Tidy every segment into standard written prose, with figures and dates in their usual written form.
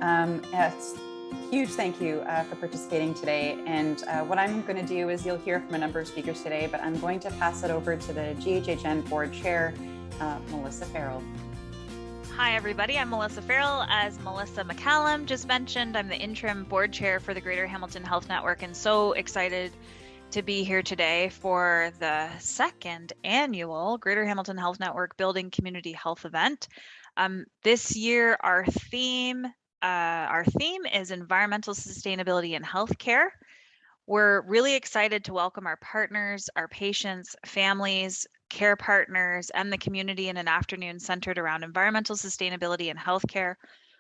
It's a huge thank you for participating today. And what I'm going to do is you'll hear from a number of speakers today, but I'm going to pass it over to the GHHN board chair, Melissa Farrell. Hi, everybody. I'm Melissa Farrell. As Melissa McCallum just mentioned, I'm the interim board chair for the Greater Hamilton Health Network, and so excited to be here today for the second annual Greater Hamilton Health Network Building Community Health event. This year, our theme is environmental sustainability in healthcare. We're really excited to welcome our partners, our patients, families, care partners, and the community in an afternoon centered around environmental sustainability in healthcare.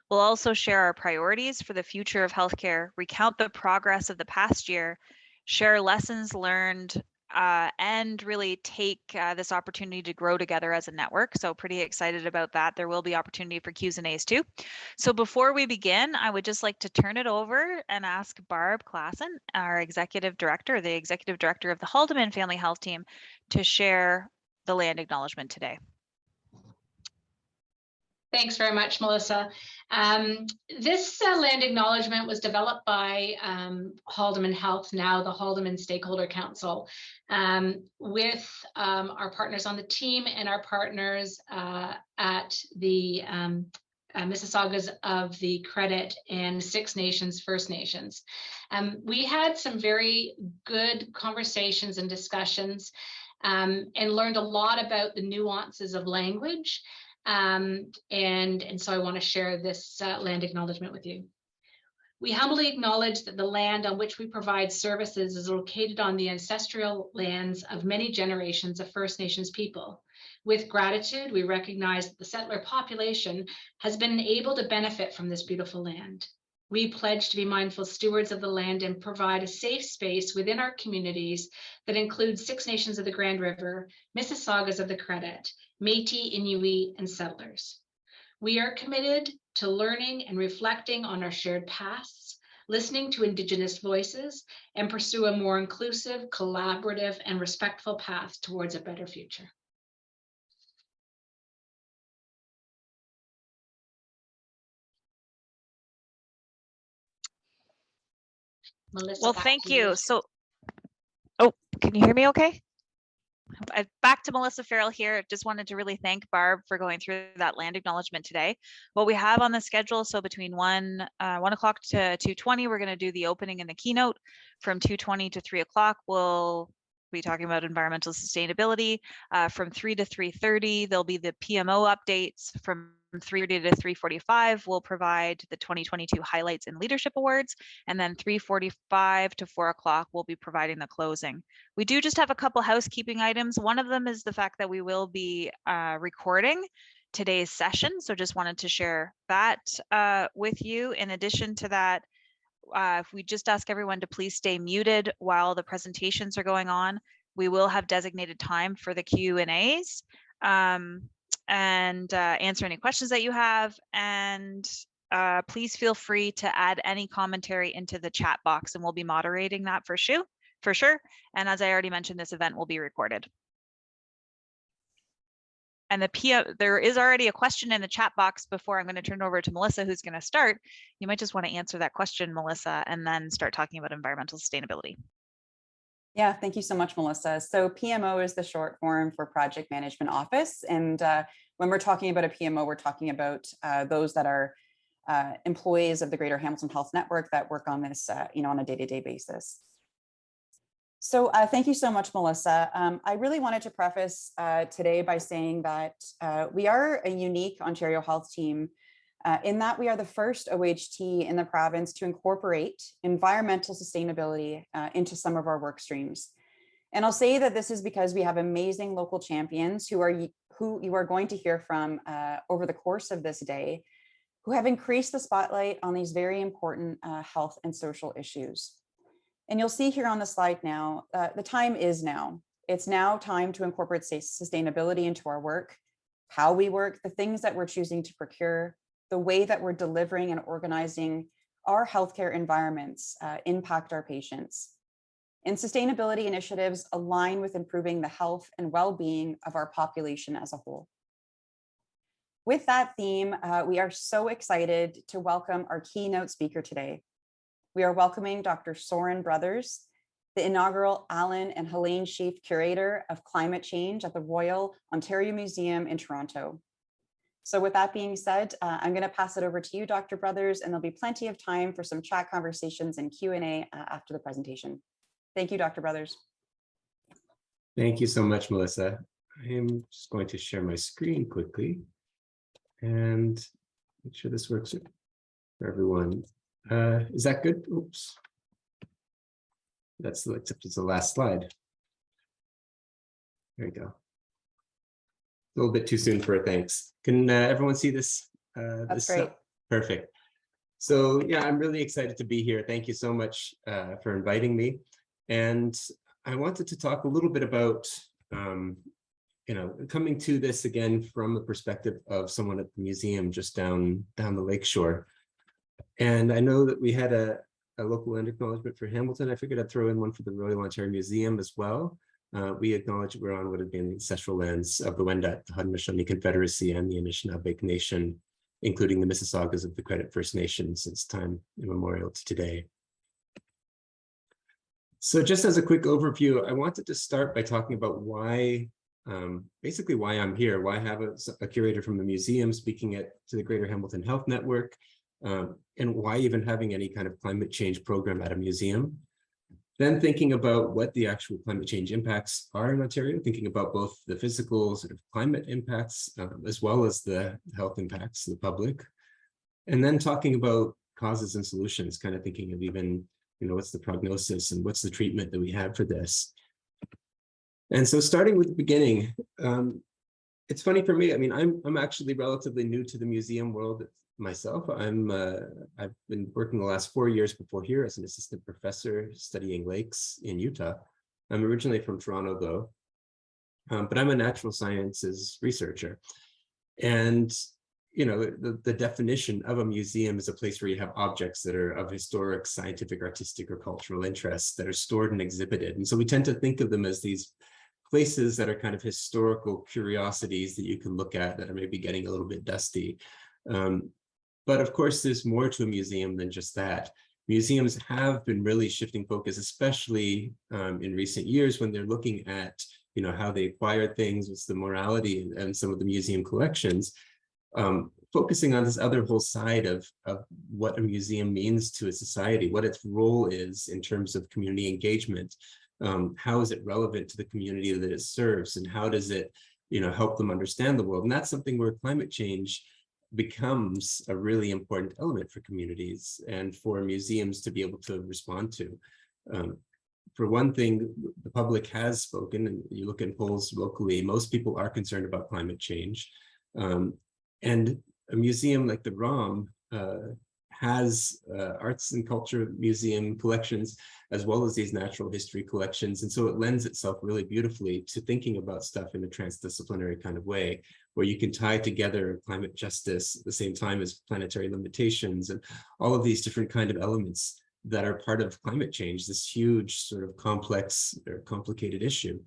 We'll also share our priorities for the future of healthcare, recount the progress of the past year, share lessons learned, and really take this opportunity to grow together as a network. So pretty excited about that. There will be opportunity for Q's and A's too. So before we begin, I would just like to turn it over and ask Barb Klassen, our executive director, the executive director of the Haldeman Family Health Team, to share the land acknowledgement today. Thanks very much, Melissa. This land acknowledgement was developed by Haldeman Health, now the Haldeman Stakeholder Council, with our partners on the team and our partners at the Mississaugas of the Credit and Six Nations First Nations. We had some very good conversations and discussions and learned a lot about the nuances of language. And so I want to share this land acknowledgement with you. We humbly acknowledge that the land on which we provide services is located on the ancestral lands of many generations of First Nations people. With gratitude, we recognize that the settler population has been able to benefit from this beautiful land. We pledge to be mindful stewards of the land and provide a safe space within our communities that includes Six Nations of the Grand River, Mississaugas of the Credit, Métis, Inuit, and settlers. We are committed to learning and reflecting on our shared pasts, listening to Indigenous voices, and pursue a more inclusive, collaborative, and respectful path towards a better future. Melissa, well, thank you. So, oh, can you hear me okay? Back to Melissa Farrell here. Just wanted to really thank Barb for going through that land acknowledgement today. What we have on the schedule, so between 1 o'clock to 2:20, we're going to do the opening and the keynote. From 2:20 to 3 o'clock, we'll be talking about environmental sustainability. From 3 to 3:30, there'll be the PMO updates. From 3:30 to 3:45, we'll provide the 2022 highlights and leadership awards. And then 3:45 to 4 o'clock, we'll be providing the closing. We do just have a couple housekeeping items. One of them is the fact that we will be recording today's session. So just wanted to share that with you. In addition to that, if we just ask everyone to please stay muted while the presentations are going on, we will have designated time for the Q&As and answer any questions that you have. And please feel free to add any commentary into the chat box, and we'll be moderating that for sure. And as I already mentioned, this event will be recorded. And there is already a question in the chat box before I'm going to turn it over to Melissa, who's going to start. You might just want to answer that question, Melissa, and then start talking about environmental sustainability. Yeah, thank you so much, Melissa. So PMO is the short form for Project Management Office. And when we're talking about a PMO, we're talking about those that are employees of the Greater Hamilton Health Network that work on this on a day-to-day basis. So thank you so much, Melissa. I really wanted to preface today by saying that we are a unique Ontario health team in that we are the first OHT in the province to incorporate environmental sustainability into some of our work streams. And I'll say that this is because we have amazing local champions who you are going to hear from over the course of this day, who have increased the spotlight on these very important health and social issues. And you'll see here on the slide now, the time is now. It's now time to incorporate sustainability into our work, how we work, the things that we're choosing to procure, the way that we're delivering and organizing our healthcare environments impact our patients. And sustainability initiatives align with improving the health and well-being of our population as a whole. With that theme, we are so excited to welcome our keynote speaker today. We are welcoming Dr. Soren Brothers, the inaugural Allan and Helaine Shiff Curator of Climate Change at the Royal Ontario Museum in Toronto. So with that being said, I'm going to pass it over to you, Dr. Brothers, and there'll be plenty of time for some chat conversations and Q&A after the presentation. Thank you, Dr. Brothers. Thank you so much, Melissa. I am just going to share my screen quickly and make sure this works for everyone. Is that good? Oops. That's except it's the last slide. There you go. A little bit too soon for a thanks. Can everyone see this? That's great. Perfect. So yeah, I'm really excited to be here. Thank you so much for inviting me. And I wanted to talk a little bit about, coming to this again from the perspective of someone at the museum just down the lakeshore. And I know that we had a local land acknowledgement for Hamilton. I figured I'd throw in one for the Royal Ontario Museum as well. We acknowledge we're on what had been the ancestral lands of the Wendat, the Haudenosaunee Confederacy, and the Anishinaabe Nation, including the Mississaugas of the Credit First Nation since time immemorial to today. So just as a quick overview, I wanted to start by talking about why, basically why I'm here, why have a curator from the museum speaking to the Greater Hamilton Health Network, and why even having any kind of climate change program at a museum. Then thinking about what the actual climate change impacts are in Ontario, thinking about both the physical sort of climate impacts, as well as the health impacts to the public. And then talking about causes and solutions, kind of thinking of even, what's the prognosis and what's the treatment that we have for this. And so starting with the beginning, it's funny for me. I mean, I'm actually relatively new to the museum world myself. I've been working the last 4 years before here as an assistant professor studying lakes in Utah. I'm originally from Toronto though, but I'm a natural sciences researcher. And, the definition of a museum is a place where you have objects that are of historic, scientific, artistic, or cultural interest that are stored and exhibited. And so we tend to think of them as these places that are kind of historical curiosities that you can look at that are maybe getting a little bit dusty. But of course, there's more to a museum than just that. Museums have been really shifting focus, especially in recent years when they're looking at, how they acquire things, what's the morality and some of the museum collections, focusing on this other whole side of what a museum means to a society, what its role is in terms of community engagement. How is it relevant to the community that it serves, and how does it, help them understand the world? And that's something where climate change becomes a really important element for communities and for museums to be able to respond to. For one thing, the public has spoken, and you look at polls locally, most people are concerned about climate change. And a museum like the ROM has arts and culture museum collections, as well as these natural history collections. And so it lends itself really beautifully to thinking about stuff in a transdisciplinary kind of way, where you can tie together climate justice at the same time as planetary limitations and all of these different kind of elements that are part of climate change, this huge sort of complex or complicated issue.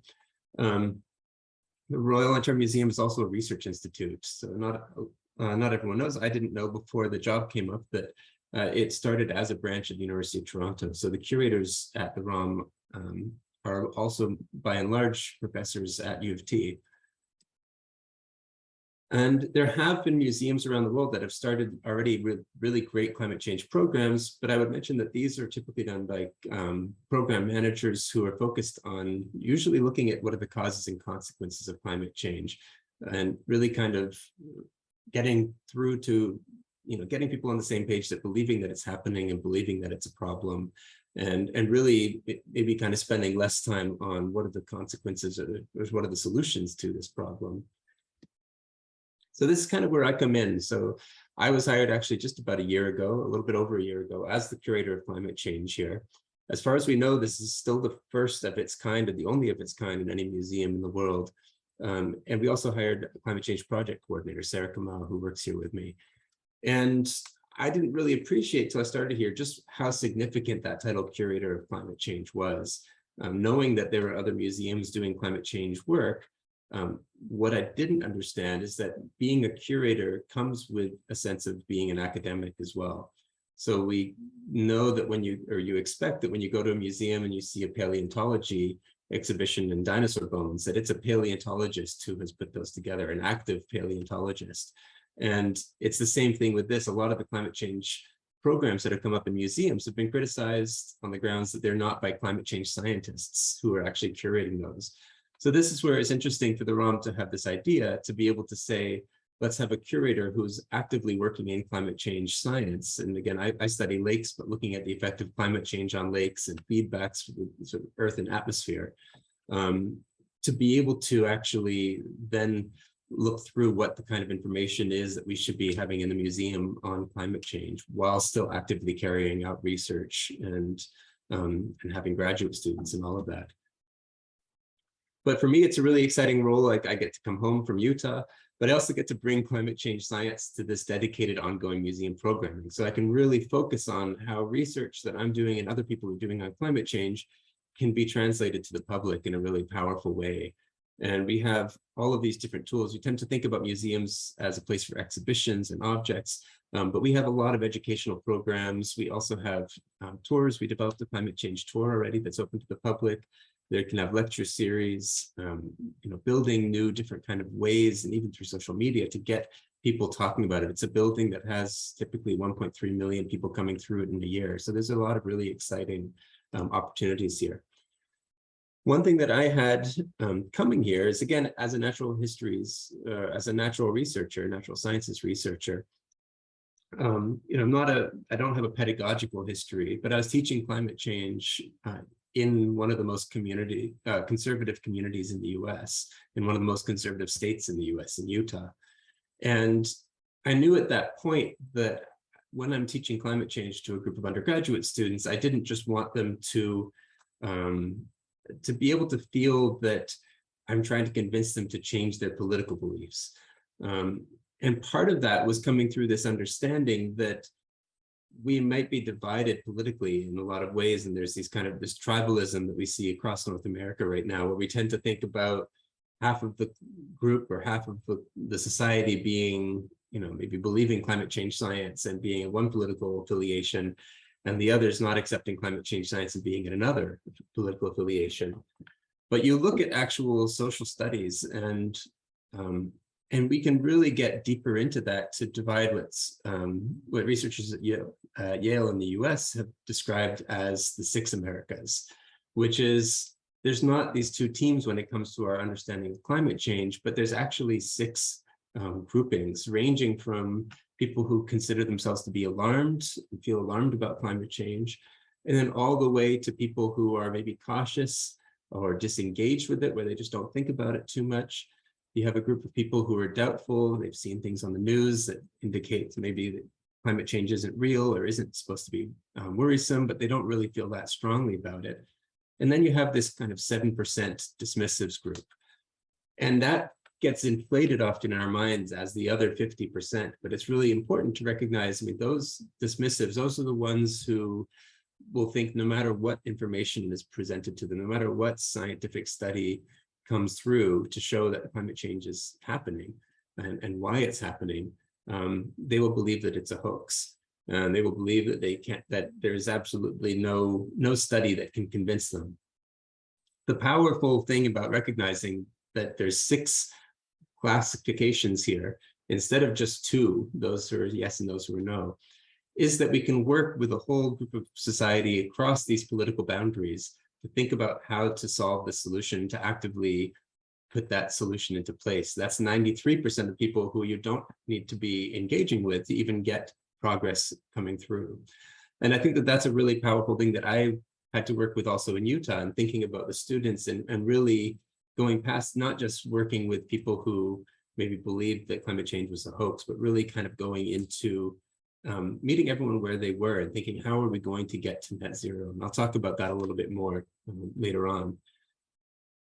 The Royal Ontario Museum is also a research institute. So not everyone knows. I didn't know before the job came up that it started as a branch of the University of Toronto. So the curators at the ROM are also, by and large, professors at U of T. And there have been museums around the world that have started already really great climate change programs, but I would mention that these are typically done by program managers who are focused on usually looking at what are the causes and consequences of climate change, and really kind of getting through to, getting people on the same page, that believing that it's happening and believing that it's a problem, and really maybe kind of spending less time on what are the consequences or what are the solutions to this problem. So this is kind of where I come in. So I was hired actually just about a year ago, a little bit over a year ago, as the curator of climate change here. As far as we know, this is still the first of its kind and the only of its kind in any museum in the world. And we also hired a climate change project coordinator, Sarah Kamal, who works here with me. And I didn't really appreciate till I started here just how significant that title, Curator of Climate Change, was. Knowing that there were other museums doing climate change work, What I didn't understand is that being a curator comes with a sense of being an academic as well. So we know that you expect that when you go to a museum and you see a paleontology exhibition in dinosaur bones, that it's a paleontologist who has put those together, an active paleontologist. And it's the same thing with this. A lot of the climate change programs that have come up in museums have been criticized on the grounds that they're not by climate change scientists who are actually curating those. So this is where it's interesting for the ROM to have this idea to be able to say, let's have a curator who's actively working in climate change science. And again, I study lakes, but looking at the effect of climate change on lakes and feedbacks with sort of earth and atmosphere, to be able to actually then look through what the kind of information is that we should be having in the museum on climate change while still actively carrying out research and having graduate students and all of that. But for me, it's a really exciting role. Like I get to come home from Utah, but I also get to bring climate change science to this dedicated ongoing museum programming. So I can really focus on how research that I'm doing and other people are doing on climate change can be translated to the public in a really powerful way. And we have all of these different tools. We tend to think about museums as a place for exhibitions and objects, but we have a lot of educational programs. We also have tours. We developed a climate change tour already that's open to the public. They can have lecture series, building new different kind of ways, and even through social media to get people talking about it. It's a building that has typically 1.3 million people coming through it in a year. So there's a lot of really exciting opportunities here. One thing that I had coming here is, again, as a natural as a natural researcher, natural sciences researcher, I don't have a pedagogical history, but I was teaching climate change in one of the most conservative communities in the US, in one of the most conservative states in the US, in Utah. And I knew at that point that when I'm teaching climate change to a group of undergraduate students, I didn't just want them to be able to feel that I'm trying to convince them to change their political beliefs. And part of that was coming through this understanding that we might be divided politically in a lot of ways. And there's this tribalism that we see across North America right now, where we tend to think about half of the group or half of the society being, maybe believing climate change science and being in one political affiliation, and the others not accepting climate change science and being in another political affiliation. But you look at actual social studies, and we can really get deeper into that to divide what researchers at Yale in the US have described as the 6 Americas, which is, there's not these 2 teams when it comes to our understanding of climate change, but there's actually 6 groupings, ranging from people who consider themselves to be alarmed and feel alarmed about climate change, and then all the way to people who are maybe cautious or disengaged with it, where they just don't think about it too much. You have a group of people who are doubtful. They've seen things on the news that indicate maybe that climate change isn't real or isn't supposed to be worrisome, but they don't really feel that strongly about it. And then you have this kind of 7% dismissives group. And that gets inflated often in our minds as the other 50%, but it's really important to recognize, those dismissives, those are the ones who will think no matter what information is presented to them, no matter what scientific study comes through to show that climate change is happening and why it's happening, they will believe that it's a hoax. And they will believe that that there's absolutely no study that can convince them. The powerful thing about recognizing that there's 6 classifications here, instead of just 2, those who are yes and those who are no, is that we can work with a whole group of society across these political boundaries to think about how to solve the solution, to actively put that solution into place. That's 93% of people who you don't need to be engaging with to even get progress coming through. And I think that that's a really powerful thing that I had to work with also in Utah, and thinking about the students and really going past not just working with people who maybe believed that climate change was a hoax, but really kind of going into meeting everyone where they were and thinking, how are we going to get to net zero? And I'll talk about that a little bit more later on.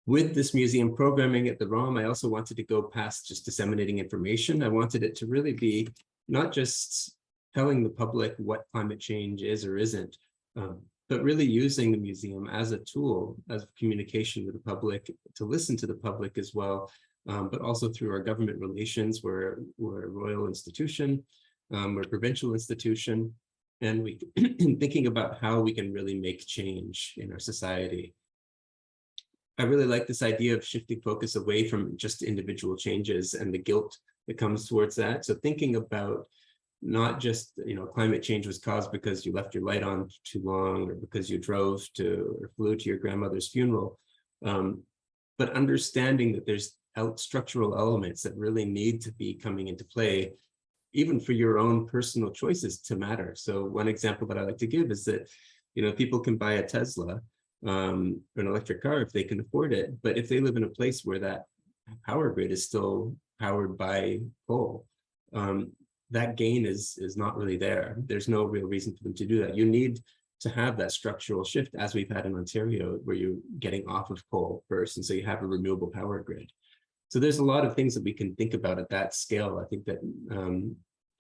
With this museum programming at the ROM, I also wanted to go past just disseminating information. I wanted it to really be not just telling the public what climate change is or isn't, but really using the museum as a tool, as communication with the public, to listen to the public as well, but also through our government relations. We're a royal institution, we're a provincial institution, and we thinking about how we can really make change in our society. I really like this idea of shifting focus away from just individual changes and the guilt that comes towards that. So thinking about not just, climate change was caused because you left your light on too long, or because you drove to or flew to your grandmother's funeral, but understanding that there's structural elements that really need to be coming into play, even for your own personal choices to matter. So one example that I like to give is that, people can buy a Tesla, an electric car if they can afford it, but if they live in a place where that power grid is still powered by coal, that gain is not really there. There's no real reason for them to do that. You need to have that structural shift, as we've had in Ontario, where you're getting off of coal first, and so you have a renewable power grid. So there's a lot of things that we can think about at that scale. I think that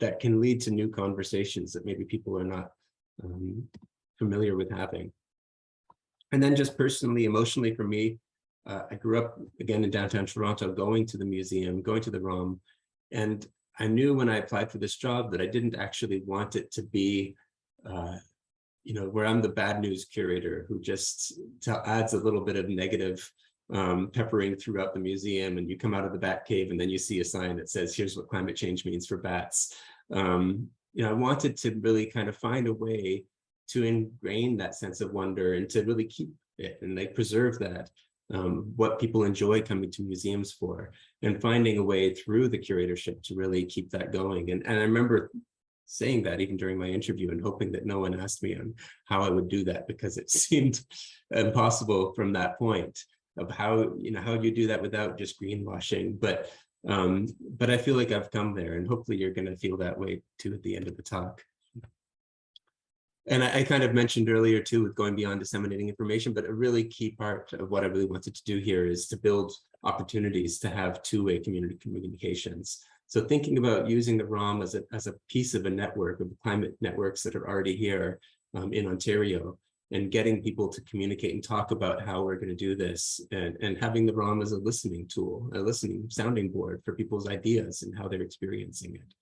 that can lead to new conversations that maybe people are not familiar with having. And then just personally, emotionally for me, I grew up again in downtown Toronto, going to the museum, going to the ROM, and I knew when I applied for this job that I didn't actually want it to be, where I'm the bad news curator who just adds a little bit of negative peppering throughout the museum, and you come out of the bat cave and then you see a sign that says, here's what climate change means for bats. I wanted to really kind of find a way to ingrain that sense of wonder and to really keep it and preserve that. What people enjoy coming to museums for, and finding a way through the curatorship to really keep that going. And I remember saying that even during my interview and hoping that no one asked me on how I would do that, because it seemed impossible from that point of how you do that without just greenwashing. But I feel like I've come there, and hopefully you're going to feel that way too at the end of the talk. And I kind of mentioned earlier too, with going beyond disseminating information, but a really key part of what I really wanted to do here is to build opportunities to have two-way community communications. So thinking about using the ROM as a piece of a network of climate networks that are already here in Ontario, and getting people to communicate and talk about how we're going to do this, and having the ROM as a listening tool, a listening sounding board for people's ideas and how they're experiencing it.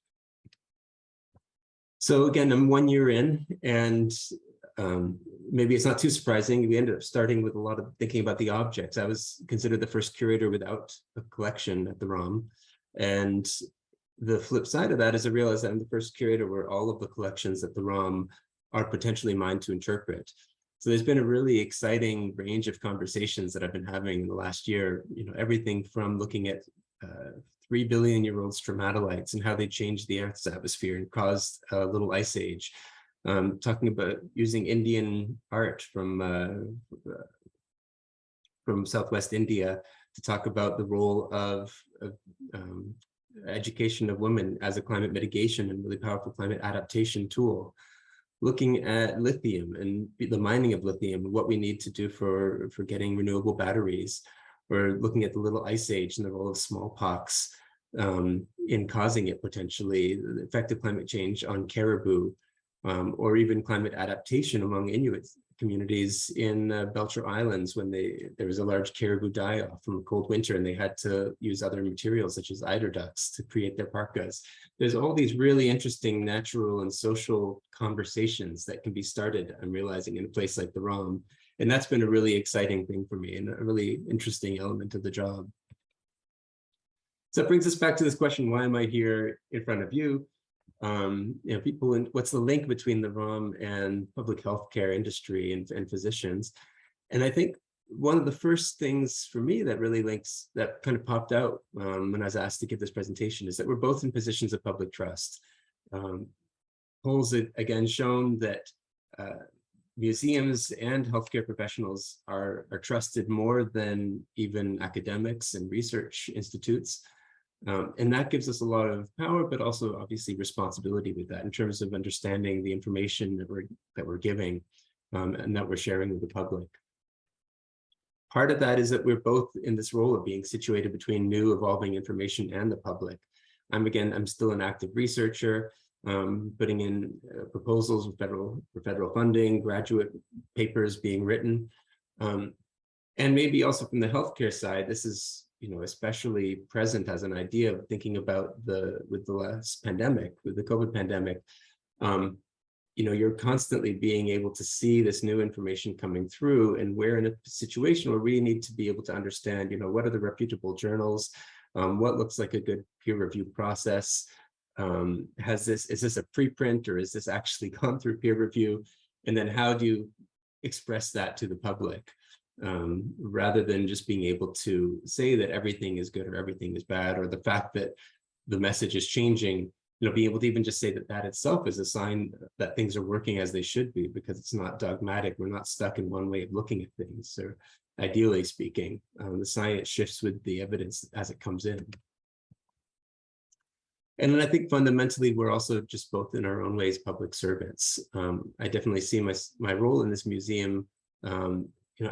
So again, I'm 1 year in, and maybe it's not too surprising. We ended up starting with a lot of thinking about the objects. I was considered the first curator without a collection at the ROM. And the flip side of that is I realized that I'm the first curator where all of the collections at the ROM are potentially mine to interpret. So there's been a really exciting range of conversations that I've been having in the last year, everything from looking at 3 billion-year-old stromatolites and how they changed the Earth's atmosphere and caused a little ice age. Talking about using Indian art from Southwest India to talk about the role of education of women as a climate mitigation and really powerful climate adaptation tool. Looking at lithium and the mining of lithium and what we need to do for getting renewable batteries. We're looking at the little ice age and the role of smallpox in causing it potentially, the effect of climate change on caribou, or even climate adaptation among Inuit communities in Belcher Islands when there was a large caribou die-off from a cold winter and they had to use other materials such as eider ducks to create their parkas. There's all these really interesting natural and social conversations that can be started, I'm realizing, in a place like the ROM. And that's been a really exciting thing for me and a really interesting element of the job. So it brings us back to this question, why am I here in front of you? What's the link between the ROM and public healthcare industry and physicians? And I think one of the first things for me that really links, that kind of popped out when I was asked to give this presentation, is that we're both in positions of public trust. Polls have again shown that museums and healthcare professionals are trusted more than even academics and research institutes. And that gives us a lot of power, but also obviously responsibility with that in terms of understanding the information that we're giving and that we're sharing with the public. Part of that is that we're both in this role of being situated between new evolving information and the public. I'm still an active researcher, putting in proposals for federal funding, graduate papers being written. And maybe also from the healthcare side, this is especially present as an idea of thinking about with the last pandemic, with the COVID pandemic. You're constantly being able to see this new information coming through, and we're in a situation where we need to be able to understand, what are the reputable journals, what looks like a good peer review process, is this a preprint, or is this actually gone through peer review, and then how do you express that to the public, rather than just being able to say that everything is good or everything is bad, or the fact that the message is changing. Being able to even just say that itself is a sign that things are working as they should be, because it's not dogmatic. We're not stuck in one way of looking at things, or ideally speaking, the science shifts with the evidence as it comes in. And then I think fundamentally, we're also just both in our own ways public servants. I definitely see my role in this museum,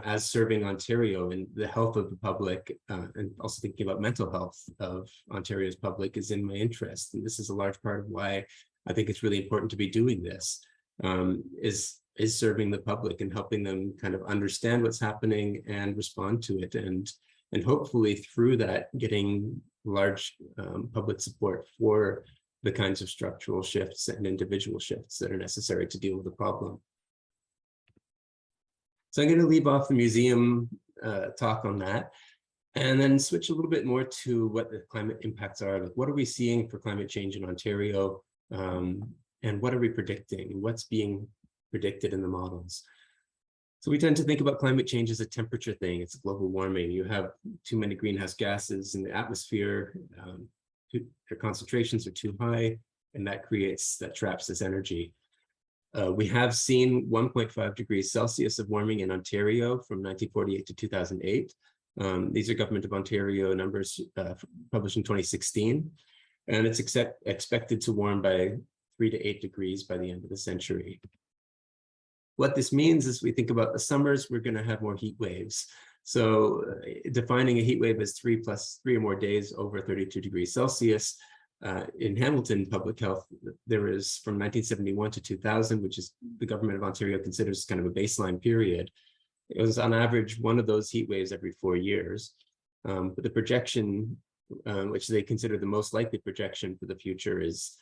as serving Ontario and the health of the public, and also thinking about mental health of Ontario's public is in my interest. And this is a large part of why I think it's really important to be doing this, is serving the public and helping them kind of understand what's happening and respond to it. And hopefully through that, getting large public support for the kinds of structural shifts and individual shifts that are necessary to deal with the problem. So I'm going to leave off the museum talk on that, and then switch a little bit more to what the climate impacts are. Like, what are we seeing for climate change in Ontario, and what are we predicting? What's being predicted in the models? So we tend to think about climate change as a temperature thing. It's global warming. You have too many greenhouse gases in the atmosphere. Their concentrations are too high, and that traps this energy. We have seen 1.5 degrees Celsius of warming in Ontario from 1948 to 2008. These are Government of Ontario numbers published in 2016. And it's expected to warm by 3 to 8 degrees by the end of the century. What this means is we think about the summers, we're going to have more heat waves. So defining a heat wave as 3 or more days over 32 degrees Celsius. In Hamilton public health, there is from 1971 to 2000, which is the Government of Ontario considers kind of a baseline period. It was on average one of those heat waves every 4 years. But the projection, which they consider the most likely projection for the future, is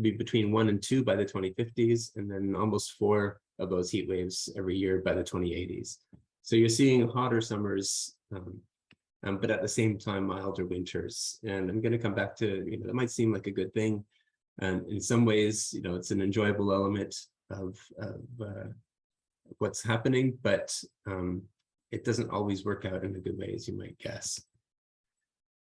be between 1 and 2 by the 2050s, and then almost 4 of those heat waves every year by the 2080s. So you're seeing hotter summers, but at the same time, milder winters. And I'm going to come back to, that might seem like a good thing. And in some ways, it's an enjoyable element of what's happening, but it doesn't always work out in a good way, as you might guess.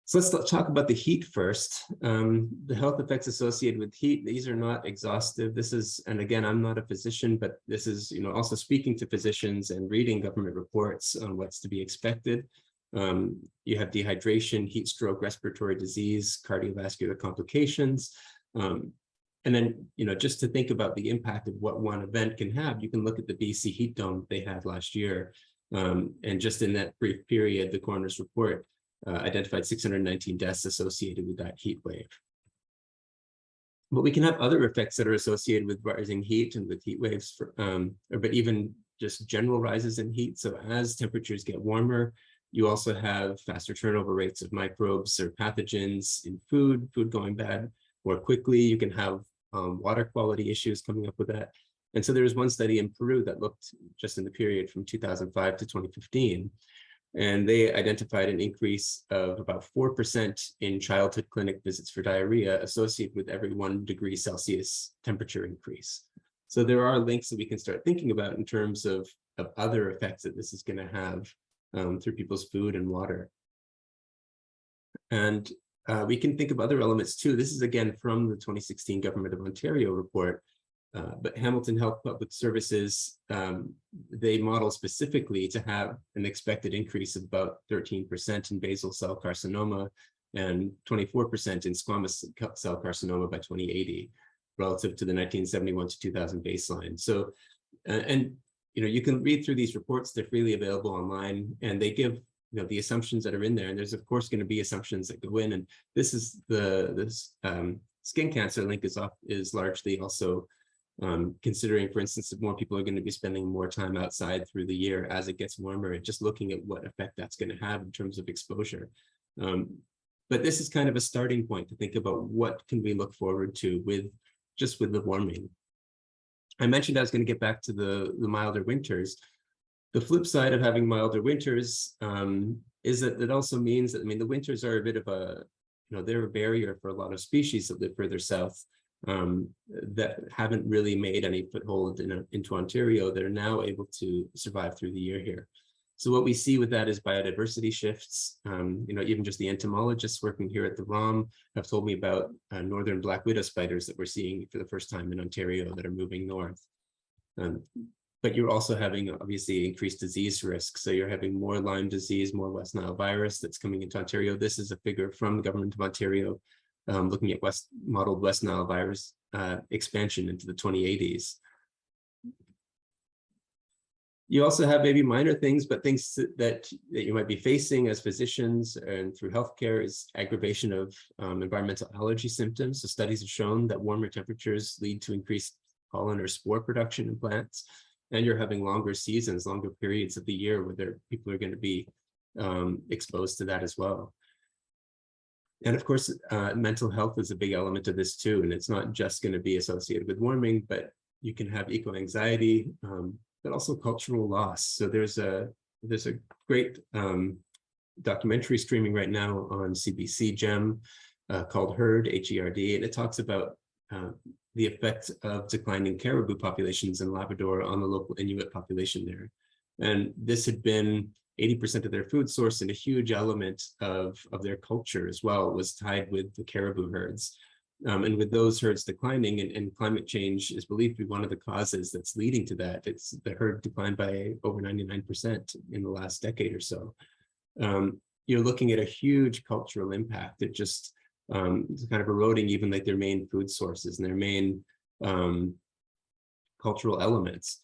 So let's talk about the heat first. The health effects associated with heat, these are not exhaustive. This is, and again, I'm not a physician, but this is, also speaking to physicians and reading government reports on what's to be expected. You have dehydration, heat stroke, respiratory disease, cardiovascular complications. And then, just to think about the impact of what one event can have, you can look at the BC heat dome they had last year. And just in that brief period, the coroner's report identified 619 deaths associated with that heat wave. But we can have other effects that are associated with rising heat and with heat waves, but even just general rises in heat. So as temperatures get warmer, you also have faster turnover rates of microbes or pathogens in food going bad more quickly. You can have water quality issues coming up with that. And so there was one study in Peru that looked just in the period from 2005 to 2015. And they identified an increase of about 4% in childhood clinic visits for diarrhea associated with every 1 degree Celsius temperature increase. So there are links that we can start thinking about in terms of other effects that this is going to have through people's food and water. And we can think of other elements too. This is again from the 2016 Government of Ontario report. But Hamilton Health Public Services, they model specifically to have an expected increase of about 13% in basal cell carcinoma and 24% in squamous cell carcinoma by 2080, relative to the 1971 to 2000 baseline. So, you can read through these reports. They're freely available online, and they give the assumptions that are in there. And there's of course going to be assumptions that go in. And this is this skin cancer link is largely also considering, for instance, if more people are going to be spending more time outside through the year as it gets warmer, and just looking at what effect that's going to have in terms of exposure. But this is kind of a starting point to think about what can we look forward to with the warming. I mentioned I was going to get back to the milder winters. The flip side of having milder winters is that it also means that, I mean, the winters are a bit of a, they're a barrier for a lot of species that live further south that haven't really made any foothold into Ontario. That are now able to survive through the year here. So what we see with that is biodiversity shifts. Even just the entomologists working here at the ROM have told me about northern black widow spiders that we're seeing for the first time in Ontario that are moving north. But you're also having obviously increased disease risk. So you're having more Lyme disease, more West Nile virus that's coming into Ontario. This is a figure from the government of Ontario looking at modeled West Nile virus expansion into the 2080s. You also have maybe minor things, but things that you might be facing as physicians and through healthcare is aggravation of environmental allergy symptoms. So studies have shown that warmer temperatures lead to increased pollen or spore production in plants. And you're having longer seasons, longer periods of the year where people are going to be exposed to that as well. And of course, mental health is a big element of this too. And it's not just going to be associated with warming, but you can have eco-anxiety, but also cultural loss. So there's a great documentary streaming right now on CBC GEM called HERD, H-E-R-D, and it talks about the effect of declining caribou populations in Labrador on the local Inuit population there. And this had been 80% of their food source, and a huge element of their culture as well was tied with the caribou herds. And with those herds declining, and climate change is believed to be one of the causes that's leading to that. It's the herd declined by over 99% in the last decade or so. You're looking at a huge cultural impact. It just it's kind of eroding even like their main food sources and their main cultural elements.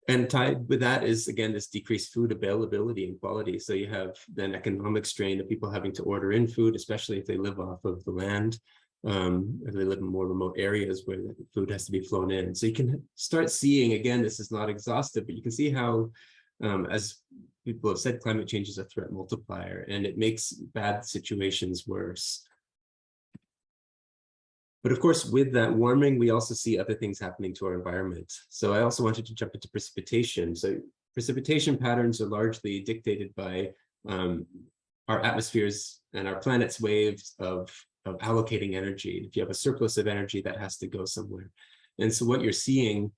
And tied with that is, again, this decreased food availability and quality. So you have then economic strain of people having to order in food, especially if they live off of the land, if they live in more remote areas where the food has to be flown in. So you can start seeing, again, this is not exhaustive, but you can see how, as people have said, climate change is a threat multiplier, and it makes bad situations worse. But of course, with that warming, we also see other things happening to our environment. So I also wanted to jump into precipitation. So precipitation patterns are largely dictated by our atmospheres and our planet's waves of allocating energy. If you have a surplus of energy, that has to go somewhere. And so what you're seeing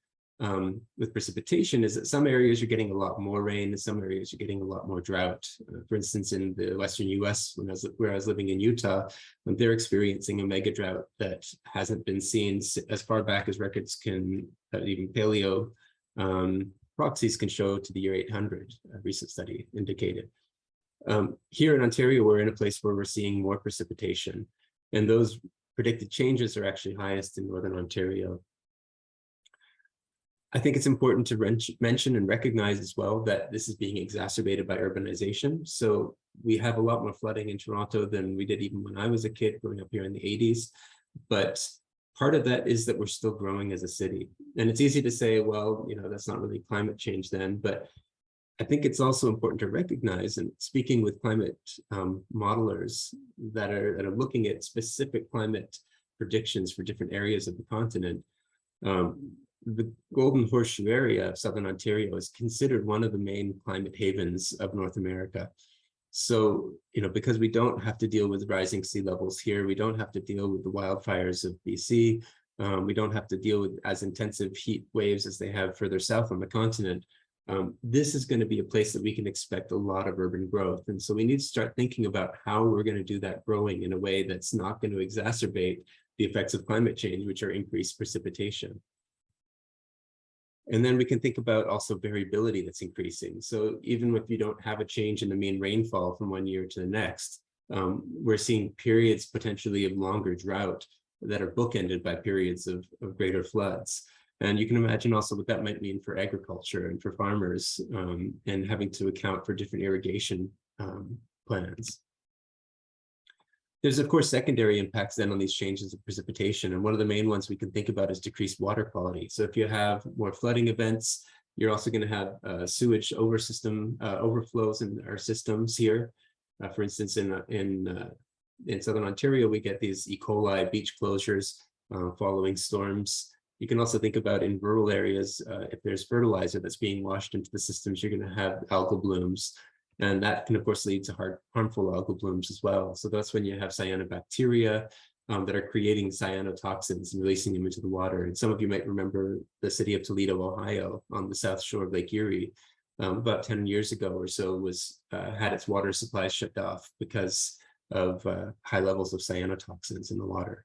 with precipitation is that some areas you're getting a lot more rain, and some areas you're getting a lot more drought. For instance, in the Western US, where I was living in Utah, they're experiencing a mega drought that hasn't been seen as far back as records can, even paleo proxies can show, to the year 800, a recent study indicated. Here in Ontario, we're in a place where we're seeing more precipitation, and those predicted changes are actually highest in Northern Ontario. I think it's important to mention and recognize as well that this is being exacerbated by urbanization. So we have a lot more flooding in Toronto than we did even when I was a kid growing up here in the 80s. But part of that is that we're still growing as a city. And it's easy to say, well, that's not really climate change then. But I think it's also important to recognize, and speaking with climate modelers that are looking at specific climate predictions for different areas of the continent, the Golden Horseshoe area of Southern Ontario is considered one of the main climate havens of North America. So, because we don't have to deal with rising sea levels here, we don't have to deal with the wildfires of BC, we don't have to deal with as intensive heat waves as they have further south on the continent. This is going to be a place that we can expect a lot of urban growth. And so we need to start thinking about how we're going to do that growing in a way that's not going to exacerbate the effects of climate change, which are increased precipitation. And then we can think about also variability that's increasing. So even if you don't have a change in the mean rainfall from one year to the next, we're seeing periods potentially of longer drought that are bookended by periods of greater floods. And you can imagine also what that might mean for agriculture and for farmers, and having to account for different irrigation plans. There's, of course, secondary impacts then on these changes of precipitation. And one of the main ones we can think about is decreased water quality. So if you have more flooding events, you're also going to have sewage overflows in our systems here. For instance, in Southern Ontario, we get these E. coli beach closures following storms. You can also think about in rural areas, if there's fertilizer that's being washed into the systems, you're going to have algal blooms. And that can, of course, lead to harmful algal blooms as well. So that's when you have cyanobacteria that are creating cyanotoxins and releasing them into the water. And some of you might remember the city of Toledo, Ohio, on the south shore of Lake Erie, about 10 years ago or so, had its water supply shut off because of high levels of cyanotoxins in the water.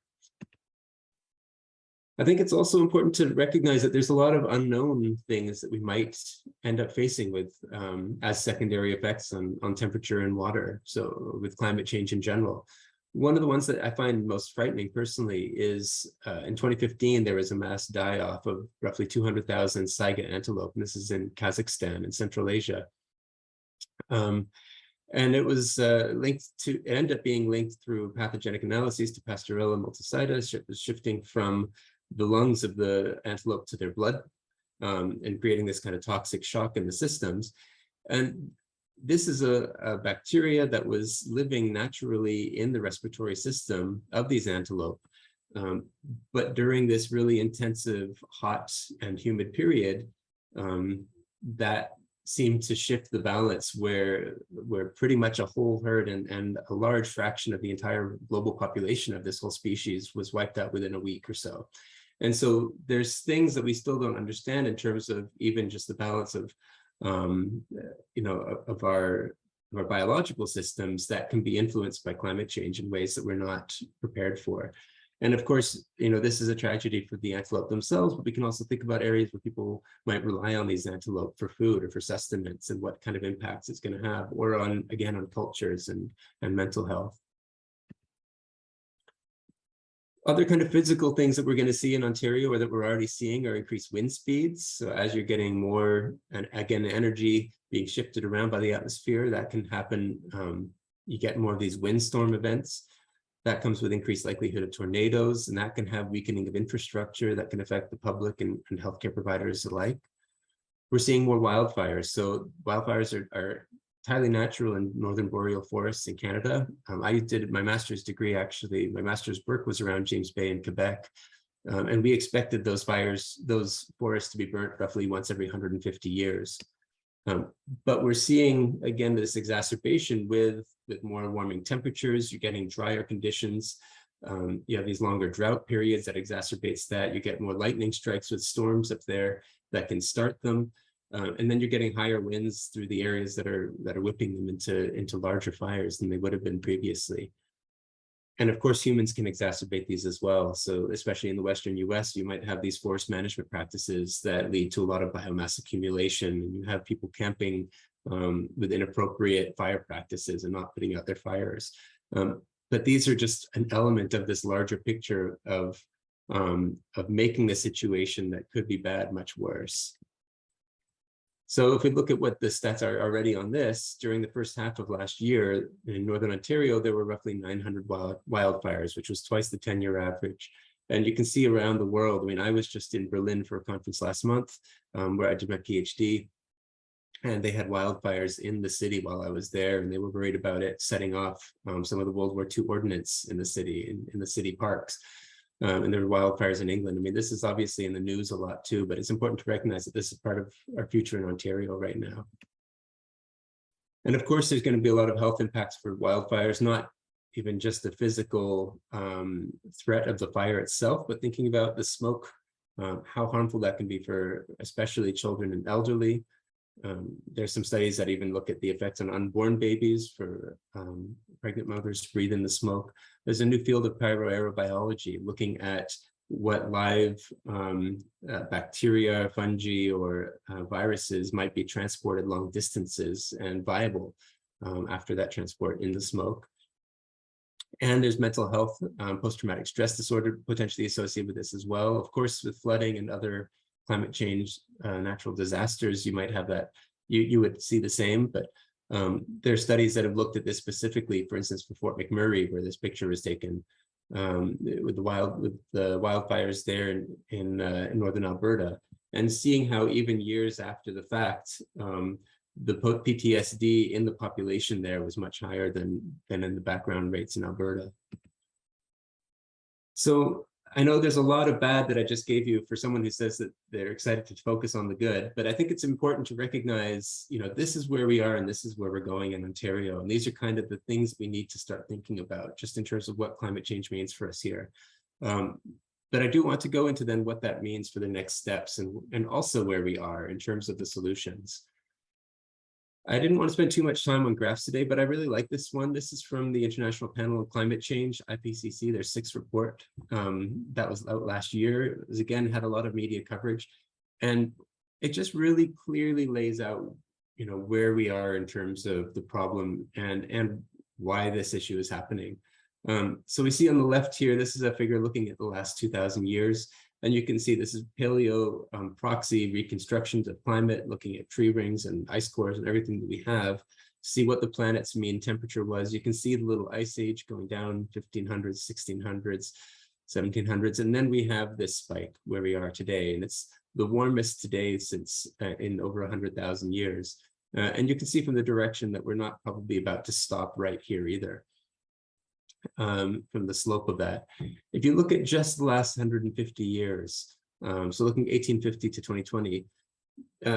I think it's also important to recognize that there's a lot of unknown things that we might end up facing with as secondary effects on temperature and water. So with climate change in general. One of the ones that I find most frightening personally is in 2015, there was a mass die-off of roughly 200,000 saiga antelope. And this is in Kazakhstan in Central Asia. And it was ended up being linked through pathogenic analyses to Pasteurella multisida, shifting from the lungs of the antelope to their blood, and creating this kind of toxic shock in the systems. And this is a bacteria that was living naturally in the respiratory system of these antelope. But during this really intensive, hot and humid period, that seemed to shift the balance where pretty much a whole herd and a large fraction of the entire global population of this whole species was wiped out within a week or so. And so there's things that we still don't understand in terms of even just the balance of, of our biological systems that can be influenced by climate change in ways that we're not prepared for. And of course, this is a tragedy for the antelope themselves, but we can also think about areas where people might rely on these antelope for food or for sustenance and what kind of impacts it's going to have, or on cultures and mental health. Other kind of physical things that we're going to see in Ontario, or that we're already seeing, are increased wind speeds. So as you're getting more, and again, energy being shifted around by the atmosphere, that can happen. You get more of these windstorm events. That comes with increased likelihood of tornadoes, and that can have weakening of infrastructure that can affect the public and healthcare providers alike. We're seeing more wildfires. So wildfires are highly natural in northern boreal forests in Canada. I did my master's degree, actually, my master's work was around James Bay in Quebec. And we expected those forests to be burnt roughly once every 150 years. But we're seeing, again, this exacerbation with more warming temperatures. You're getting drier conditions. You have these longer drought periods that exacerbates that. You get more lightning strikes with storms up there that can start them. And then you're getting higher winds through the areas that are whipping them into larger fires than they would have been previously. And of course, humans can exacerbate these as well. So especially in the Western US, you might have these forest management practices that lead to a lot of biomass accumulation. And you have people camping with inappropriate fire practices and not putting out their fires. But these are just an element of this larger picture of making the situation that could be bad much worse. So if we look at what the stats are already on this, during the first half of last year in Northern Ontario, there were roughly 900 wildfires, which was twice the 10-year average. And you can see around the world, I mean, I was just in Berlin for a conference last month where I did my PhD, and they had wildfires in the city while I was there, and they were worried about it setting off some of the World War II ordnance in the city, in the city parks. And there were wildfires in England. I mean, this is obviously in the news a lot too, but it's important to recognize that this is part of our future in Ontario right now. And of course, there's going to be a lot of health impacts for wildfires, not even just the physical threat of the fire itself, but thinking about the smoke, how harmful that can be for especially children and elderly. There's some studies that even look at the effects on unborn babies for pregnant mothers to breathe in the smoke. There's a new field of pyroaerobiology looking at what live bacteria, fungi, or viruses might be transported long distances and viable after that transport in the smoke. And there's mental health, post-traumatic stress disorder potentially associated with this as well. Of course, with flooding and other climate change, natural disasters, you might have that, you would see the same, but there are studies that have looked at this specifically, for instance, for Fort McMurray, where this picture was taken with the wildfires there in northern Alberta, and seeing how even years after the fact, the PTSD in the population there was much higher than in the background rates in Alberta. So I know there's a lot of bad that I just gave you for someone who says that they're excited to focus on the good, but I think it's important to recognize, this is where we are and this is where we're going in Ontario. And these are kind of the things we need to start thinking about just in terms of what climate change means for us here. But I do want to go into then what that means for the next steps and also where we are in terms of the solutions. I didn't want to spend too much time on graphs today, but I really like this one. This is from the International Panel on Climate Change, IPCC, their 6th report. That was out last year. It was, again, had a lot of media coverage. And it just really clearly lays out, where we are in terms of the problem and why this issue is happening. So we see on the left here, this is a figure looking at the last 2,000 years. And you can see this is paleo proxy reconstructions of climate, looking at tree rings and ice cores and everything that we have, see what the planet's mean temperature was. You can see the little ice age going down 1500s, 1600s, 1700s. And then we have this spike where we are today. And it's the warmest today since in over 100,000 years. And you can see from the direction that we're not probably about to stop right here either. From the slope of that. If you look at just the last 150 years, so looking 1850 to 2020,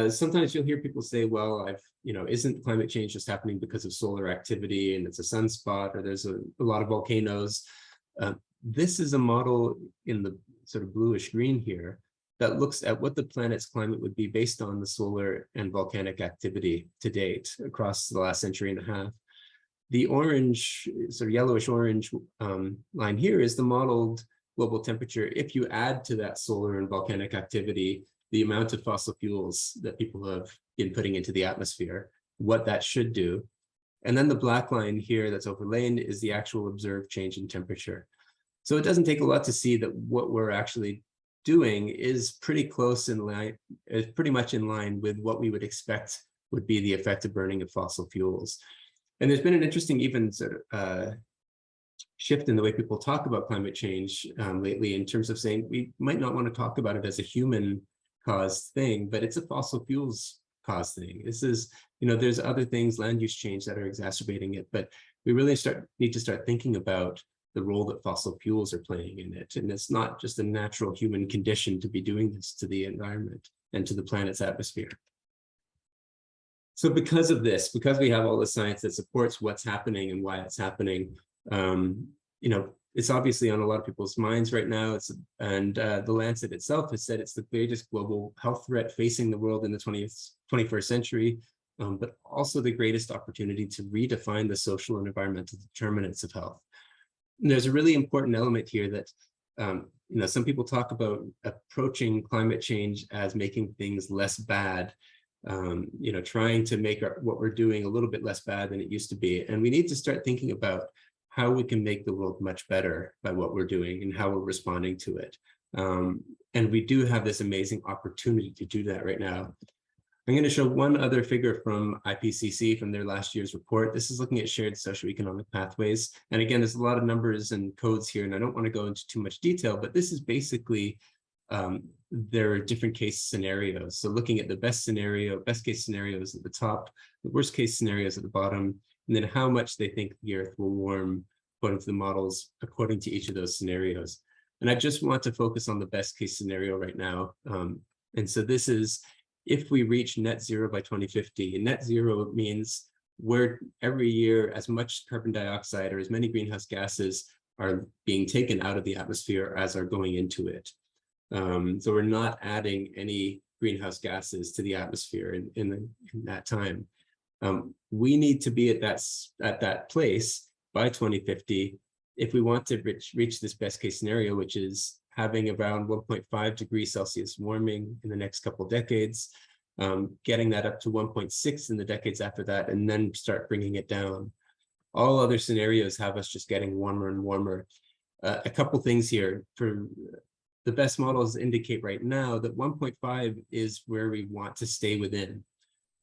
sometimes you'll hear people say, well, isn't climate change just happening because of solar activity and it's a sunspot or there's a lot of volcanoes? This is a model in the sort of bluish green here that looks at what the planet's climate would be based on the solar and volcanic activity to date across the last century and a half. The orange, sort of yellowish orange line here is the modeled global temperature. If you add to that solar and volcanic activity, the amount of fossil fuels that people have been putting into the atmosphere, what that should do. And then the black line here that's overlain is the actual observed change in temperature. So it doesn't take a lot to see that what we're actually doing is pretty close in line, is pretty much in line with what we would expect would be the effect of burning of fossil fuels. And there's been an interesting even sort of shift in the way people talk about climate change lately in terms of saying we might not want to talk about it as a human caused thing, but it's a fossil fuels caused thing. This is, there's other things, land use change that are exacerbating it, but we really need to start thinking about the role that fossil fuels are playing in it. And it's not just a natural human condition to be doing this to the environment and to the planet's atmosphere. So because of this, because we have all the science that supports what's happening and why it's happening, it's obviously on a lot of people's minds right now. The Lancet itself has said it's the greatest global health threat facing the world in the 21st century, but also the greatest opportunity to redefine the social and environmental determinants of health. And there's a really important element here that some people talk about approaching climate change as making things less bad. Trying to make what we're doing a little bit less bad than it used to be. And we need to start thinking about how we can make the world much better by what we're doing and how we're responding to it. And we do have this amazing opportunity to do that right now. I'm going to show one other figure from IPCC from their last year's report. This is looking at shared socioeconomic pathways. And again, there's a lot of numbers and codes here, and I don't want to go into too much detail, but this is basically there are different case scenarios. So looking at the best case scenarios at the top, the worst case scenarios at the bottom, and then how much they think the Earth will warm according to the models, according to each of those scenarios. And I just want to focus on the best case scenario right now. And so this is, if we reach net zero by 2050, and net zero means where every year as much carbon dioxide or as many greenhouse gases are being taken out of the atmosphere as are going into it. So we're not adding any greenhouse gases to the atmosphere in that time. We need to be at that place by 2050 if we want to reach this best case scenario, which is having around 1.5 degrees Celsius warming in the next couple of decades, getting that up to 1.6 in the decades after that, and then start bringing it down. All other scenarios have us just getting warmer and warmer. A couple things here. For the best models indicate right now that 1.5 is where we want to stay within.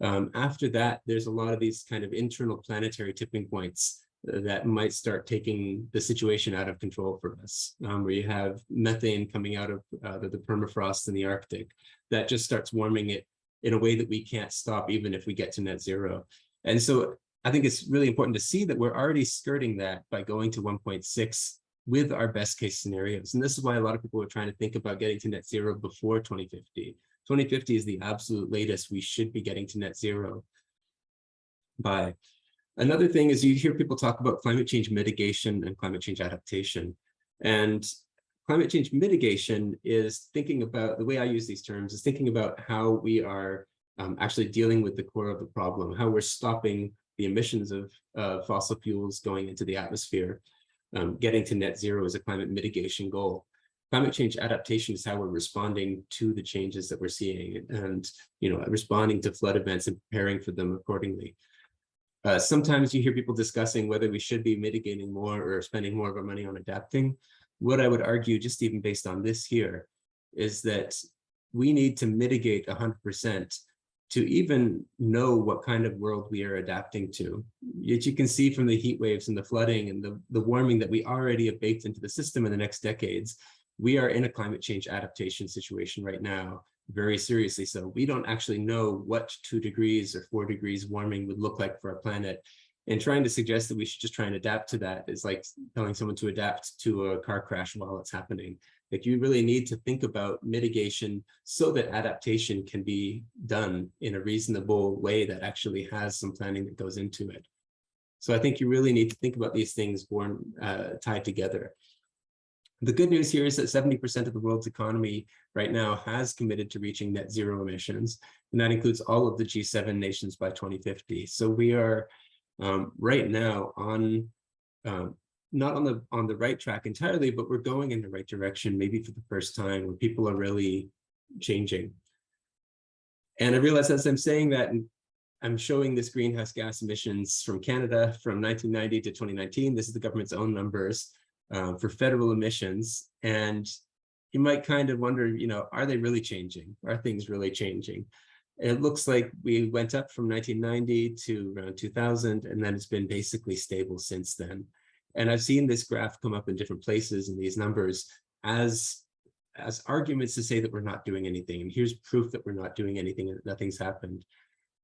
After that, there's a lot of these kind of internal planetary tipping points that might start taking the situation out of control for us, where you have methane coming out of the permafrost in the Arctic that just starts warming it in a way that we can't stop even if we get to net zero. And so I think it's really important to see that we're already skirting that by going to 1.6 with our best case scenarios. And this is why a lot of people are trying to think about getting to net zero before 2050. 2050 is the absolute latest we should be getting to net zero by. Another thing is you hear people talk about climate change mitigation and climate change adaptation. And climate change mitigation is thinking about, the way I use these terms is thinking about how we are actually dealing with the core of the problem, how we're stopping the emissions of fossil fuels going into the atmosphere. Getting to net zero is a climate mitigation goal. Climate change adaptation is how we're responding to the changes that we're seeing and responding to flood events and preparing for them accordingly. Sometimes you hear people discussing whether we should be mitigating more or spending more of our money on adapting. What I would argue, just even based on this here, is that we need to mitigate 100% to even know what kind of world we are adapting to. Yet you can see from the heat waves and the flooding and the warming that we already have baked into the system in the next decades, we are in a climate change adaptation situation right now, very seriously so. We don't actually know what 2 degrees or 4 degrees warming would look like for our planet. And trying to suggest that we should just try and adapt to that is like telling someone to adapt to a car crash while it's happening. Like you really need to think about mitigation so that adaptation can be done in a reasonable way that actually has some planning that goes into it. So I think you really need to think about these things tied together. The good news here is that 70% of the world's economy right now has committed to reaching net zero emissions, and that includes all of the G7 nations by 2050. So we are right now on not on the right track entirely, but we're going in the right direction, maybe for the first time, where people are really changing. And I realize as I'm saying that, and I'm showing this greenhouse gas emissions from Canada from 1990 to 2019. This is the government's own numbers for federal emissions. And you might kind of wonder, are they really changing? Are things really changing? It looks like we went up from 1990 to around 2000, and then it's been basically stable since then. And I've seen this graph come up in different places in these numbers as arguments to say that we're not doing anything. And here's proof that we're not doing anything and that nothing's happened.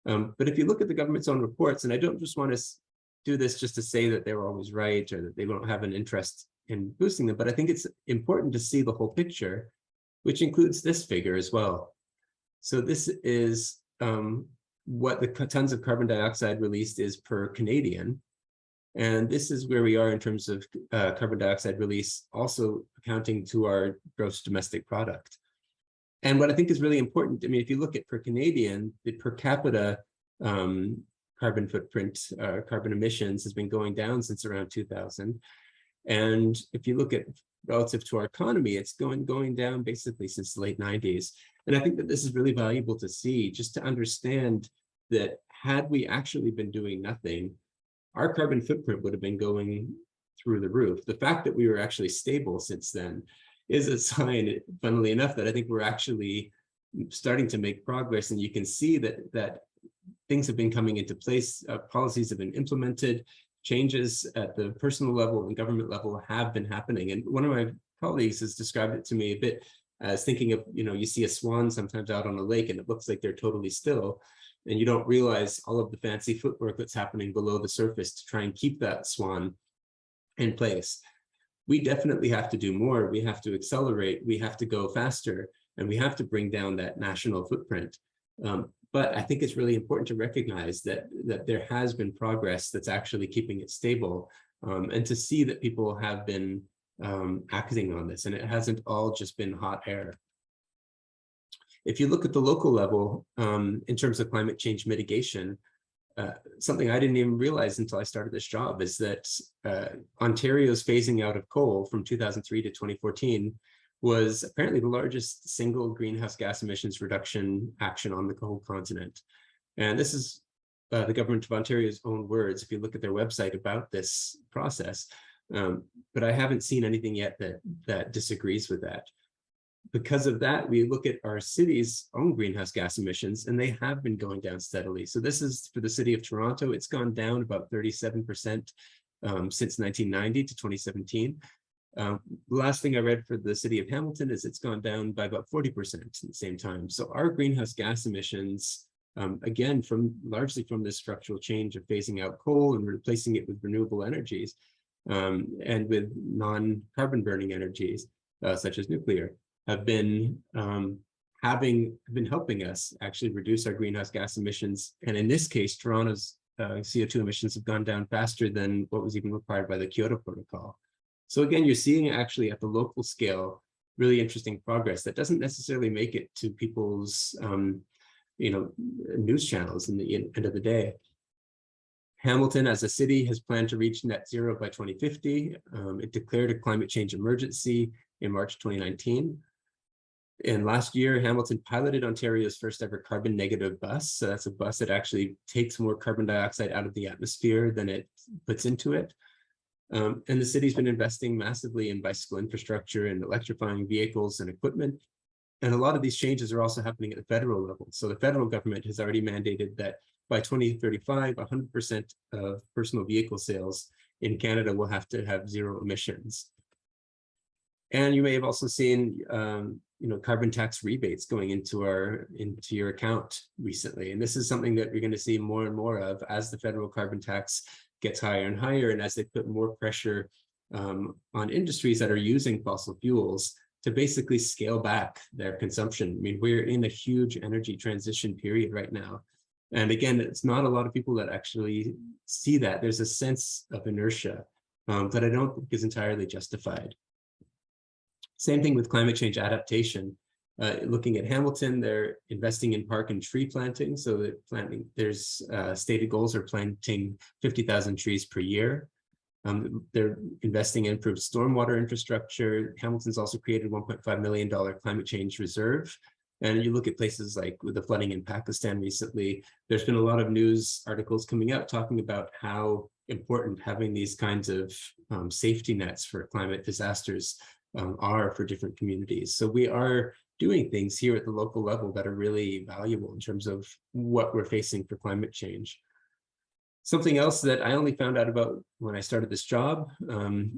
But if you look at the government's own reports, and I don't just want to do this just to say that they're always right or that they don't have an interest in boosting them, but I think it's important to see the whole picture, which includes this figure as well. So this is what the tons of carbon dioxide released is per Canadian. And this is where we are in terms of carbon dioxide release, also accounting to our gross domestic product. And what I think is really important, I mean, if you look at per Canadian, the per capita carbon footprint, carbon emissions has been going down since around 2000. And if you look at relative to our economy, it's going down basically since the late 90s. And I think that this is really valuable to see, just to understand that had we actually been doing nothing, our carbon footprint would have been going through the roof. The fact that we were actually stable since then is a sign, funnily enough, that I think we're actually starting to make progress. And you can see that things have been coming into place, policies have been implemented, changes at the personal level and government level have been happening. And one of my colleagues has described it to me a bit as thinking of, you see a swan sometimes out on a lake and it looks like they're totally still. And you don't realize all of the fancy footwork that's happening below the surface to try and keep that swan in place. We definitely have to do more. We have to accelerate. We have to go faster, and we have to bring down that national footprint. But I think it's really important to recognize that there has been progress that's actually keeping it stable, and to see that people have been acting on this, and it hasn't all just been hot air. If you look at the local level, in terms of climate change mitigation, something I didn't even realize until I started this job is that Ontario's phasing out of coal from 2003 to 2014 was apparently the largest single greenhouse gas emissions reduction action on the whole continent. And this is the government of Ontario's own words, if you look at their website about this process. But I haven't seen anything yet that disagrees with that. Because of that, we look at our city's own greenhouse gas emissions, and they have been going down steadily. So this is for the city of Toronto. It's gone down about 37% since 1990 to 2017. The last thing I read for the city of Hamilton is it's gone down by about 40% at the same time. So our greenhouse gas emissions, again, largely from this structural change of phasing out coal and replacing it with renewable energies and with non-carbon burning energies, such as nuclear, have been helping us actually reduce our greenhouse gas emissions. And in this case, Toronto's CO2 emissions have gone down faster than what was even required by the Kyoto Protocol. So again, you're seeing actually at the local scale, really interesting progress that doesn't necessarily make it to people's news channels in the end of the day. Hamilton as a city has planned to reach net zero by 2050. It declared a climate change emergency in March 2019. And last year, Hamilton piloted Ontario's first ever carbon negative bus. So that's a bus that actually takes more carbon dioxide out of the atmosphere than it puts into it. And the city's been investing massively in bicycle infrastructure and electrifying vehicles and equipment. And a lot of these changes are also happening at the federal level. So the federal government has already mandated that by 2035, 100% of personal vehicle sales in Canada will have to have zero emissions. And you may have also seen, carbon tax rebates going into your account recently. And this is something that you're going to see more and more of as the federal carbon tax gets higher and higher, and as they put more pressure on industries that are using fossil fuels to basically scale back their consumption. I mean, we're in a huge energy transition period right now. And again, it's not a lot of people that actually see that. There's a sense of inertia that I don't think is entirely justified. Same thing with climate change adaptation. Looking at Hamilton, they're investing in park and tree planting. So there's stated goals are planting 50,000 trees per year. They're investing in improved stormwater infrastructure. Hamilton's also created $1.5 million climate change reserve. And you look at places like with the flooding in Pakistan recently, there's been a lot of news articles coming out talking about how important having these kinds of safety nets for climate disasters are for different communities. So we are doing things here at the local level that are really valuable in terms of what we're facing for climate change. Something else that I only found out about when I started this job,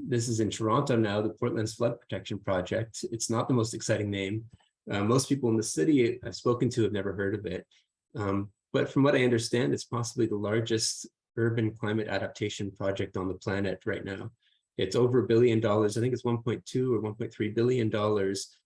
this is in Toronto now, the Portland's Flood Protection Project. It's not the most exciting name. Most people in the city I've spoken to have never heard of it. But from what I understand, it's possibly the largest urban climate adaptation project on the planet right now. It's over $1 billion. I think it's 1.2 or 1.3 billion dollars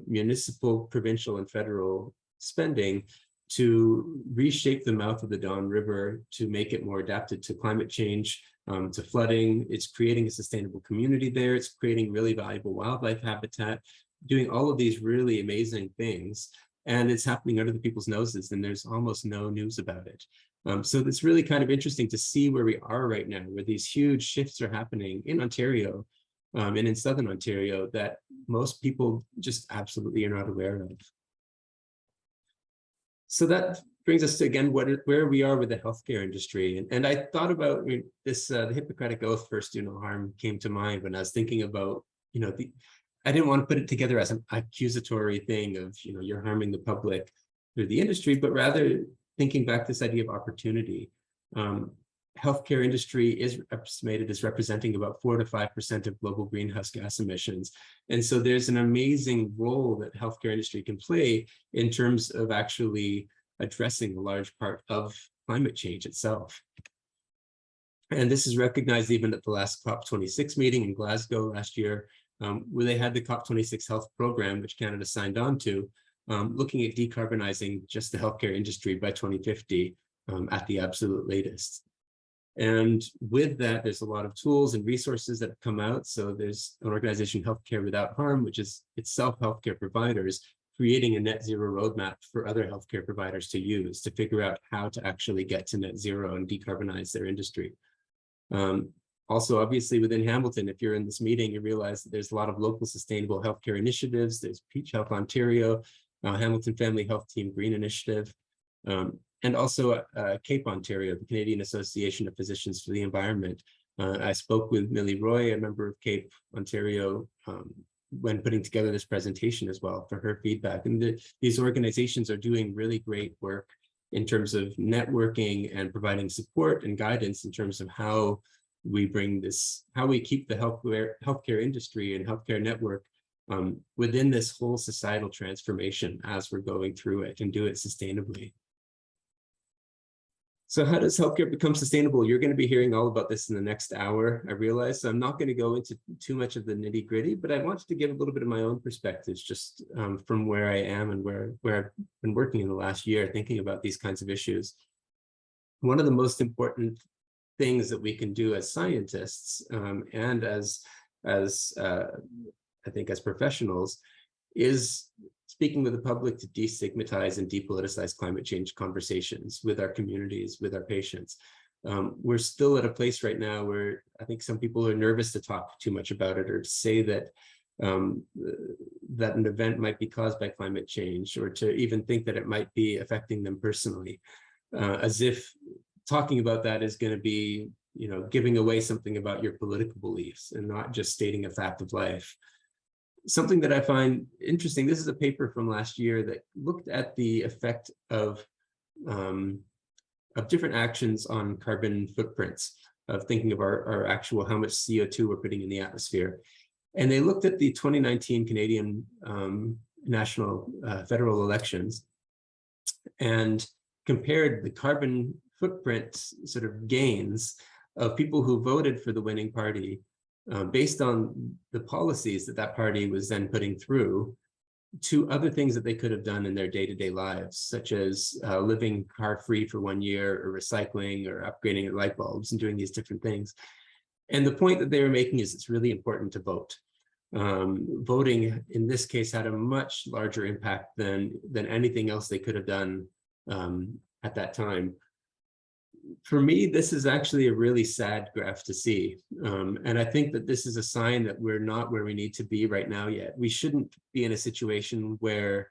municipal, provincial, and federal spending to reshape the mouth of the Don River to make it more adapted to climate change, to flooding. It's creating a sustainable community there. It's creating really valuable wildlife habitat, doing all of these really amazing things. And it's happening under the people's noses, and there's almost no news about it. So it's really kind of interesting to see where we are right now, where these huge shifts are happening in Ontario and in Southern Ontario that most people just absolutely are not aware of. So that brings us to, again, where we are with the healthcare industry. And I thought about this, the Hippocratic Oath, first do no harm, came to mind when I was thinking about, I didn't want to put it together as an accusatory thing of, you're harming the public through the industry, but rather thinking back this idea of opportunity. Healthcare industry is estimated as representing about 4 to 5% of global greenhouse gas emissions. And so there's an amazing role that healthcare industry can play in terms of actually addressing a large part of climate change itself. And this is recognized even at the last COP26 meeting in Glasgow last year, where they had the COP26 health program, which Canada signed on to, looking at decarbonizing just the healthcare industry by 2050 at the absolute latest. And with that, there's a lot of tools and resources that have come out. So there's an organization, Healthcare Without Harm, which is itself healthcare providers, creating a net zero roadmap for other healthcare providers to use to figure out how to actually get to net zero and decarbonize their industry. Also, obviously, within Hamilton, if you're in this meeting, you realize that there's a lot of local sustainable healthcare initiatives. There's Peach Health Ontario, Hamilton Family Health Team Green Initiative, and also CAPE Ontario, the Canadian Association of Physicians for the Environment. I spoke with Millie Roy, a member of CAPE Ontario, when putting together this presentation as well for her feedback. And these organizations are doing really great work in terms of networking and providing support and guidance in terms of how we bring this, how we keep the healthcare industry and healthcare network within this whole societal transformation as we're going through it, and do it sustainably. So how does healthcare become sustainable? You're going to be hearing all about this in the next hour, I realize. So I'm not going to go into too much of the nitty gritty, but I wanted to give a little bit of my own perspectives, just from where I am and where I've been working in the last year, thinking about these kinds of issues. One of the most important things that we can do as scientists and as I think as professionals is speaking with the public to destigmatize and depoliticize climate change conversations with our communities, with our patients. We're still at a place right now where I think some people are nervous to talk too much about it, or to say that that an event might be caused by climate change, or to even think that it might be affecting them personally, as if talking about that is going to be, giving away something about your political beliefs and not just stating a fact of life. Something that I find interesting, this is a paper from last year that looked at the effect of different actions on carbon footprints, of thinking of our actual, how much CO2 we're putting in the atmosphere. And they looked at the 2019 Canadian national federal elections and compared the carbon footprint sort of gains of people who voted for the winning party based on the policies that party was then putting through, to other things that they could have done in their day-to-day lives, such as living car-free for 1 year, or recycling, or upgrading their light bulbs, and doing these different things. And the point that they were making is it's really important to vote. Voting in this case had a much larger impact than anything else they could have done at that time. For me, this is actually a really sad graph to see. And I think that this is a sign that we're not where we need to be right now yet. We shouldn't be in a situation where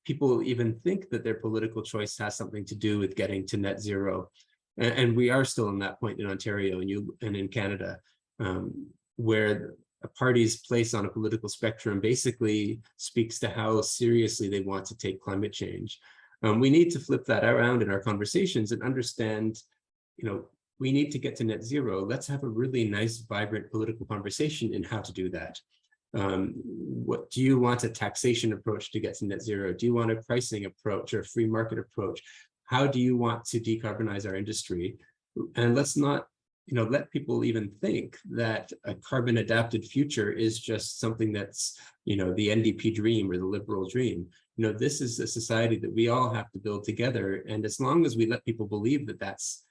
people even think that their political choice has something to do with getting to net zero. And we are still in that point in Ontario and in Canada, where a party's place on a political spectrum basically speaks to how seriously they want to take climate change. We need to flip that around in our conversations and understand, we need to get to net zero. Let's have a really nice, vibrant political conversation in how to do that. What do you want, a taxation approach to get to net zero? Do you want a pricing approach or a free market approach? How do you want to decarbonize our industry? And let's not, let people even think that a carbon adapted future is just something that's, the NDP dream or the liberal dream. This is a society that we all have to build together. And as long as we let people believe that that's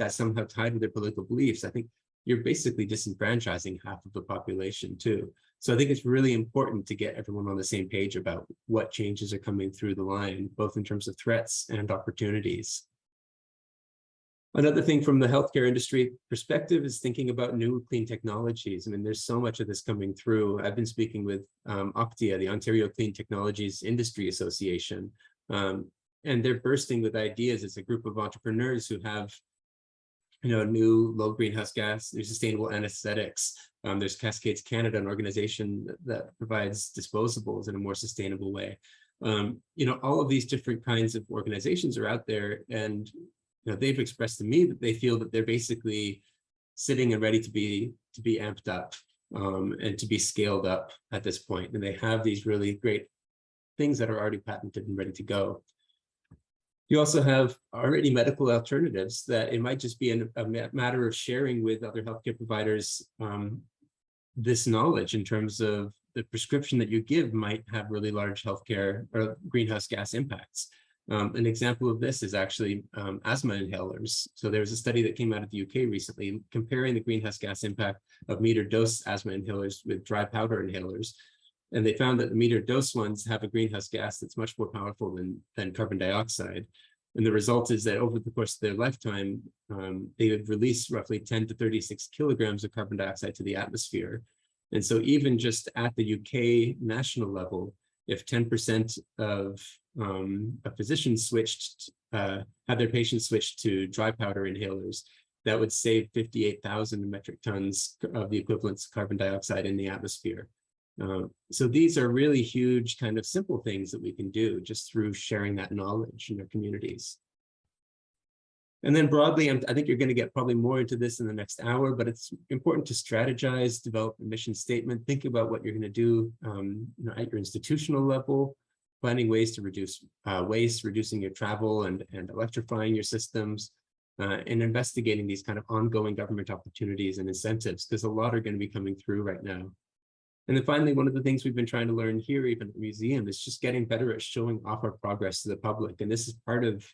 somehow tied with their political beliefs, I think you're basically disenfranchising half of the population too. So I think it's really important to get everyone on the same page about what changes are coming through the line, both in terms of threats and opportunities. Another thing from the healthcare industry perspective is thinking about new clean technologies. I mean, there's so much of this coming through. I've been speaking with OCTIA, the Ontario Clean Technologies Industry Association, and they're bursting with ideas. It's a group of entrepreneurs who have, new low greenhouse gas, there's sustainable anesthetics. There's Cascades Canada, an organization that provides disposables in a more sustainable way. All of these different kinds of organizations are out there, and they've expressed to me that they feel that they're basically sitting and ready to be amped up and to be scaled up at this point. And they have these really great things that are already patented and ready to go. You also have already medical alternatives that it might just be a matter of sharing with other healthcare providers this knowledge in terms of the prescription that you give might have really large healthcare or greenhouse gas impacts. An example of this is actually asthma inhalers. So there was a study that came out of the UK recently comparing the greenhouse gas impact of metered dose asthma inhalers with dry powder inhalers. And they found that the metered dose ones have a greenhouse gas that's much more powerful than carbon dioxide. And the result is that over the course of their lifetime, they would release roughly 10 to 36 kilograms of carbon dioxide to the atmosphere. And so even just at the UK national level, if 10% of physicians had their patients switched to dry powder inhalers, that would save 58,000 metric tons of the equivalent of carbon dioxide in the atmosphere. So these are really huge kind of simple things that we can do just through sharing that knowledge in our communities. And then broadly, I think you're going to get probably more into this in the next hour, but it's important to strategize, develop a mission statement, think about what you're going to do at your institutional level, finding ways to reduce waste, reducing your travel and electrifying your systems, and investigating these kind of ongoing government opportunities and incentives, because a lot are going to be coming through right now. And then finally, one of the things we've been trying to learn here, even at the museum, is just getting better at showing off our progress to the public. And this is part of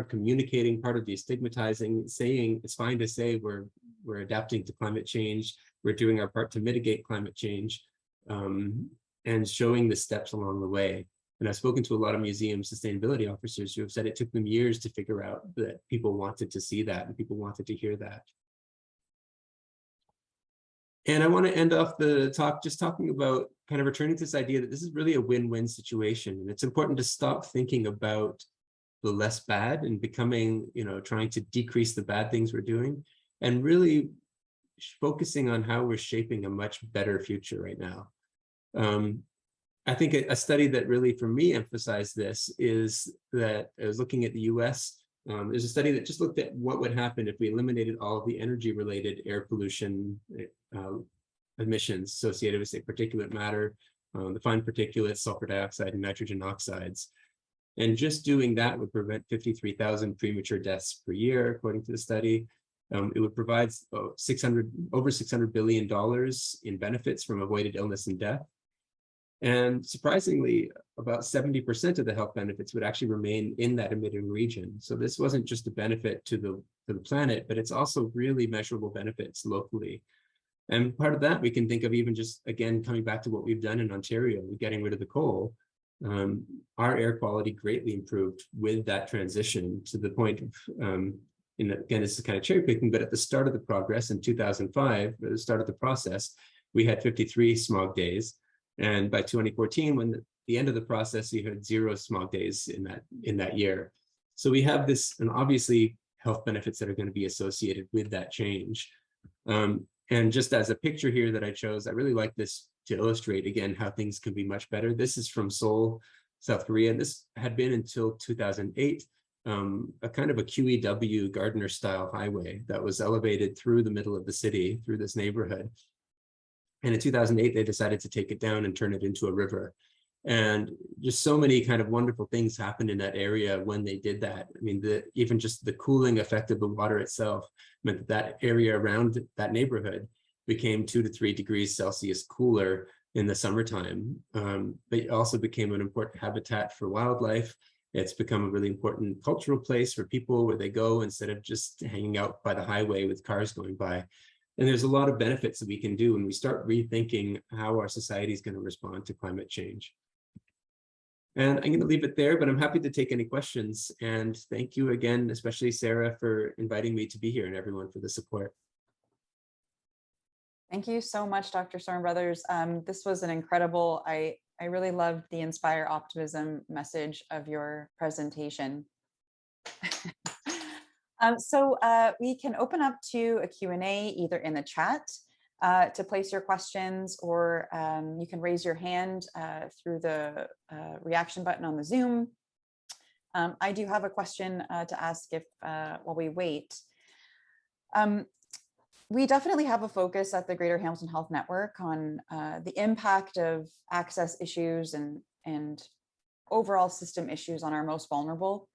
communicating, part of destigmatizing, saying it's fine to say we're adapting to climate change, we're doing our part to mitigate climate change, and showing the steps along the way. And I've spoken to a lot of museum sustainability officers who have said it took them years to figure out that people wanted to see that and people wanted to hear that. And I want to end off the talk just talking about kind of returning to this idea that this is really a win-win situation. And it's important to stop thinking about the less bad and becoming, trying to decrease the bad things we're doing, and really focusing on how we're shaping a much better future right now. I think a study that really, for me, emphasized this is that I was looking at the US. There's a study that just looked at what would happen if we eliminated all of the energy-related air pollution emissions associated with, say, particulate matter, the fine particulates, sulfur dioxide, and nitrogen oxides. And just doing that would prevent 53,000 premature deaths per year, according to the study. It would provide over $600 billion in benefits from avoided illness and death. And surprisingly, about 70% of the health benefits would actually remain in that emitting region. So this wasn't just a benefit to the planet, but it's also really measurable benefits locally. And part of that we can think of even just, again, coming back to what we've done in Ontario, getting rid of the coal. Our air quality greatly improved with that transition, to the point of, again, this is kind of cherry picking, but at the start of the progress in 2005, at the start of the process, we had 53 smog days. And by 2014, when the end of the process, you had 0 smog days in that year. So we have this, and obviously health benefits that are going to be associated with that change. And just as a picture here that I chose, I really like this to illustrate, again, how things can be much better. This is from Seoul, South Korea. And this had been until 2008, a kind of a QEW Gardner style highway that was elevated through the middle of the city, through this neighborhood. And in 2008, they decided to take it down and turn it into a river. And just so many kind of wonderful things happened in that area when they did that. I mean, even just the cooling effect of the water itself meant that that area around that neighborhood became 2 to 3 degrees Celsius cooler in the summertime. But it also became an important habitat for wildlife. It's become a really important cultural place for people where they go instead of just hanging out by the highway with cars going by. And there's a lot of benefits that we can do when we start rethinking how our society is going to respond to climate change. And I'm going to leave it there, but I'm happy to take any questions. And thank you again, especially Sarah, for inviting me to be here, and everyone for the support. Thank you so much, Dr. Soren Brothers. This was an incredible, I really loved the inspire optimism message of your presentation. So we can open up to a Q&A either in the chat to place your questions, or you can raise your hand through the reaction button on the Zoom. I do have a question to ask while we wait. We definitely have a focus at the Greater Hamilton Health Network on the impact of access issues and overall system issues on our most vulnerable.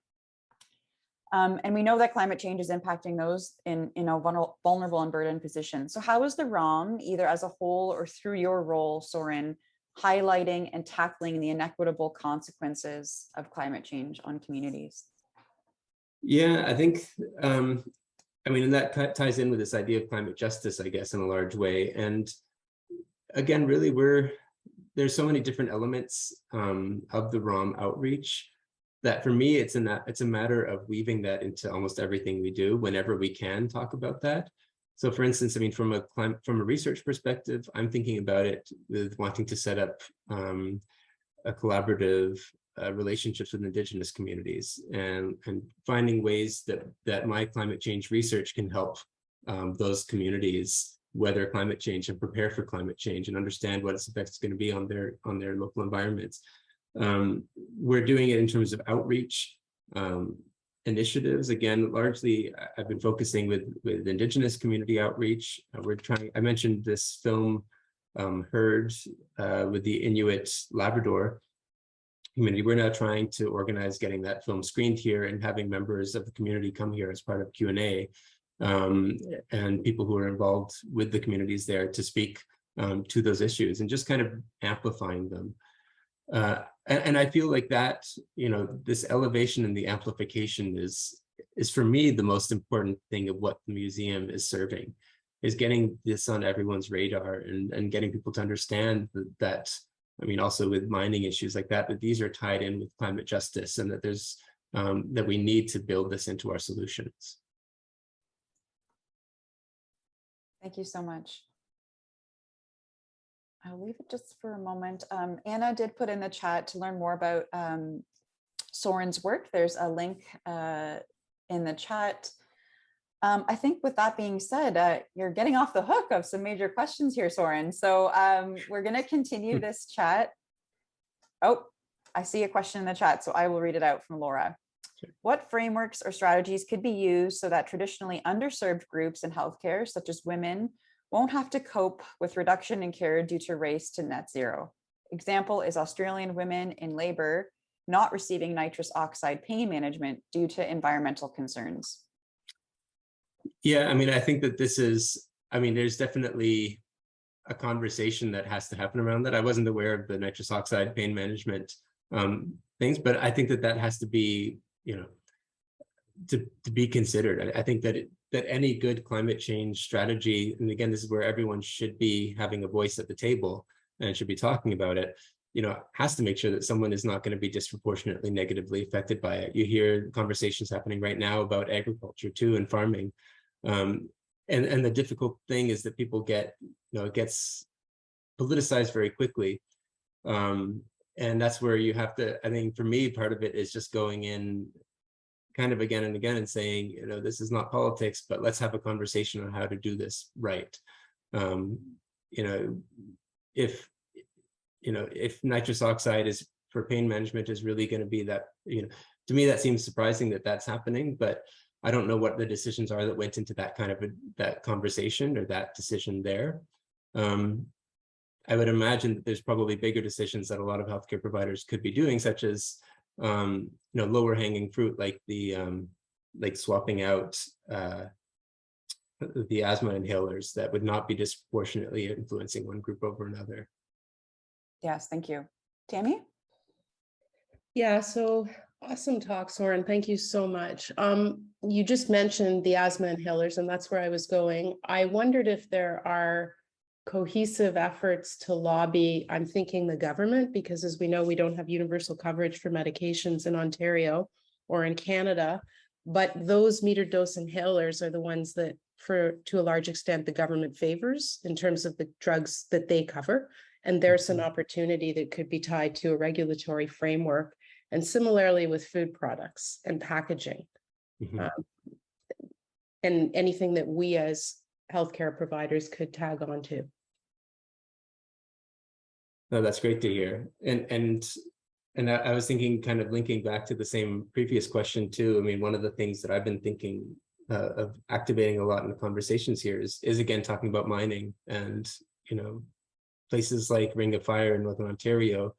And we know that climate change is impacting those in a vulnerable and burdened position. So how is the ROM, either as a whole or through your role, Soren, highlighting and tackling the inequitable consequences of climate change on communities? Yeah, I think, and that ties in with this idea of climate justice, I guess, in a large way. And again, really, there's so many different elements of the ROM outreach that for me, it's a matter of weaving that into almost everything we do whenever we can talk about that. So for instance, from a research perspective, I'm thinking about it with wanting to set up a collaborative relationships with Indigenous communities and finding ways that my climate change research can help those communities weather climate change and prepare for climate change and understand what its effects are going to be on their local environments. We're doing it in terms of outreach, and initiatives. Again, largely I've been focusing with Indigenous community outreach. I mentioned this film Heard with the Inuit Labrador community. We're now trying to organize getting that film screened here and having members of the community come here as part of Q&A, and people who are involved with the communities there to speak to those issues and just kind of amplifying them. And I feel like that, this elevation and the amplification is for me the most important thing of what the museum is serving, is getting this on everyone's radar and getting people to understand that, I mean, also with mining issues like that these are tied in with climate justice, and that there's that we need to build this into our solutions. Thank you so much. I'll leave it just for a moment. Anna did put in the chat to learn more about Soren's work. There's a link in the chat. I think with that being said, you're getting off the hook of some major questions here, Soren. So we're going to continue this chat. Oh, I see a question in the chat, so I will read it out from Laura. Sure. What frameworks or strategies could be used so that traditionally underserved groups in healthcare, such as women, won't have to cope with reduction in care due to race to net zero? Example is Australian women in labor not receiving nitrous oxide pain management due to environmental concerns. Yeah, I mean, I think that there's definitely a conversation that has to happen around that. I wasn't aware of the nitrous oxide pain management things, but I think that has to be, to be considered. I think that any good climate change strategy, and again, this is where everyone should be having a voice at the table and should be talking about it, has to make sure that someone is not going to be disproportionately negatively affected by it. You hear conversations happening right now about agriculture too, and farming. And the difficult thing is that people get, it gets politicized very quickly. And that's where you have to, I think for me, part of it is just going in kind of again and again and saying, this is not politics, but let's have a conversation on how to do this right. If nitrous oxide is for pain management is really going to be that, to me, that seems surprising that that's happening, but I don't know what the decisions are that went into that kind of that conversation or that decision there. I would imagine that there's probably bigger decisions that a lot of healthcare providers could be doing, such as lower hanging fruit, like the like swapping out the asthma inhalers that would not be disproportionately influencing one group over another. Yes, thank you. Tammy? Yeah, so awesome talk, Soren. Thank you so much. You just mentioned the asthma inhalers, and that's where I was going. I wondered if there are cohesive efforts to lobby, I'm thinking the government, because as we know, we don't have universal coverage for medications in Ontario or in Canada, but those metered dose inhalers are the ones that, to a large extent, the government favors in terms of the drugs that they cover. And there's an opportunity that could be tied to a regulatory framework. And similarly with food products and packaging, and anything that we as healthcare providers could tag on to. No, that's great to hear. And I was thinking, kind of linking back to the same previous question too. I mean, one of the things that I've been thinking of activating a lot in the conversations here is again talking about mining, and places like Ring of Fire in Northern Ontario.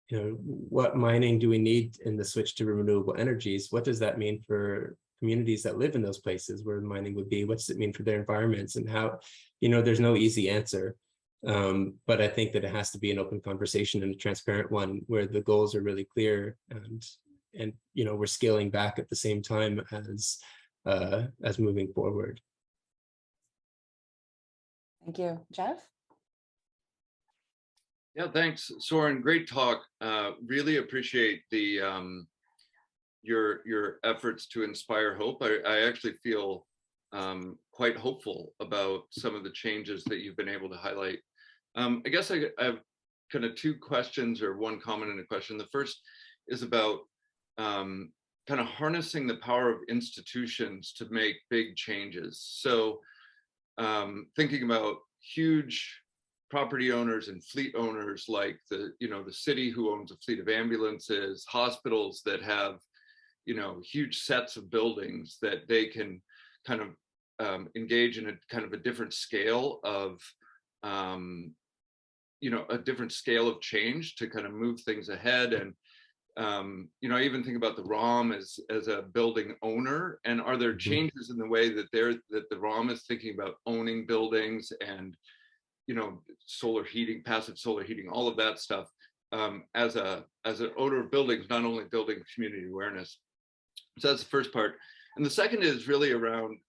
What mining do we need in the switch to renewable energies? What does that mean for communities that live in those places where mining would be? What does it mean for their environments? And how, there's no easy answer. But I think that it has to be an open conversation and a transparent one where the goals are really clear, and we're scaling back at the same time as moving forward. Thank you. Jeff? Yeah, thanks, Soren. Great talk. Really appreciate the your efforts to inspire hope. I actually feel quite hopeful about some of the changes that you've been able to highlight. I guess I have kind of two questions, or one comment and a question. The first is about kind of harnessing the power of institutions to make big changes. So thinking about huge property owners and fleet owners like the city who owns a fleet of ambulances, hospitals that have huge sets of buildings that they can kind of engage in a kind of a different scale of a different scale of change to kind of move things ahead. And I even think about the ROM as a building owner, and are there changes in the way that the ROM is thinking about owning buildings and solar heating, passive solar heating, all of that stuff, as an owner of buildings, not only building community awareness. So that's the first part. And the second is really around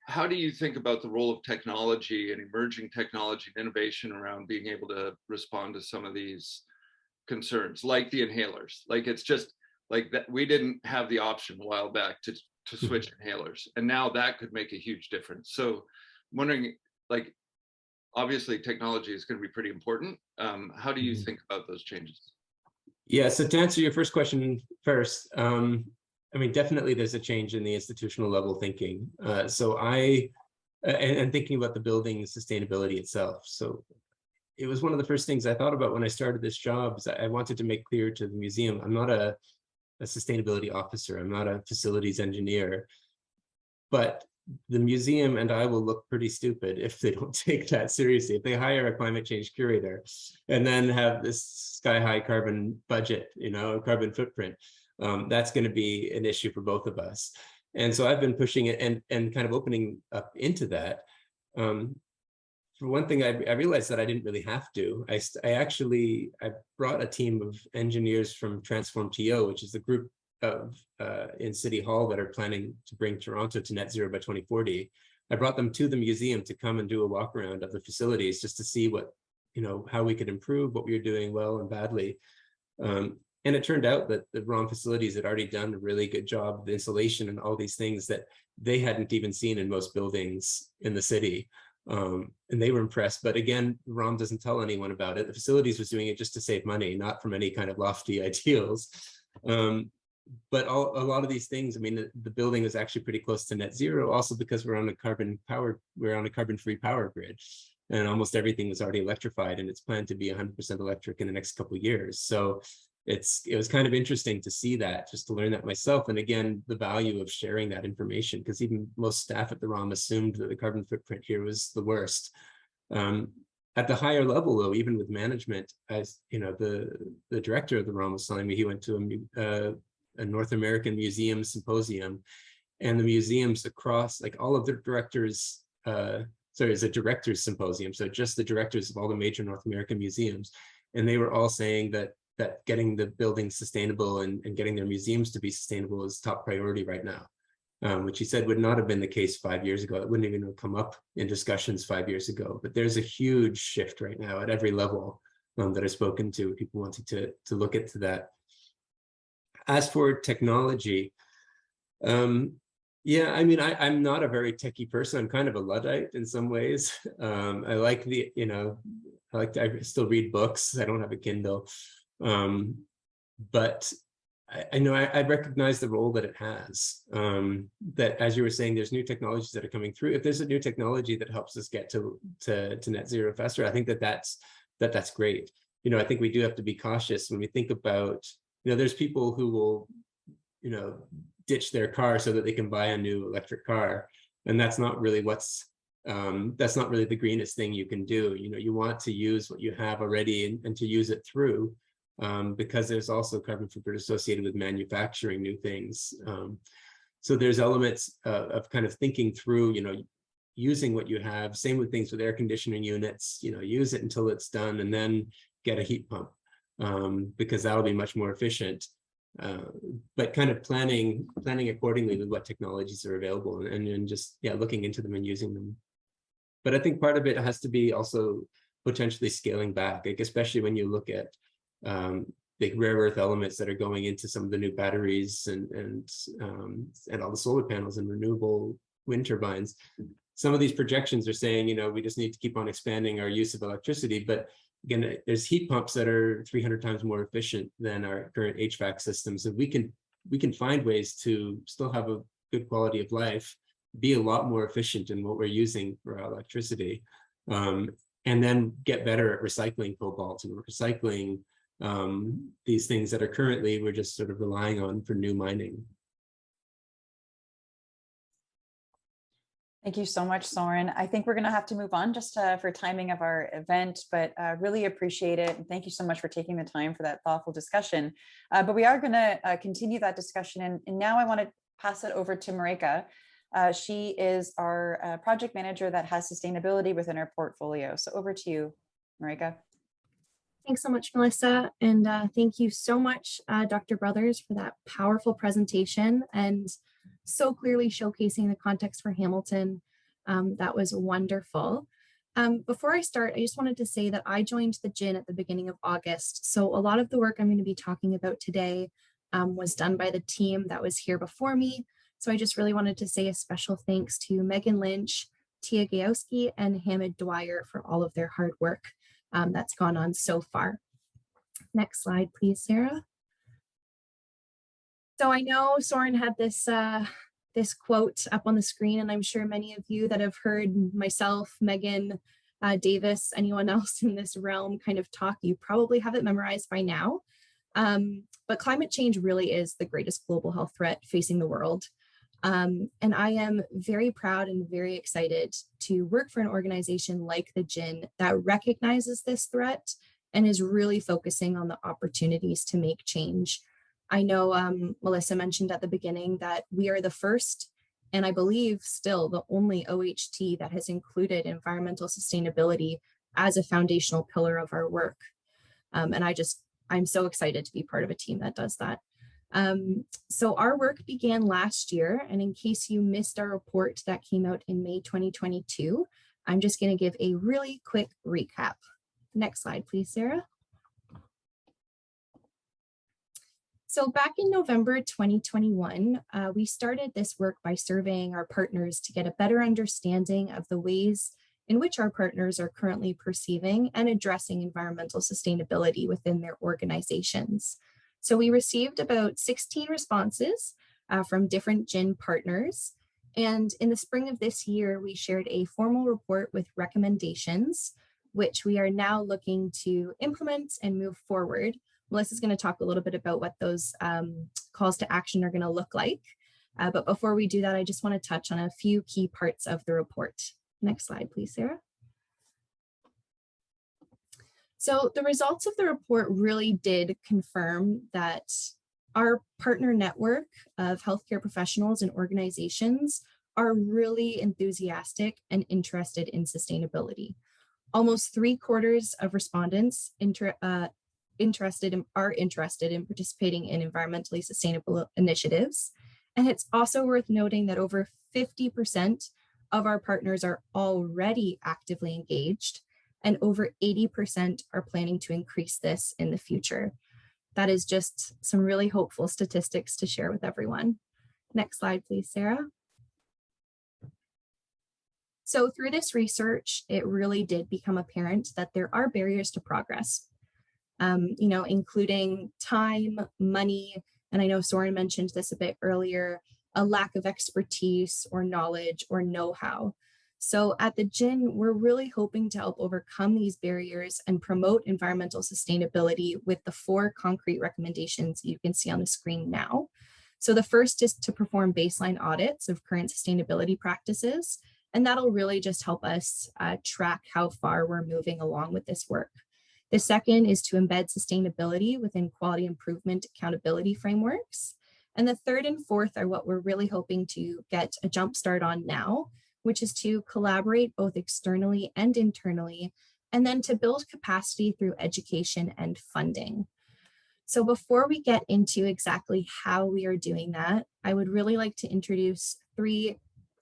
how do you think about the role of technology and emerging technology and innovation around being able to respond to some of these concerns, like the inhalers? Like, it's just like that we didn't have the option a while back to switch inhalers, and now that could make a huge difference. So I'm wondering, like, obviously technology is going to be pretty important. How do you think about those changes? Yeah, so to answer your first question first, I mean, definitely there's a change in the institutional level thinking. So and thinking about the building sustainability itself. So it was one of the first things I thought about when I started this job, is I wanted to make clear to the museum, I'm not a sustainability officer, I'm not a facilities engineer, but the museum and I will look pretty stupid if they don't take that seriously. If they hire a climate change curator and then have this sky-high carbon budget, carbon footprint, that's going to be an issue for both of us. And so I've been pushing it and kind of opening up into that. For one thing, I realized that I didn't really have to. I brought a team of engineers from Transform TO, which is the group of in City Hall that are planning to bring Toronto to net zero by 2040. I brought them to the museum to come and do a walk around of the facilities just to see what, how we could improve, what we were doing well and badly. And it turned out that the ROM facilities had already done a really good job of insulation and all these things that they hadn't even seen in most buildings in the city. And they were impressed. But again, ROM doesn't tell anyone about it. The facilities was doing it just to save money, not from any kind of lofty ideals. But a lot of these things, I mean, the building is actually pretty close to net zero, also because we're on a carbon-free power grid, and almost everything was already electrified, and it's planned to be 100% electric in the next couple of years. So it was kind of interesting to see that, just to learn that myself. And again, the value of sharing that information, because even most staff at the ROM assumed that the carbon footprint here was the worst. At the higher level, though, even with management, as the director of the ROM was telling me, he went to a North American museum symposium, and the museums across, like all of the directors, it's a directors symposium, so just the directors of all the major North American museums, and they were all saying that getting the buildings sustainable and getting their museums to be sustainable is top priority right now, which he said would not have been the case 5 years ago. It wouldn't even have come up in discussions 5 years ago. But there's a huge shift right now at every level that I've spoken to, people wanting to look into that. As for technology, yeah, I mean, I'm not a very techie person. I'm kind of a Luddite in some ways. I like I still read books. I don't have a Kindle. But I know I recognize the role that it has, that, as you were saying, there's new technologies that are coming through. If there's a new technology that helps us get to net zero faster, I think that's great. I think we do have to be cautious when we think about, there's people who will, ditch their car so that they can buy a new electric car. And that's not really that's not really the greenest thing you can do. You want to use what you have already and to use it through. Because there's also carbon footprint associated with manufacturing new things. So there's elements of kind of thinking through, using what you have. Same with things with air conditioning units, use it until it's done and then get a heat pump, because that'll be much more efficient. But kind of planning accordingly with what technologies are available and just, looking into them and using them. But I think part of it has to be also potentially scaling back, like especially when you look at the rare earth elements that are going into some of the new batteries and all the solar panels and renewable wind turbines. Some of these projections are saying, we just need to keep on expanding our use of electricity. But again, there's heat pumps that are 300 times more efficient than our current HVAC systems. And we can find ways to still have a good quality of life, be a lot more efficient in what we're using for our electricity, and then get better at recycling cobalt and recycling these things that are currently we're just sort of relying on for new mining. Thank you so much, Soren. I think we're going to have to move on just for timing of our event, but really appreciate it. And thank you so much for taking the time for that thoughtful discussion. But we are going to continue that discussion. And now I want to pass it over to Marika. She is our project manager that has sustainability within our portfolio. So over to you, Marika. Thanks so much, Melissa. And thank you so much, Dr. Brothers, for that powerful presentation and so clearly showcasing the context for Hamilton. That was wonderful. Before I start, I just wanted to say that I joined the GHHN at the beginning of August. So a lot of the work I'm going to be talking about today was done by the team that was here before me. So I just really wanted to say a special thanks to Megan Lynch, Tia Gajowski, and Hamid Dwyer for all of their hard work that's gone on so far. Next slide, please, Sarah. So I know Soren had this this quote up on the screen, and I'm sure many of you that have heard myself, Megan, Davis, anyone else in this realm kind of talk, you probably have it memorized by now. But climate change really is the greatest global health threat facing the world. And I am very proud and very excited to work for an organization like the GHHN that recognizes this threat and is really focusing on the opportunities to make change. I know Melissa mentioned at the beginning that we are the first, and I believe still the only OHT that has included environmental sustainability as a foundational pillar of our work. And I'm so excited to be part of a team that does that. So our work began last year, and in case you missed our report that came out in May 2022, I'm just going to give a really quick recap. Next slide, please, Sarah. So back in November 2021, we started this work by surveying our partners to get a better understanding of the ways in which our partners are currently perceiving and addressing environmental sustainability within their organizations. So we received about 16 responses from different GHHN partners. And in the spring of this year, we shared a formal report with recommendations, which we are now looking to implement and move forward. Melissa's going to talk a little bit about what those calls to action are going to look like. But before we do that, I just want to touch on a few key parts of the report. Next slide, please, Sarah. So the results of the report really did confirm that our partner network of healthcare professionals and organizations are really enthusiastic and interested in sustainability. Almost 3/4 of respondents are interested in participating in environmentally sustainable initiatives. And it's also worth noting that over 50% of our partners are already actively engaged, and over 80% are planning to increase this in the future. That is just some really hopeful statistics to share with everyone. Next slide, please, Sarah. So through this research, it really did become apparent that there are barriers to progress, including time, money, and I know Soren mentioned this a bit earlier, a lack of expertise or knowledge or know-how. So at the GHHN, we're really hoping to help overcome these barriers and promote environmental sustainability with the 4 concrete recommendations you can see on the screen now. So the first is to perform baseline audits of current sustainability practices, and that'll really just help us track how far we're moving along with this work. The second is to embed sustainability within quality improvement accountability frameworks. And the third and fourth are what we're really hoping to get a jump start on now, which is to collaborate both externally and internally, and then to build capacity through education and funding. So before we get into exactly how we are doing that, I would really like to introduce 3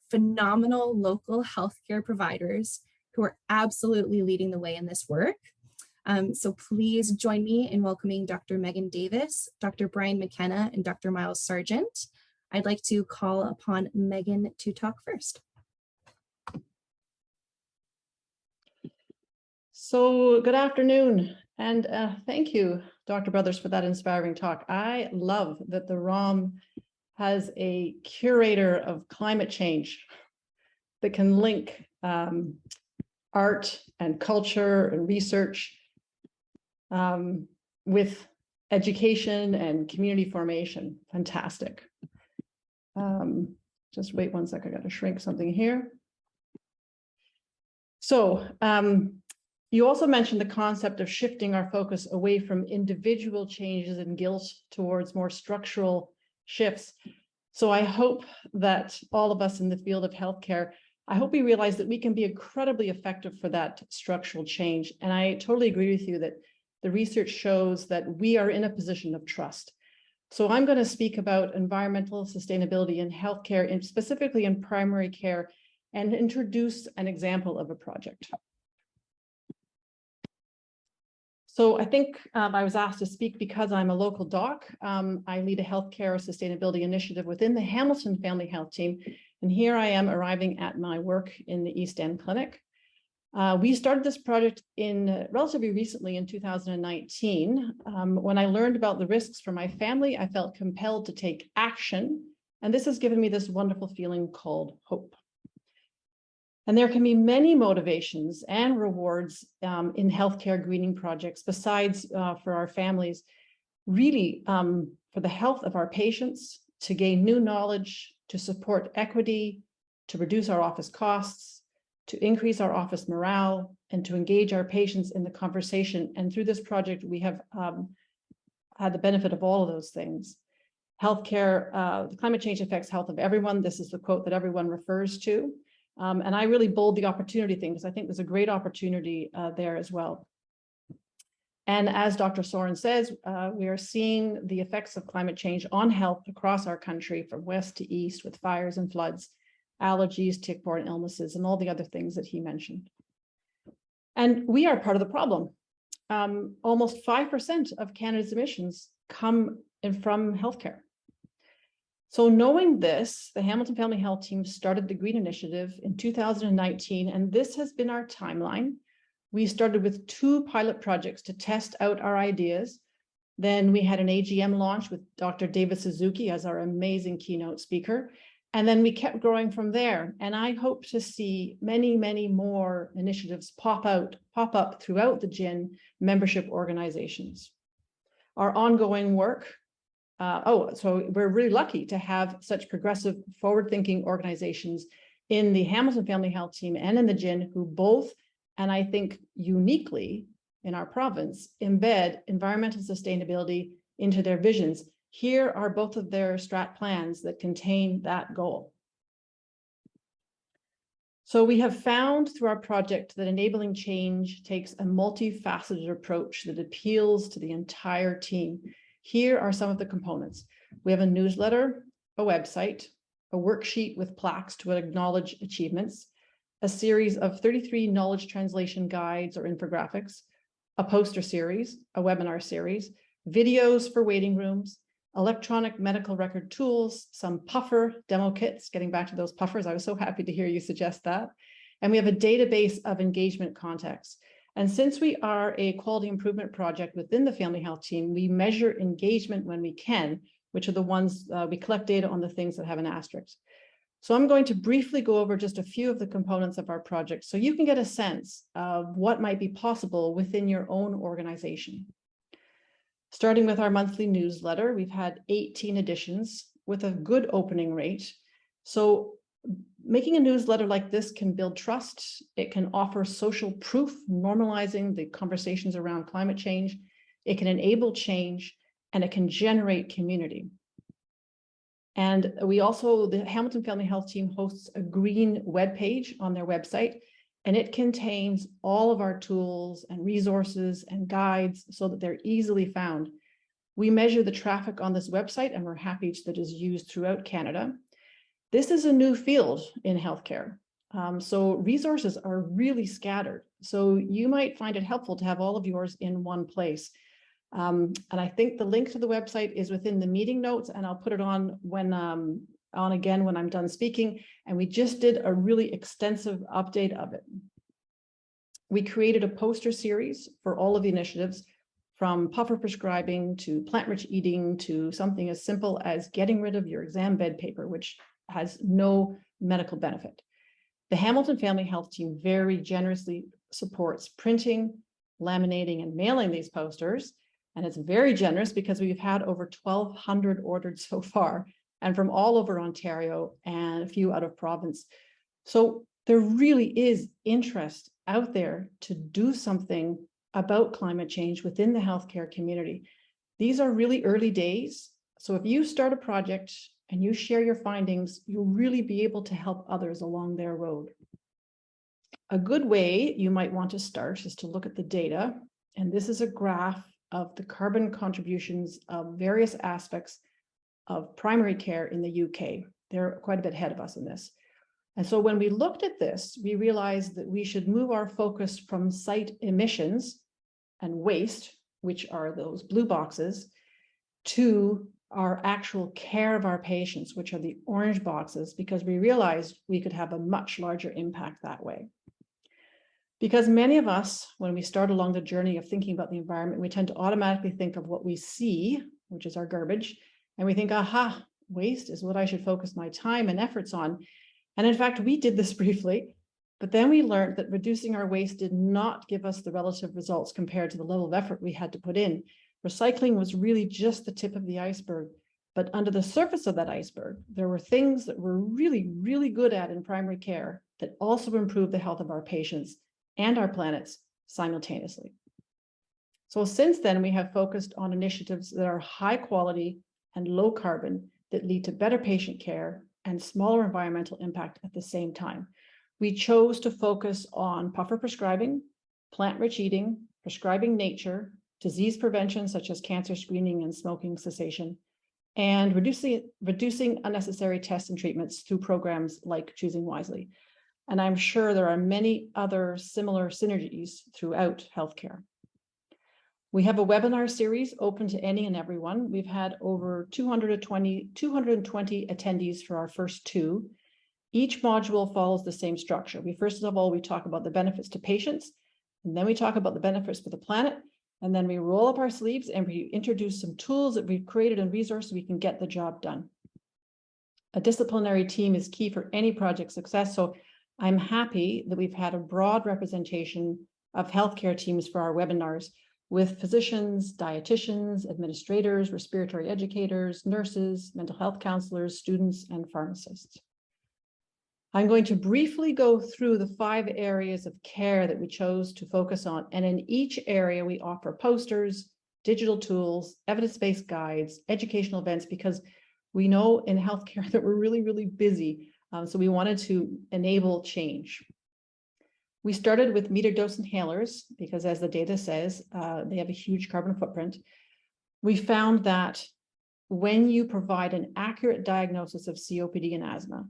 phenomenal local healthcare providers who are absolutely leading the way in this work. So please join me in welcoming Dr. Megan Davis, Dr. Brian McKenna, and Dr. Miles Sargent. I'd like to call upon Megan to talk first. So good afternoon, and thank you, Dr. Brothers, for that inspiring talk. I love that the ROM has a curator of climate change that can link art and culture and research. with education and community formation. Fantastic. Just wait one sec, I got to shrink something here. So you also mentioned the concept of shifting our focus away from individual changes and guilt towards more structural shifts. So I hope that all of us in the field of healthcare, I hope we realize that we can be incredibly effective for that structural change. And I totally agree with you that the research shows that we are in a position of trust. So I'm going to speak about environmental sustainability in healthcare, and specifically in primary care, and introduce an example of a project. So I think I was asked to speak because I'm a local doc. I lead a healthcare sustainability initiative within the Hamilton Family Health Team. And here I am arriving at my work in the East End Clinic. We started this project in relatively recently in 2019. When I learned about the risks for my family, I felt compelled to take action. And this has given me this wonderful feeling called hope. And there can be many motivations and rewards in healthcare greening projects besides for our families, really for the health of our patients, to gain new knowledge, to support equity, to reduce our office costs, to increase our office morale, and to engage our patients in the conversation. And through this project, we have had the benefit of all of those things. Healthcare, climate change affects health of everyone. This is the quote that everyone refers to. And I really bold the opportunity thing because I think there's a great opportunity there as well. And as Dr. Soren says, we are seeing the effects of climate change on health across our country from west to east with fires and floods, allergies, tick-borne illnesses, and all the other things that he mentioned. And we are part of the problem. Almost 5% of Canada's emissions come in from healthcare. So knowing this, the Hamilton Family Health Team started the Green Initiative in 2019, and this has been our timeline. We started with 2 pilot projects to test out our ideas. Then we had an AGM launch with Dr. David Suzuki as our amazing keynote speaker. And then we kept growing from there. And I hope to see many, many more initiatives pop up throughout the GHHN membership organizations. Our ongoing work. So we're really lucky to have such progressive, forward-thinking organizations in the Hamilton Family Health Team and in the GHHN who both, and I think uniquely in our province, embed environmental sustainability into their visions. Here are both of their strat plans that contain that goal. So we have found through our project that enabling change takes a multifaceted approach that appeals to the entire team. Here are some of the components. We have a newsletter, a website, a worksheet with plaques to acknowledge achievements, a series of 33 knowledge translation guides or infographics, a poster series, a webinar series, videos for waiting rooms, electronic medical record tools, some puffer demo kits, getting back to those puffers. I was so happy to hear you suggest that. And we have a database of engagement contacts. And since we are a quality improvement project within the Family Health Team, we measure engagement when we can, which are the ones we collect data on the things that have an asterisk. So I'm going to briefly go over just a few of the components of our project so you can get a sense of what might be possible within your own organization. Starting with our monthly newsletter, we've had 18 editions with a good opening rate. So making a newsletter like this can build trust. It can offer social proof, normalizing the conversations around climate change. It can enable change, and it can generate community. And we also, the Hamilton Family Health Team hosts a green webpage on their website, and it contains all of our tools and resources and guides so that they're easily found. We measure the traffic on this website, and we're happy that it is used throughout Canada. This is a new field in healthcare. So resources are really scattered. So you might find it helpful to have all of yours in one place. And I think the link to the website is within the meeting notes, and I'll put it on again when I'm done speaking. And we just did a really extensive update of it. We created a poster series for all of the initiatives, from puffer prescribing to plant-rich eating to something as simple as getting rid of your exam bed paper, which has no medical benefit. The Hamilton Family Health Team very generously supports printing, laminating, and mailing these posters. And it's very generous because we've had over 1,200 ordered so far, and from all over Ontario and a few out of province. So there really is interest out there to do something about climate change within the healthcare community. These are really early days. So if you start a project and you share your findings, you'll really be able to help others along their road. A good way you might want to start is to look at the data. And this is a graph of the carbon contributions of various aspects of primary care in the UK. They're quite a bit ahead of us in this. And so when we looked at this, we realized that we should move our focus from site emissions and waste, which are those blue boxes, to our actual care of our patients, which are the orange boxes, because we realized we could have a much larger impact that way. Because many of us, when we start along the journey of thinking about the environment, we tend to automatically think of what we see, which is our garbage, and we think, aha, waste is what I should focus my time and efforts on. And in fact, we did this briefly, but then we learned that reducing our waste did not give us the relative results compared to the level of effort we had to put in. Recycling was really just the tip of the iceberg, but under the surface of that iceberg, there were things that we're really, really good at in primary care that also improve the health of our patients and our planets simultaneously. So since then, we have focused on initiatives that are high quality and low carbon that lead to better patient care and smaller environmental impact at the same time. We chose to focus on puffer prescribing, plant-rich eating, prescribing nature, disease prevention such as cancer screening and smoking cessation, and reducing unnecessary tests and treatments through programs like Choosing Wisely. And I'm sure there are many other similar synergies throughout healthcare. We have a webinar series open to any and everyone. We've had over 220 attendees for our first two. Each module follows the same structure. First of all, we talk about the benefits to patients, and then we talk about the benefits for the planet, and then we roll up our sleeves and we introduce some tools that we've created and resources so we can get the job done. A disciplinary team is key for any project success, so I'm happy that we've had a broad representation of healthcare teams for our webinars, with physicians, dietitians, administrators, respiratory educators, nurses, mental health counselors, students, and pharmacists. I'm going to briefly go through the 5 areas of care that we chose to focus on. And in each area, we offer posters, digital tools, evidence-based guides, educational events, because we know in healthcare that we're really, really busy. So we wanted to enable change. We started with meter dose inhalers because, as the data says, they have a huge carbon footprint. We found that when you provide an accurate diagnosis of COPD and asthma,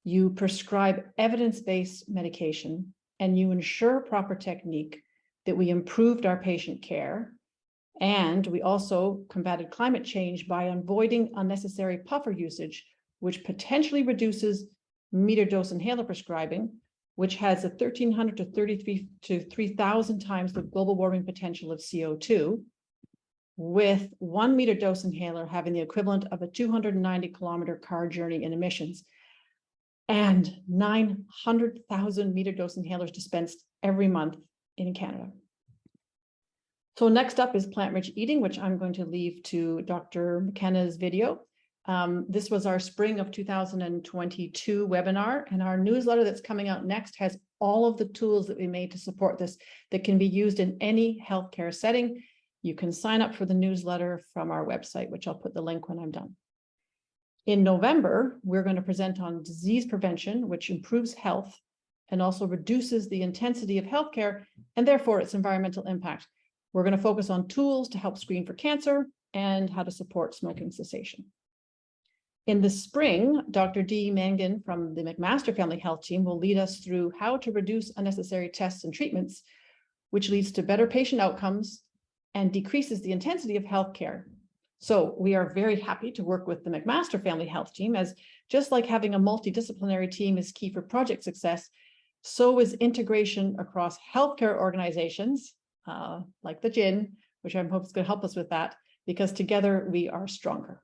you prescribe evidence-based medication, and you ensure proper technique, that we improved our patient care. And we also combated climate change by avoiding unnecessary puffer usage, which potentially reduces meter dose inhaler prescribing, which has a 1,300 to 3,000 times the global warming potential of CO2, with 1 meter dose inhaler having the equivalent of a 290-kilometer car journey in emissions, and 900,000 meter dose inhalers dispensed every month in Canada. So next up is plant-rich eating, which I'm going to leave to Dr. McKenna's video. This was our spring of 2022 webinar, and our newsletter that's coming out next has all of the tools that we made to support this that can be used in any healthcare setting. You can sign up for the newsletter from our website, which I'll put the link when I'm done. In November, we're going to present on disease prevention, which improves health and also reduces the intensity of healthcare and therefore its environmental impact. We're going to focus on tools to help screen for cancer and how to support smoking cessation. In the spring, Dr. Dee Mangan from the McMaster Family Health Team will lead us through how to reduce unnecessary tests and treatments, which leads to better patient outcomes and decreases the intensity of healthcare. So we are very happy to work with the McMaster Family Health Team, as just like having a multidisciplinary team is key for project success, so is integration across healthcare organizations like the GHHN, which I hope is going to help us with that, because together we are stronger.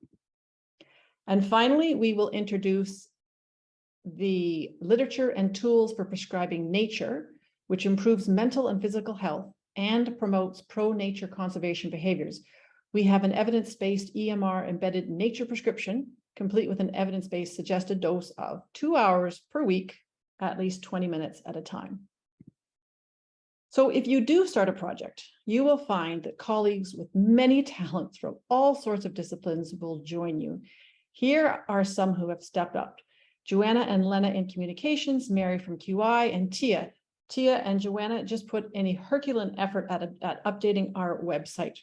And finally, we will introduce the literature and tools for prescribing nature, which improves mental and physical health and promotes pro-nature conservation behaviors. We have an evidence-based EMR embedded nature prescription, complete with an evidence-based suggested dose of 2 hours per week, at least 20 minutes at a time. So if you do start a project, you will find that colleagues with many talents from all sorts of disciplines will join you. Here are some who have stepped up. Joanna and Lena in communications, Mary from QI, and Tia. Tia and Joanna just put in a Herculean effort at updating our website.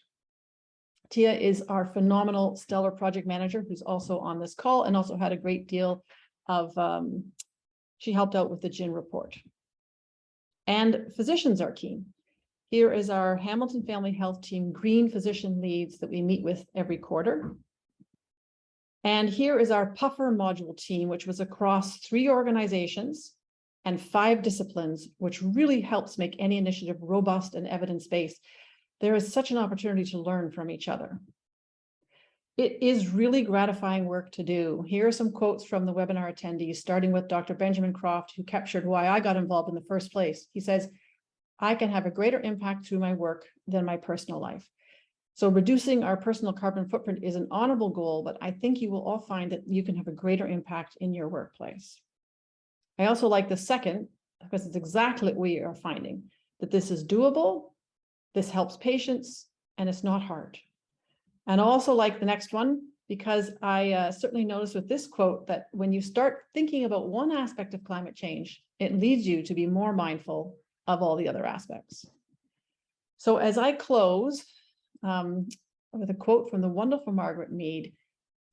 Tia is our phenomenal stellar project manager who's also on this call and also had a great deal of, she helped out with the GHHN report. And physicians are keen. Here is our Hamilton Family Health Team green physician leads that we meet with every quarter. And here is our puffer module team, which was across 3 organizations and 5 disciplines, which really helps make any initiative robust and evidence-based. There is such an opportunity to learn from each other. It is really gratifying work to do. Here are some quotes from the webinar attendees, starting with Dr. Benjamin Croft, who captured why I got involved in the first place. He says, I can have a greater impact through my work than my personal life. So reducing our personal carbon footprint is an honorable goal, but I think you will all find that you can have a greater impact in your workplace. I also like the second, because it's exactly what we are finding, that this is doable, this helps patients, and it's not hard. And I also like the next one, because I certainly noticed with this quote that when you start thinking about one aspect of climate change, it leads you to be more mindful of all the other aspects. So as I close with a quote from the wonderful Margaret Mead,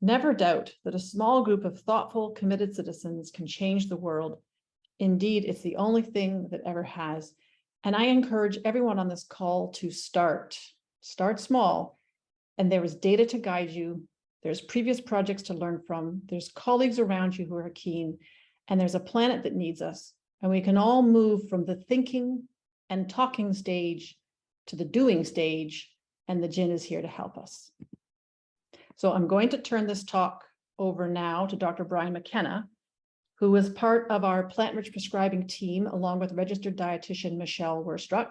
never doubt that a small group of thoughtful, committed citizens can change the world. Indeed, it's the only thing that ever has. And I encourage everyone on this call to start small. And there is data to guide you. There's previous projects to learn from. There's colleagues around you who are keen. And there's a planet that needs us. And we can all move from the thinking and talking stage to the doing stage. And the GHHN is here to help us. So I'm going to turn this talk over now to Dr. Brian McKenna, who was part of our plant-rich prescribing team, along with registered dietitian Michelle Werstruck.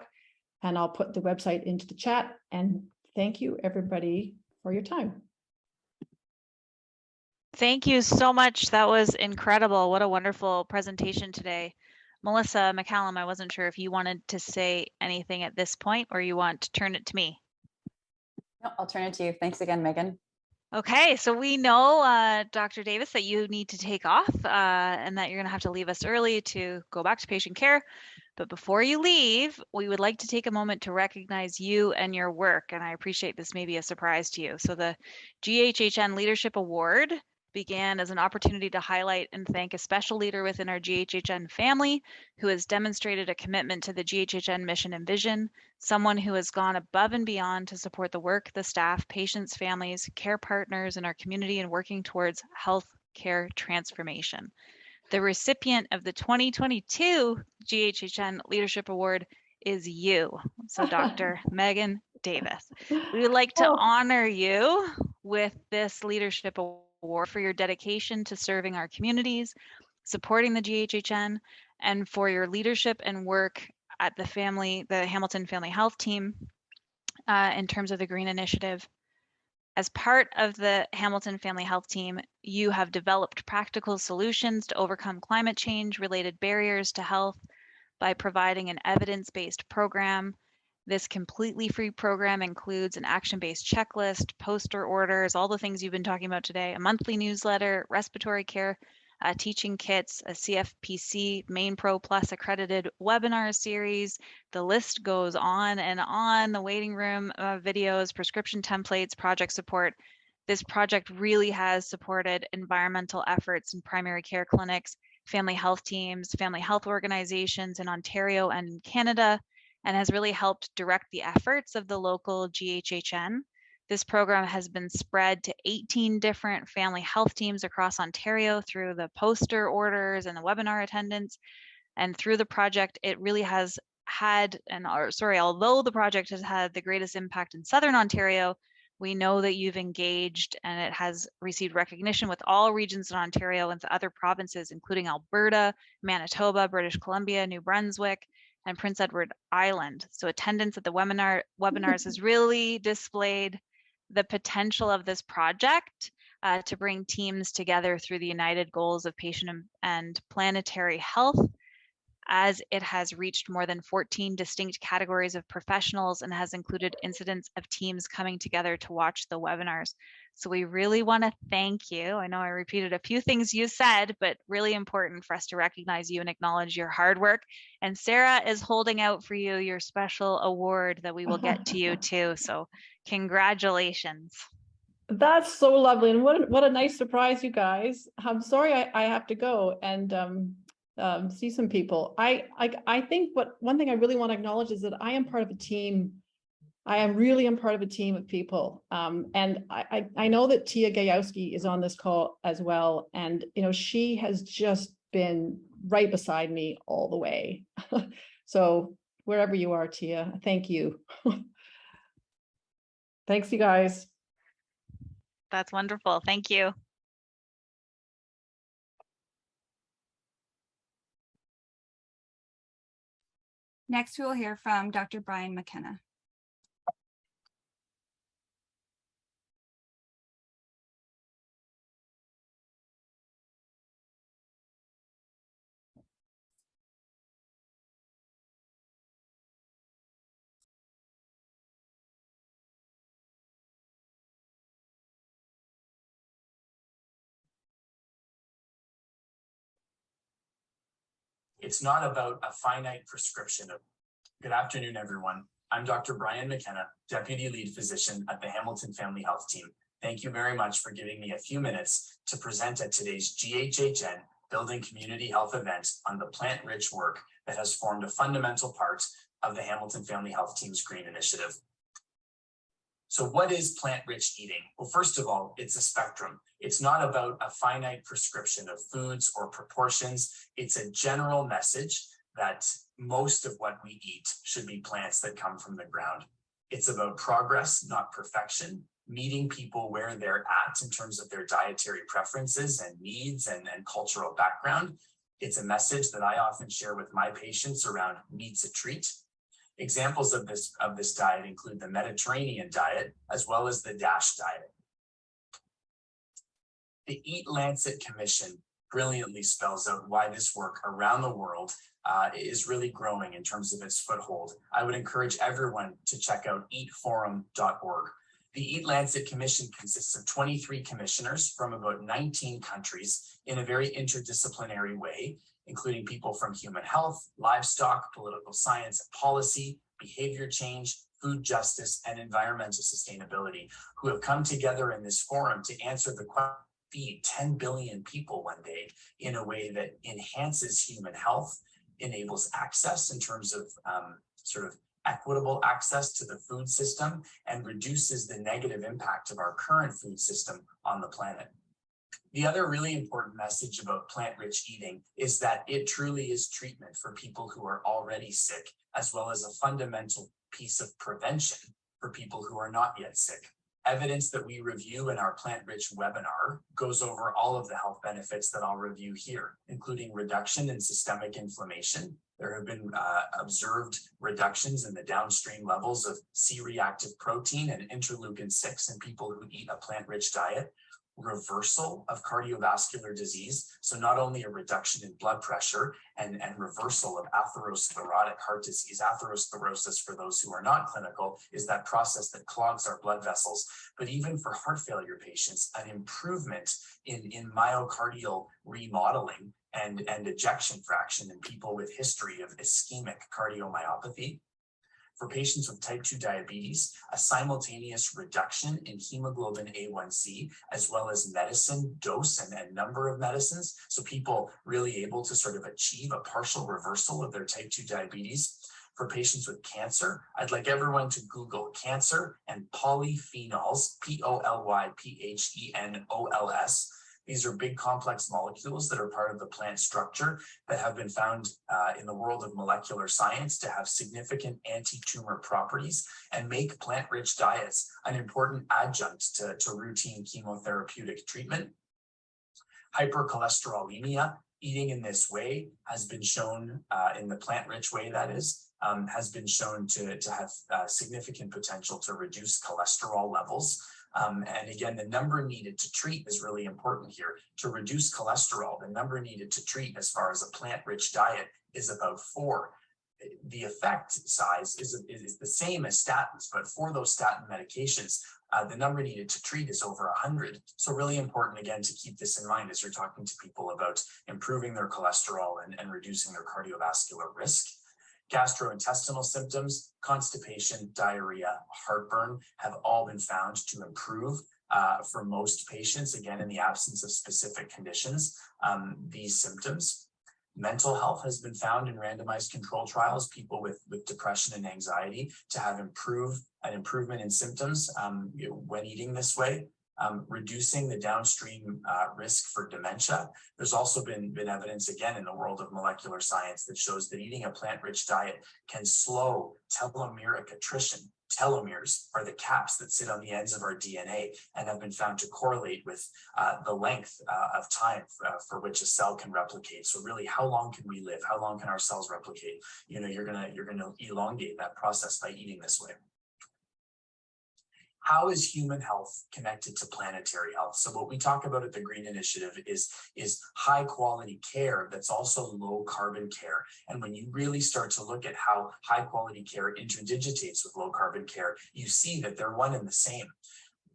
And I'll put the website into the chat. And thank you, everybody, for your time. Thank you so much. That was incredible. What a wonderful presentation today. Melissa McCallum, I wasn't sure if you wanted to say anything at this point or you want to turn it to me. No, I'll turn it to you. Thanks again, Megan. Okay, so we know, Dr. Davis, that you need to take off and that you're going to have to leave us early to go back to patient care. But before you leave, we would like to take a moment to recognize you and your work. And I appreciate this may be a surprise to you. So the GHHN Leadership Award began as an opportunity to highlight and thank a special leader within our GHHN family who has demonstrated a commitment to the GHHN mission and vision, someone who has gone above and beyond to support the work, the staff, patients, families, care partners in our community and working towards health care transformation. The recipient of the 2022 GHHN Leadership Award is you. So Dr. Megan Davis. We would like to honor you with this leadership award for your dedication to serving our communities, supporting the GHHN, and for your leadership and work at the Hamilton Family Health Team in terms of the Green Initiative. As part of the Hamilton Family Health Team, you have developed practical solutions to overcome climate change related barriers to health by providing an evidence-based program. This completely free program includes an action-based checklist, poster orders, all the things you've been talking about today, a monthly newsletter, respiratory care, teaching kits, a CFPC Main Pro Plus accredited webinar series. The list goes on and on, the waiting room videos, prescription templates, project support. This project really has supported environmental efforts in primary care clinics, family health teams, family health organizations in Ontario and in Canada, and has really helped direct the efforts of the local GHHN. This program has been spread to 18 different family health teams across Ontario through the poster orders and the webinar attendance. And through the project, it really has had, although the project has had the greatest impact in Southern Ontario, we know that you've engaged and it has received recognition with all regions in Ontario and to other provinces, including Alberta, Manitoba, British Columbia, New Brunswick, and Prince Edward Island. So attendance at the webinars has really displayed the potential of this project to bring teams together through the united goals of patient and planetary health, as it has reached more than 14 distinct categories of professionals and has included incidents of teams coming together to watch the webinars. So we really want to thank you. I know I repeated a few things you said, but really important for us to recognize you and acknowledge your hard work. And Sarah is holding out for you your special award that we will get to you too. So congratulations. That's so lovely. And what a nice surprise, you guys. I'm sorry I have to go and see some people. I think one thing I really want to acknowledge is that I am part of a team. I am part of a team of people. And I know that Tia Gajowski is on this call as well. And, you know, she has just been right beside me all the way. So wherever you are, Tia, thank you. Thanks, you guys. That's wonderful. Thank you. Next, we will hear from Dr. Brian McKenna. It's not about a finite prescription of. Good afternoon, everyone. I'm Dr. Brian McKenna, Deputy Lead Physician at the Hamilton Family Health Team. Thank you very much for giving me a few minutes to present at today's GHHN Building Community Health event on the plant-rich work that has formed a fundamental part of the Hamilton Family Health Team's Green Initiative. So what is plant-rich eating? Well, first of all, it's a spectrum. It's not about a finite prescription of foods or proportions. It's a general message that most of what we eat should be plants that come from the ground. It's about progress, not perfection, meeting people where they're at in terms of their dietary preferences and needs and cultural background. It's a message that I often share with my patients around meat's a treat. Examples of this diet include the Mediterranean diet, as well as the DASH diet. The Eat Lancet Commission brilliantly spells out why this work around the world is really growing in terms of its foothold. I would encourage everyone to check out eatforum.org. The Eat Lancet Commission consists of 23 commissioners from about 19 countries in a very interdisciplinary way, including people from human health, livestock, political science and policy, behavior change, food justice, and environmental sustainability, who have come together in this forum to answer the question, feed 10 billion people one day in a way that enhances human health, enables access in terms of sort of equitable access to the food system, and reduces the negative impact of our current food system on the planet. The other really important message about plant-rich eating is that it truly is treatment for people who are already sick, as well as a fundamental piece of prevention for people who are not yet sick. Evidence that we review in our plant-rich webinar goes over all of the health benefits that I'll review here, including reduction in systemic inflammation. There have been observed reductions in the downstream levels of C-reactive protein and interleukin-6 in people who eat a plant-rich diet. Reversal of cardiovascular disease. So not only a reduction in blood pressure and reversal of atherosclerotic heart disease. Atherosclerosis, for those who are not clinical, is that process that clogs our blood vessels. But even for heart failure patients, an improvement in myocardial remodeling and ejection fraction in people with history of ischemic cardiomyopathy. For patients with type 2 diabetes, a simultaneous reduction in hemoglobin A1C, as well as medicine dose and number of medicines. So people really able to sort of achieve a partial reversal of their type 2 diabetes. For patients with cancer, I'd like everyone to Google cancer and polyphenols, Polyphenols. These are big complex molecules that are part of the plant structure that have been found in the world of molecular science to have significant anti-tumor properties and make plant-rich diets an important adjunct to routine chemotherapeutic treatment. Hypercholesterolemia Eating in this way has been shown, in the plant-rich way that is, has been shown to have significant potential to reduce cholesterol levels. And again, the number needed to treat is really important here. To reduce cholesterol, the number needed to treat as far as a plant-rich diet is about 4. The effect size is the same as statins, but for those statin medications, the number needed to treat is over 100. So really important, again, to keep this in mind as you're talking to people about improving their cholesterol and reducing their cardiovascular risk. Gastrointestinal symptoms, constipation, diarrhea, heartburn have all been found to improve for most patients, again, in the absence of specific conditions, these symptoms. Mental health has been found in randomized control trials, people with depression and anxiety, to have an improvement in symptoms when eating this way. Reducing the downstream risk for dementia. There's also been evidence, again, in the world of molecular science that shows that eating a plant-rich diet can slow telomeric attrition. Telomeres are the caps that sit on the ends of our DNA and have been found to correlate with the length of time for which a cell can replicate. So really, how long can we live? How long can our cells replicate? You know, you're gonna elongate that process by eating this way. How is human health connected to planetary health? So what we talk about at the Green Initiative is high quality care that's also low carbon care. And when you really start to look at how high quality care interdigitates with low carbon care, you see that they're one and the same.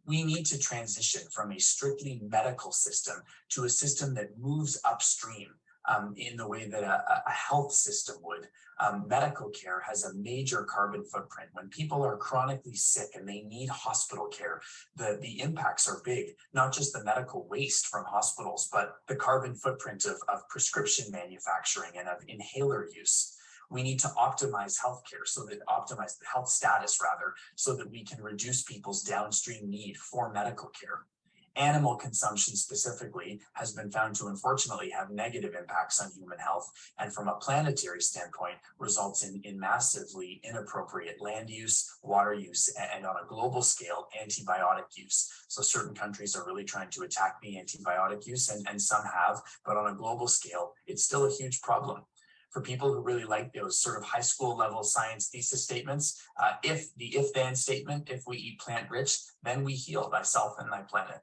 We need to transition from a strictly medical system to a system that moves upstream in the way that a health system would. Medical care has a major carbon footprint. When people are chronically sick and they need hospital care, the impacts are big, not just the medical waste from hospitals, but the carbon footprint of prescription manufacturing and of inhaler use. We need to optimize healthcare optimize the health status rather, so that we can reduce people's downstream need for medical care. Animal consumption specifically has been found to unfortunately have negative impacts on human health, and from a planetary standpoint results in massively inappropriate land use, water use, and on a global scale, antibiotic use. So certain countries are really trying to attack the antibiotic use, and some have, but on a global scale, it's still a huge problem. For people who really like those sort of high school level science thesis statements, if-then statement, if we eat plant-rich, then we heal thyself and thy planet.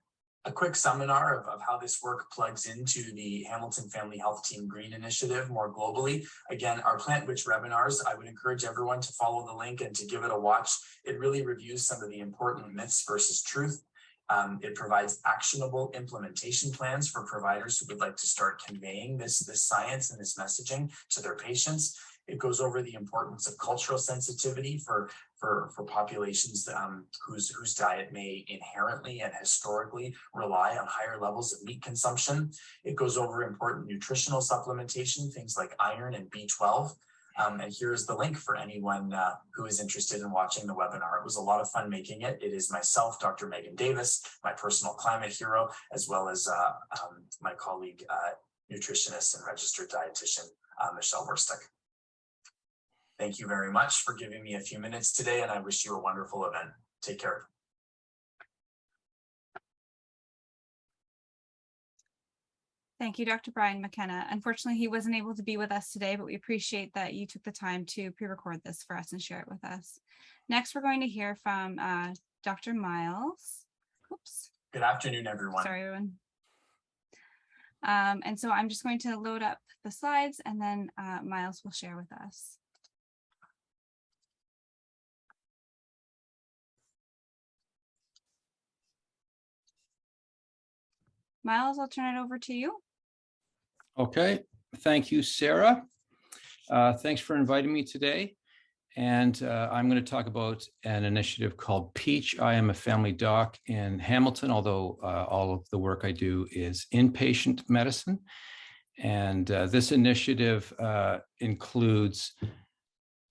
A quick seminar of how this work plugs into the Hamilton Family Health Team Green Initiative more globally. Again, our plant-rich webinars, I would encourage everyone to follow the link and to give it a watch. It really reviews some of the important myths versus truth. It provides actionable implementation plans for providers who would like to start conveying this science and this messaging to their patients. It goes over the importance of cultural sensitivity for populations whose diet may inherently and historically rely on higher levels of meat consumption. It goes over important nutritional supplementation, things like iron and B12. And here's the link for anyone who is interested in watching the webinar. It was a lot of fun making it. It is myself, Dr. Megan Davis, my personal climate hero, as well as my colleague, nutritionist and registered dietitian, Michelle Verstick. Thank you very much for giving me a few minutes today, and I wish you a wonderful event. Take care. Thank you, Dr. Brian McKenna. Unfortunately, he wasn't able to be with us today, but we appreciate that you took the time to pre-record this for us and share it with us. Next, we're going to hear from Dr. Miles. Oops. Good afternoon, everyone. Sorry, everyone. And so I'm just going to load up the slides, and then Miles will share with us. Miles, I'll turn it over to you. Okay, thank you, Sarah. Thanks for inviting me today. And I'm going to talk about an initiative called PEACH. I am a family doc in Hamilton, although all of the work I do is inpatient medicine. And this initiative includes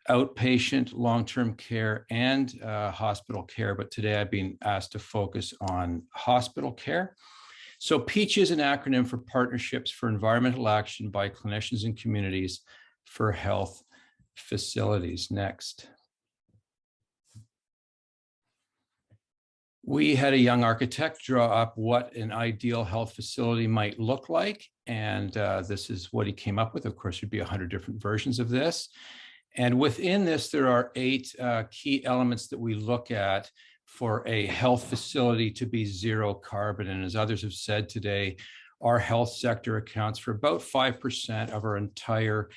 outpatient long-term care and hospital care. But today I've been asked to focus on hospital care. So PEACH is an acronym for Partnerships for Environmental Action by Clinicians and Communities for Health Facilities. Next. We had a young architect draw up what an ideal health facility might look like. And this is what he came up with. Of course, there'd be 100 different versions of this. And within this, there are 8 key elements that we look at for a health facility to be zero carbon. And as others have said today, our health sector accounts for about 5% of our entire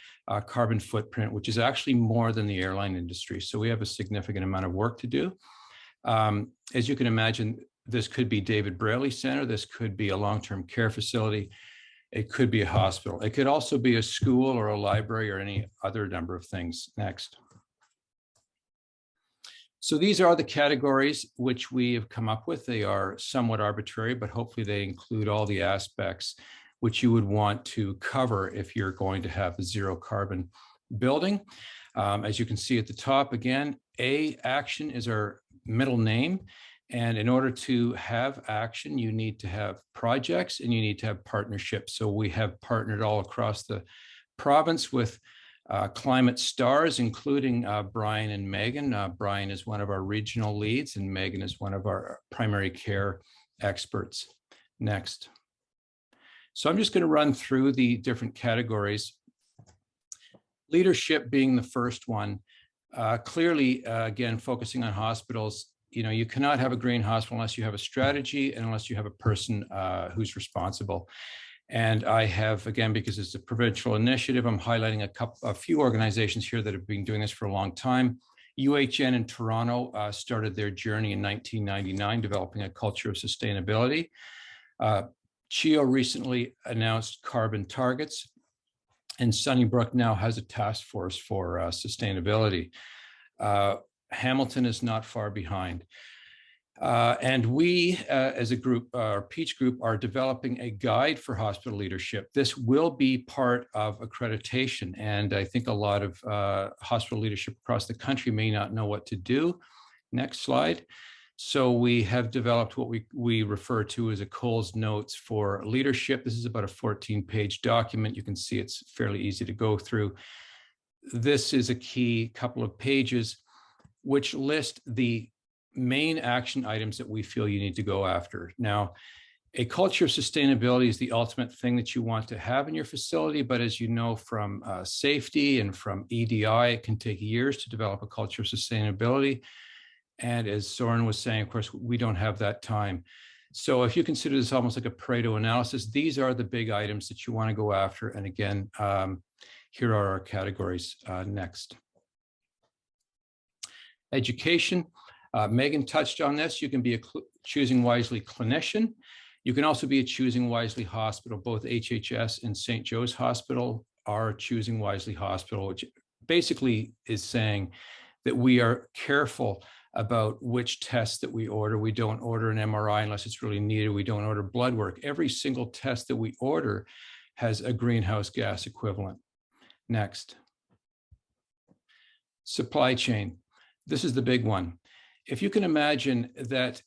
carbon footprint, which is actually more than the airline industry. So we have a significant amount of work to do. As you can imagine, this could be David Braley Center. This could be a long-term care facility. It could be a hospital. It could also be a school or a library or any other number of things. Next. So these are the categories which we have come up with. They are somewhat arbitrary, but hopefully they include all the aspects which you would want to cover if you're going to have a zero carbon building. As you can see at the top, again, A, action is our middle name. And in order to have action, you need to have projects and you need to have partnerships. So we have partnered all across the province with climate stars, including Brian and Megan. Brian is one of our regional leads and Megan is one of our primary care experts. Next. So I'm just going to run through the different categories. Leadership being the first one. Clearly, again, focusing on hospitals, you cannot have a green hospital unless you have a strategy and unless you have a person who's responsible. And I have, again, because it's a provincial initiative, I'm highlighting a few organizations here that have been doing this for a long time. GHHN in Toronto started their journey in 1999, developing a culture of sustainability. CHEO recently announced carbon targets, and Sunnybrook now has a task force for sustainability. Hamilton is not far behind. And we, as a group, our Peach group, are developing a guide for hospital leadership. This will be part of accreditation. And I think a lot of hospital leadership across the country may not know what to do. Next slide. So we have developed what we refer to as a Coles Notes for leadership. This is about a 14-page document. You can see it's fairly easy to go through. This is a key couple of pages which list the main action items that we feel you need to go after. Now, a culture of sustainability is the ultimate thing that you want to have in your facility, but as you know from safety and from EDI, it can take years to develop a culture of sustainability. And as Soren was saying, of course, we don't have that time. So if you consider this almost like a Pareto analysis, these are the big items that you want to go after. And again, here are our categories. Next. Education. Megan touched on this. You can be a Choosing Wisely clinician. You can also be a Choosing Wisely hospital. Both HHS and St. Joe's Hospital are Choosing Wisely hospital, which basically is saying that we are careful about which tests that we order. We don't order an MRI unless it's really needed. We don't order blood work. Every single test that we order has a greenhouse gas equivalent. Next. Supply chain. This is the big one. If you can imagine that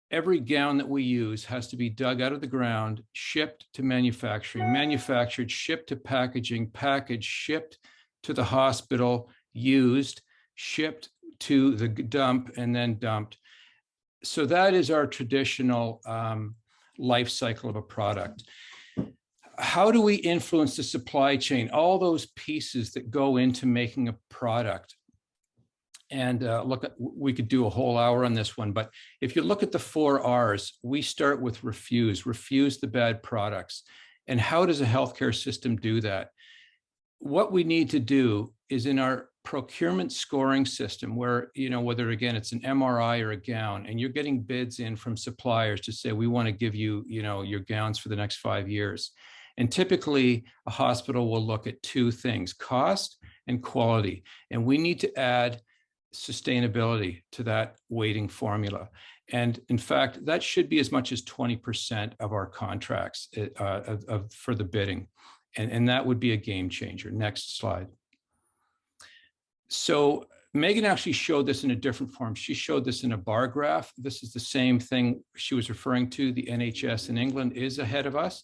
every gown that we use has to be dug out of the ground, shipped to manufacturing, manufactured, shipped to packaging, packaged, shipped to the hospital, used, shipped to the dump, and then dumped. So that is our traditional life cycle of a product. How do we influence the supply chain? All those pieces that go into making a product. And look, we could do a whole hour on this one, but if you look at the 4 R's, we start with refuse the bad products. And how does a healthcare system do that? What we need to do is in our procurement scoring system where, whether again, it's an MRI or a gown, and you're getting bids in from suppliers to say, we want to give you, your gowns for the next 5 years. And typically a hospital will look at 2 things, cost and quality. And we need to add sustainability to that weighting formula. And in fact, that should be as much as 20% of our contracts for the bidding. And that would be a game changer. Next slide. So Megan actually showed this in a different form. She showed this in a bar graph. This is the same thing she was referring to. The NHS in England is ahead of us.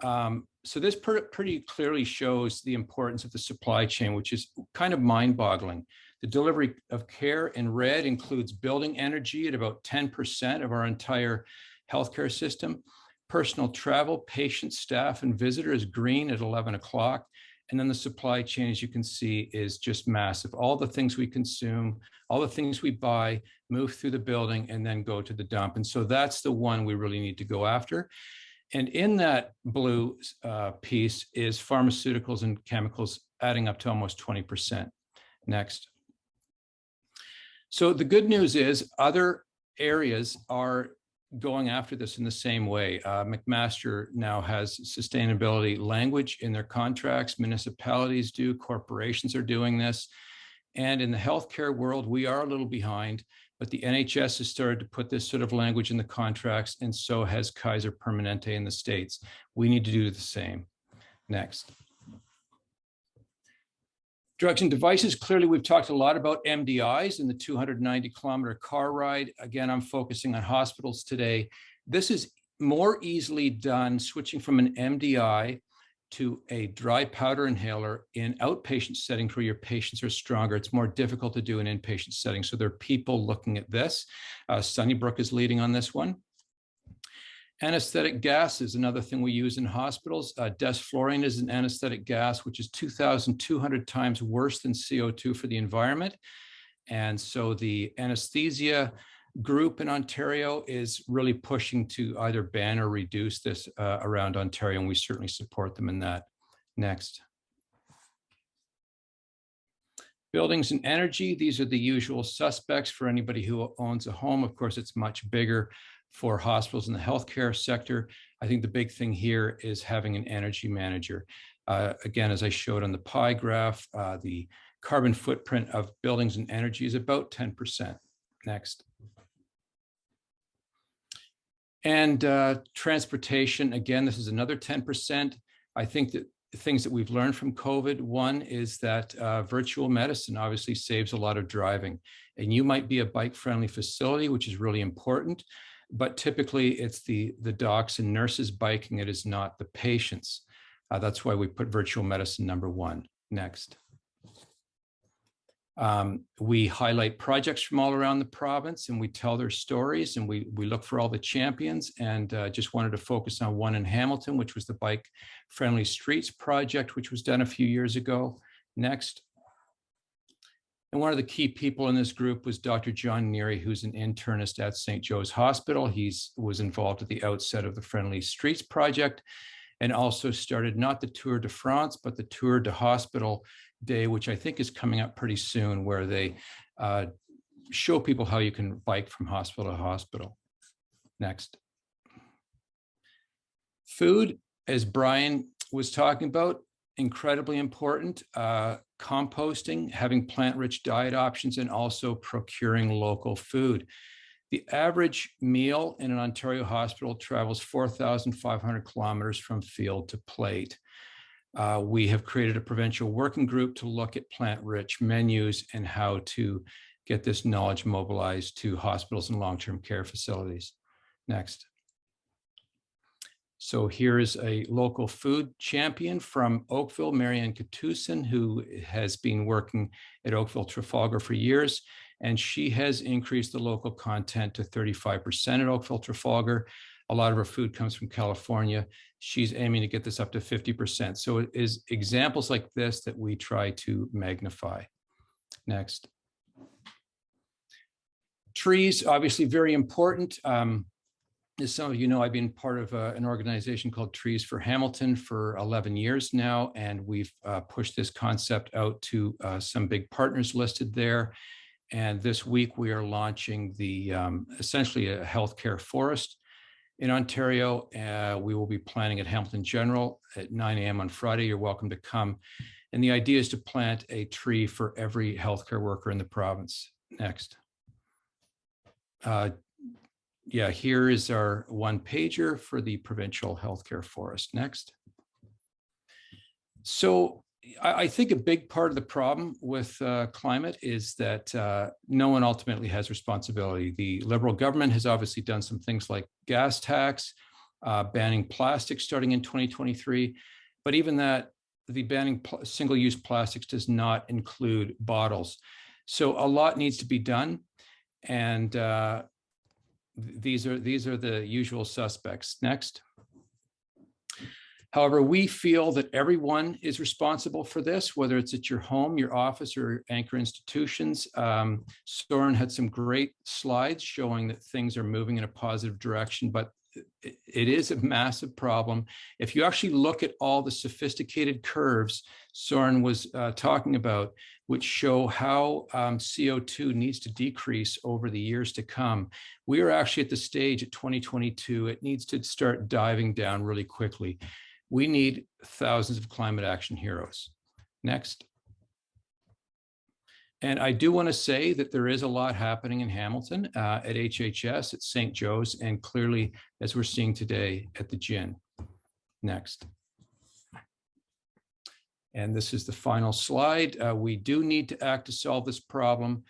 So this pretty clearly shows the importance of the supply chain, which is kind of mind-boggling. The delivery of care in red includes building energy at about 10% of our entire healthcare system. Personal travel, patients, staff, and visitors green at 11 o'clock. And then the supply chain, as you can see, is just massive. All the things we consume, all the things we buy, move through the building and then go to the dump. And so that's the one we really need to go after. And in that blue piece is pharmaceuticals and chemicals, adding up to almost 20%. Next. So the good news is other areas are going after this in the same way. McMaster now has sustainability language in their contracts. Municipalities do, corporations are doing this. And in the healthcare world, we are a little behind, but the NHS has started to put this sort of language in the contracts, and so has Kaiser Permanente in the States. We need to do the same. Next. Drugs and devices, clearly we've talked a lot about MDIs and the 290-kilometer car ride. Again, I'm focusing on hospitals today. This is more easily done switching from an MDI to a dry powder inhaler in outpatient settings where your patients are stronger. It's more difficult to do in inpatient settings. So there are people looking at this. Sunnybrook is leading on this one. Anesthetic gas is another thing we use in hospitals. Desflurane is an anesthetic gas, which is 2,200 times worse than CO2 for the environment. And so the anesthesia group in Ontario is really pushing to either ban or reduce this around Ontario, and we certainly support them in that. Next. Buildings and energy, these are the usual suspects for anybody who owns a home. Of course, it's much bigger for hospitals in the healthcare sector. I think the big thing here is having an energy manager. Again, as I showed on the pie graph, the carbon footprint of buildings and energy is about 10%. Next. And transportation, again, this is another 10%. I think that the things that we've learned from COVID, one is that virtual medicine obviously saves a lot of driving. And you might be a bike-friendly facility, which is really important, but typically it's the docs and nurses biking, it is not the patients. That's why we put virtual medicine number one. Next. We highlight projects from all around the province and we tell their stories and we look for all the champions, and just wanted to focus on one in Hamilton, which was the Bike Friendly Streets project, which was done a few years ago. Next. And one of the key people in this group was Dr. John Neary, who's an internist at St. Joe's Hospital. He was involved at the outset of the Friendly Streets project and also started not the Tour de France, but the Tour de Hospital Day, which I think is coming up pretty soon, where they show people how you can bike from hospital to hospital. Next. Food, as Brian was talking about, incredibly important. Composting, having plant-rich diet options, and also procuring local food. The average meal in an Ontario hospital travels 4,500 kilometers from field to plate. We have created a provincial working group to look at plant-rich menus and how to get this knowledge mobilized to hospitals and long-term care facilities. Next. So here is a local food champion from Oakville, Marianne Katusin, who has been working at Oakville Trafalgar for years, and she has increased the local content to 35% at Oakville Trafalgar. A lot of her food comes from California. She's aiming to get this up to 50%. So it is examples like this that we try to magnify. Next. Trees, obviously very important. As some of you know, I've been part of an organization called Trees for Hamilton for 11 years now, and we've pushed this concept out to some big partners listed there. And this week we are launching the essentially a healthcare forest in Ontario. We will be planting at Hamilton General at 9 a.m. on Friday. You're welcome to come. And the idea is to plant a tree for every healthcare worker in the province. Next. Yeah, here is our one pager for the provincial healthcare forest. Next. So I think a big part of the problem with climate is that no one ultimately has responsibility. The Liberal government has obviously done some things like gas tax, banning plastic starting in 2023, but even that, the banning single-use plastics does not include bottles. So a lot needs to be done. And these are the usual suspects. Next. However, we feel that everyone is responsible for this, whether it's at your home, your office, or anchor institutions. Soren had some great slides showing that things are moving in a positive direction, but it is a massive problem. If you actually look at all the sophisticated curves Soren was talking about, which show how CO2 needs to decrease over the years to come, we are actually at the stage at 2022, it needs to start diving down really quickly. We need thousands of climate action heroes. Next. And I do want to say that there is a lot happening in Hamilton at HHS, at St. Joe's, and clearly, as we're seeing today, at the GHHN. Next. And this is the final slide. We do need to act to solve this problem.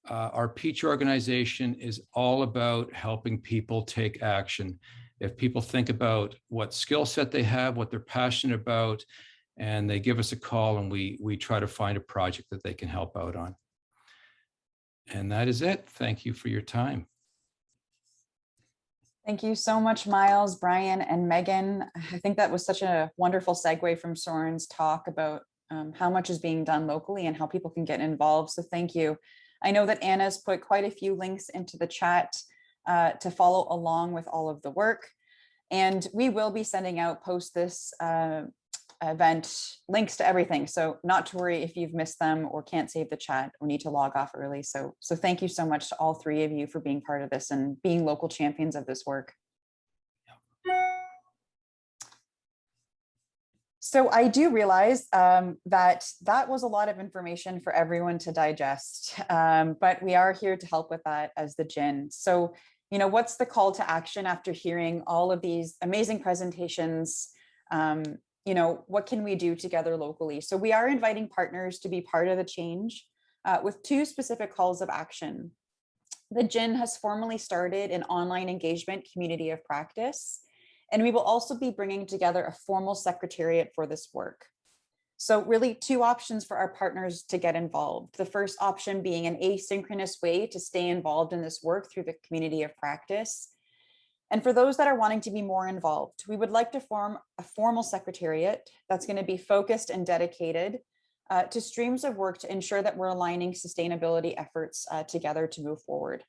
Our Peach organization is all about helping people take action. If people think about what skill set they have, what they're passionate about, and they give us a call, and we try to find a project that they can help out on. And that is it. Thank you for your time. Thank you so much, Miles, Brian, and Megan. I think that was such a wonderful segue from Soren's talk about how much is being done locally and how people can get involved. So thank you. I know that Anna's put quite a few links into the chat to follow along with all of the work. And we will be sending out post this event links to everything. So not to worry if you've missed them or can't save the chat or need to log off early. So thank you so much to all three of you for being part of this and being local champions of this work. So I do realize that was a lot of information for everyone to digest, but we are here to help with that as the GHHN. So, you know, what's the call to action after hearing all of these amazing presentations? You know, what can we do together locally? So we are inviting partners to be part of the change with two specific calls of action. The GHHN has formally started an online engagement community of practice, and we will also be bringing together a formal secretariat for this work. So really two options for our partners to get involved. The first option being an asynchronous way to stay involved in this work through the community of practice. And for those that are wanting to be more involved, we would like to form a formal secretariat that's going to be focused and dedicated to streams of work to ensure that we're aligning sustainability efforts together to move forward.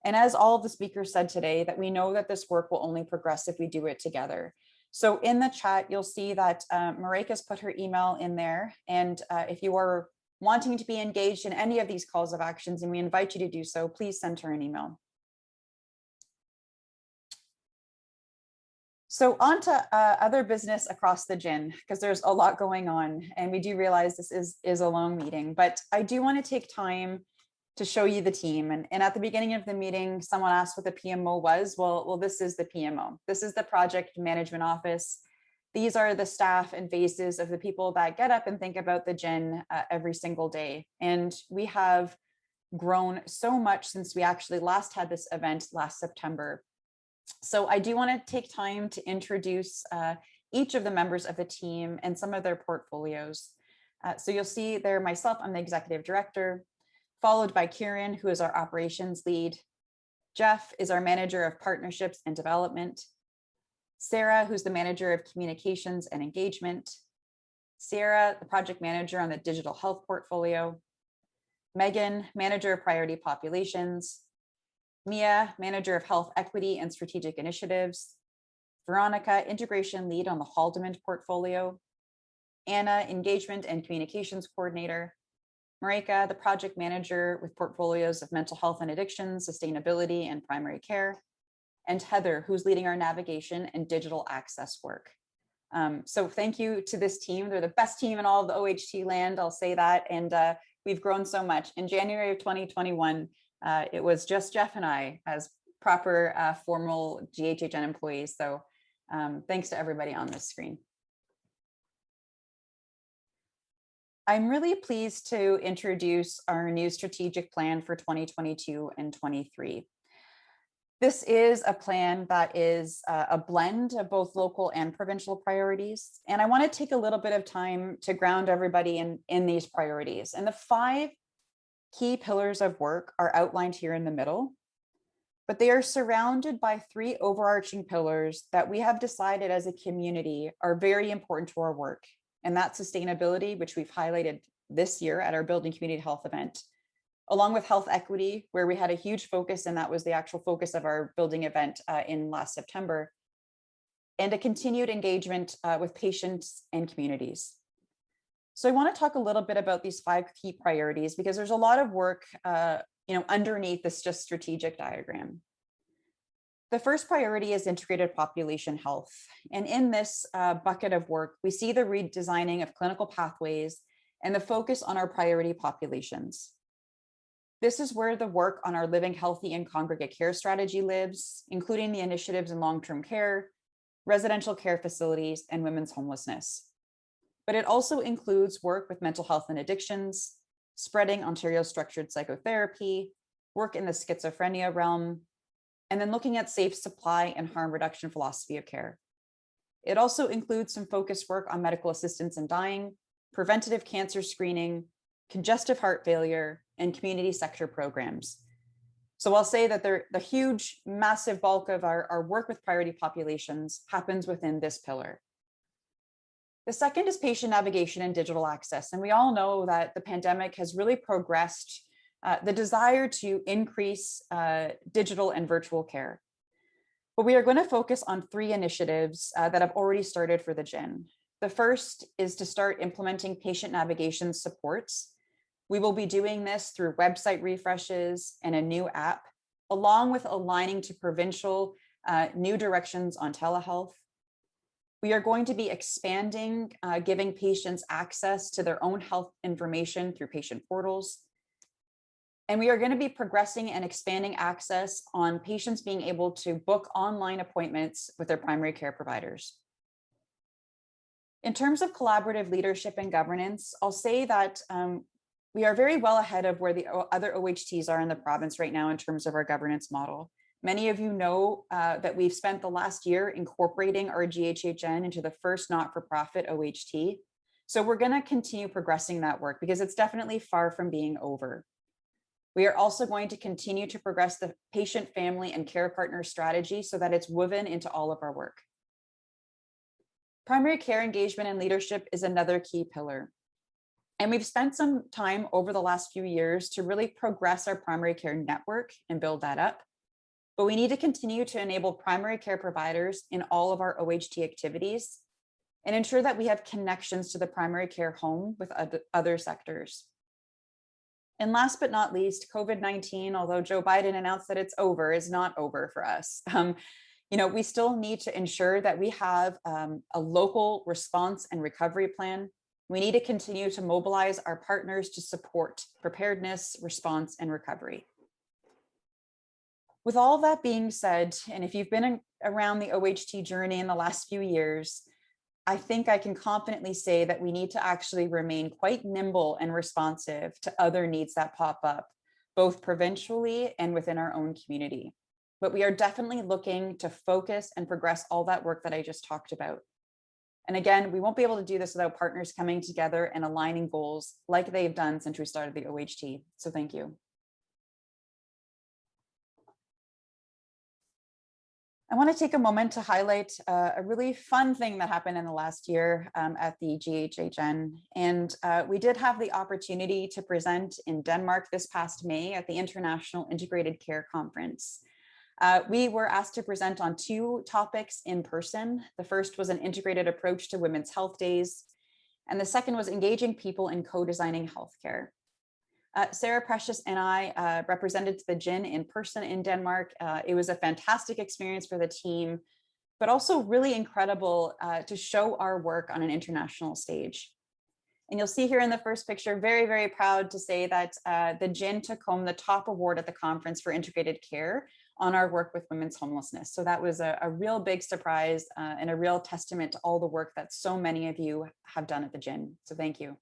And as all of the speakers said today, that we know that this work will only progress if we do it together. So in the chat, you'll see that Marika's put her email in there. And if you are wanting to be engaged in any of these calls of actions, and we invite you to do so, please send her an email. So on to other business across the GHHN, because there's a lot going on, and we do realize this is a long meeting, but I do want to take time to show you the team. And at the beginning of the meeting, someone asked what the PMO was. Well, this is the PMO. This is the Project Management Office. These are the staff and faces of the people that get up and think about the GHHN every single day. And we have grown so much since we actually last had this event last September. So I do want to take time to introduce each of the members of the team and some of their portfolios. So you'll see there myself, I'm the executive director, followed by Kieran, who is our operations lead. Jeff is our manager of partnerships and development. Sarah, who's the manager of communications and engagement. Sarah, the project manager on the digital health portfolio. Megan, manager of priority populations. Mia, manager of health equity and strategic initiatives. Veronica, integration lead on the Haldeman portfolio. Anna, engagement and communications coordinator. Marika, the project manager with portfolios of mental health and addiction, sustainability, and primary care. And Heather, who's leading our navigation and digital access work. So thank you to this team. They're the best team in all of the OHT land, I'll say that. And we've grown so much. In January of 2021, it was just Jeff and I as proper formal GHHN employees. So thanks to everybody on this screen. I'm really pleased to introduce our new strategic plan for 2022 and 23. This is a plan that is a blend of both local and provincial priorities. And I want to take a little bit of time to ground everybody in these priorities. And the 5 key pillars of work are outlined here in the middle, but they are surrounded by 3 overarching pillars that we have decided as a community are very important to our work. And that's sustainability, which we've highlighted this year at our Building Community Health event, along with health equity, where we had a huge focus, and that was the actual focus of our building event in last September, and a continued engagement with patients and communities. So I want to talk a little bit about these 5 key priorities because there's a lot of work underneath this just strategic diagram. The first priority is integrated population health. And in this bucket of work, we see the redesigning of clinical pathways and the focus on our priority populations. This is where the work on our Living Healthy and Congregate Care strategy lives, including the initiatives in long-term care, residential care facilities, and women's homelessness. But it also includes work with mental health and addictions, spreading Ontario's structured psychotherapy, work in the schizophrenia realm, and then looking at safe supply and harm reduction philosophy of care. It also includes some focused work on medical assistance in dying, preventative cancer screening, congestive heart failure, and community sector programs. So I'll say that the huge, massive bulk of our work with priority populations happens within this pillar. The second is patient navigation and digital access. And we all know that the pandemic has really progressed the desire to increase digital and virtual care. But we are going to focus on 3 initiatives that have already started for the GHHN. The first is to start implementing patient navigation supports. We will be doing this through website refreshes and a new app, along with aligning to provincial new directions on telehealth. We are going to be expanding, giving patients access to their own health information through patient portals. And we are going to be progressing and expanding access on patients being able to book online appointments with their primary care providers. In terms of collaborative leadership and governance, I'll say that we are very well ahead of where the other OHTs are in the province right now in terms of our governance model. Many of you know that we've spent the last year incorporating our GHHN into the first not-for-profit OHT. So we're going to continue progressing that work because it's definitely far from being over. We are also going to continue to progress the patient, family, and care partner strategy so that it's woven into all of our work. Primary care engagement and leadership is another key pillar. And we've spent some time over the last few years to really progress our primary care network and build that up. But we need to continue to enable primary care providers in all of our OHT activities and ensure that we have connections to the primary care home with other sectors. And last but not least, COVID-19, although Joe Biden announced that it's over, is not over for us. We still need to ensure that we have a local response and recovery plan. We need to continue to mobilize our partners to support preparedness, response, and recovery. With all that being said, and if you've been around the OHT journey in the last few years, I think I can confidently say that we need to actually remain quite nimble and responsive to other needs that pop up, both provincially and within our own community. But we are definitely looking to focus and progress all that work that I just talked about. And again, we won't be able to do this without partners coming together and aligning goals like they've done since we started the OHT. So thank you. I want to take a moment to highlight a really fun thing that happened in the last year at the GHHN. And we did have the opportunity to present in Denmark this past May at the International Integrated Care Conference. We were asked to present on 2 topics in person. The first was an integrated approach to Women's Health Days, and the second was engaging people in co-designing healthcare. Sarah Precious and I represented the GHHN in person in Denmark. It was a fantastic experience for the team, but also really incredible to show our work on an international stage. And you'll see here in the first picture, very, very proud to say that the GHHN took home the top award at the conference for integrated care on our work with women's homelessness. So that was a real big surprise and a real testament to all the work that so many of you have done at the GHHN. So thank you.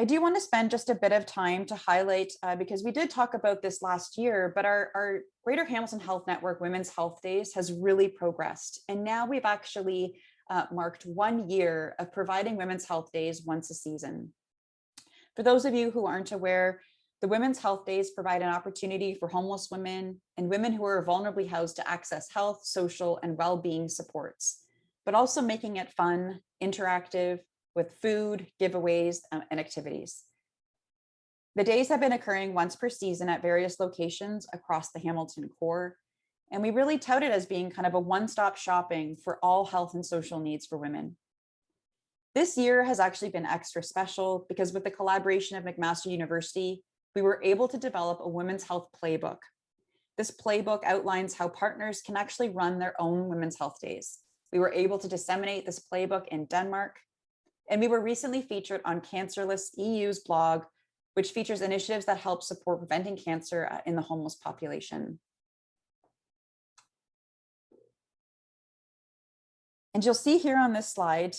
I do want to spend just a bit of time to highlight, because we did talk about this last year, but our Greater Hamilton Health Network Women's Health Days has really progressed. And now we've actually marked 1 year of providing Women's Health Days once a season. For those of you who aren't aware, the Women's Health Days provide an opportunity for homeless women and women who are vulnerably housed to access health, social, and well-being supports, but also making it fun, interactive, with food, giveaways, and activities. The days have been occurring once per season at various locations across the Hamilton core, and we really tout it as being kind of a one-stop shopping for all health and social needs for women. This year has actually been extra special because with the collaboration of McMaster University, we were able to develop a women's health playbook. This playbook outlines how partners can actually run their own women's health days. We were able to disseminate this playbook in Denmark, and we were recently featured on Cancerless EU's blog, which features initiatives that help support preventing cancer in the homeless population. And you'll see here on this slide,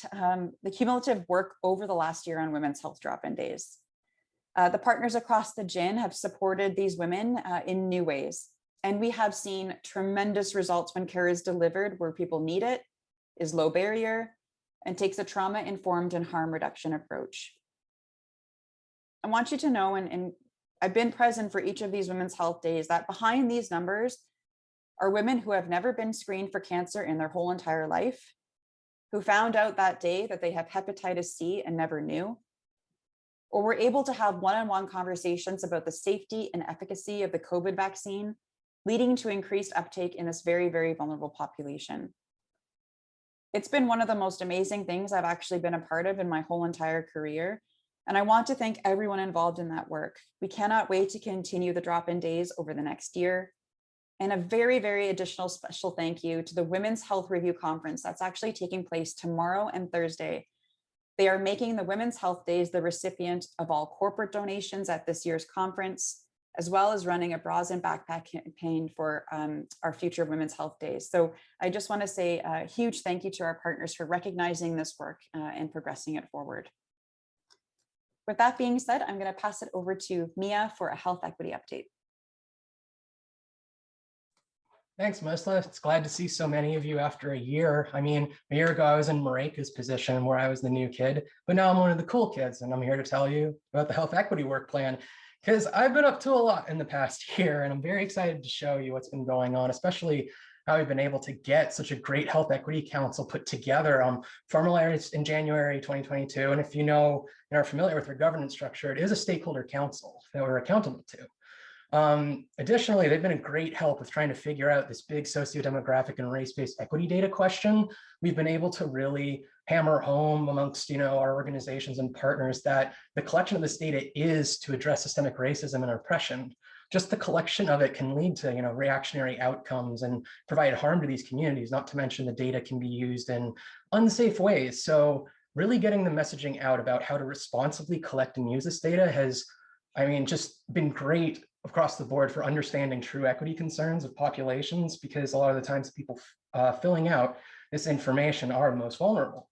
the cumulative work over the last year on women's health drop-in days. The partners across the GHHN have supported these women in new ways. And we have seen tremendous results when care is delivered where people need it, is low barrier, and takes a trauma-informed and harm reduction approach. I want you to know, and I've been present for each of these women's health days, that behind these numbers are women who have never been screened for cancer in their whole entire life, who found out that day that they have hepatitis C and never knew, or were able to have one-on-one conversations about the safety and efficacy of the COVID vaccine, leading to increased uptake in this very, very vulnerable population. It's been one of the most amazing things I've actually been a part of in my whole entire career. And I want to thank everyone involved in that work. We cannot wait to continue the drop-in days over the next year. And a very, very additional special thank you to the Women's Health Review Conference that's actually taking place tomorrow and Thursday. They are making the Women's Health Days the recipient of all corporate donations at this year's conference, as well as running a bras and backpack campaign for our future Women's Health Days. So I just want to say a huge thank you to our partners for recognizing this work and progressing it forward. With that being said, I'm going to pass it over to Mia for a health equity update. Thanks, Melissa. It's glad to see so many of you after a year. I mean, a year ago, I was in Marika's position where I was the new kid, but now I'm one of the cool kids, and I'm here to tell you about the health equity work plan, because I've been up to a lot in the past year, and I'm very excited to show you what's been going on, especially how we've been able to get such a great health equity council put together, formalized in January 2022. And if you know and are familiar with their governance structure, it is a stakeholder council that we're accountable to. Additionally, they've been a great help with trying to figure out this big socio-demographic and race-based equity data question. We've been able to really hammer home amongst our organizations and partners that the collection of this data is to address systemic racism and oppression. Just the collection of it can lead to reactionary outcomes and provide harm to these communities, not to mention the data can be used in unsafe ways. So really getting the messaging out about how to responsibly collect and use this data has, just been great across the board for understanding true equity concerns of populations, because a lot of the times people filling out this information are most vulnerable.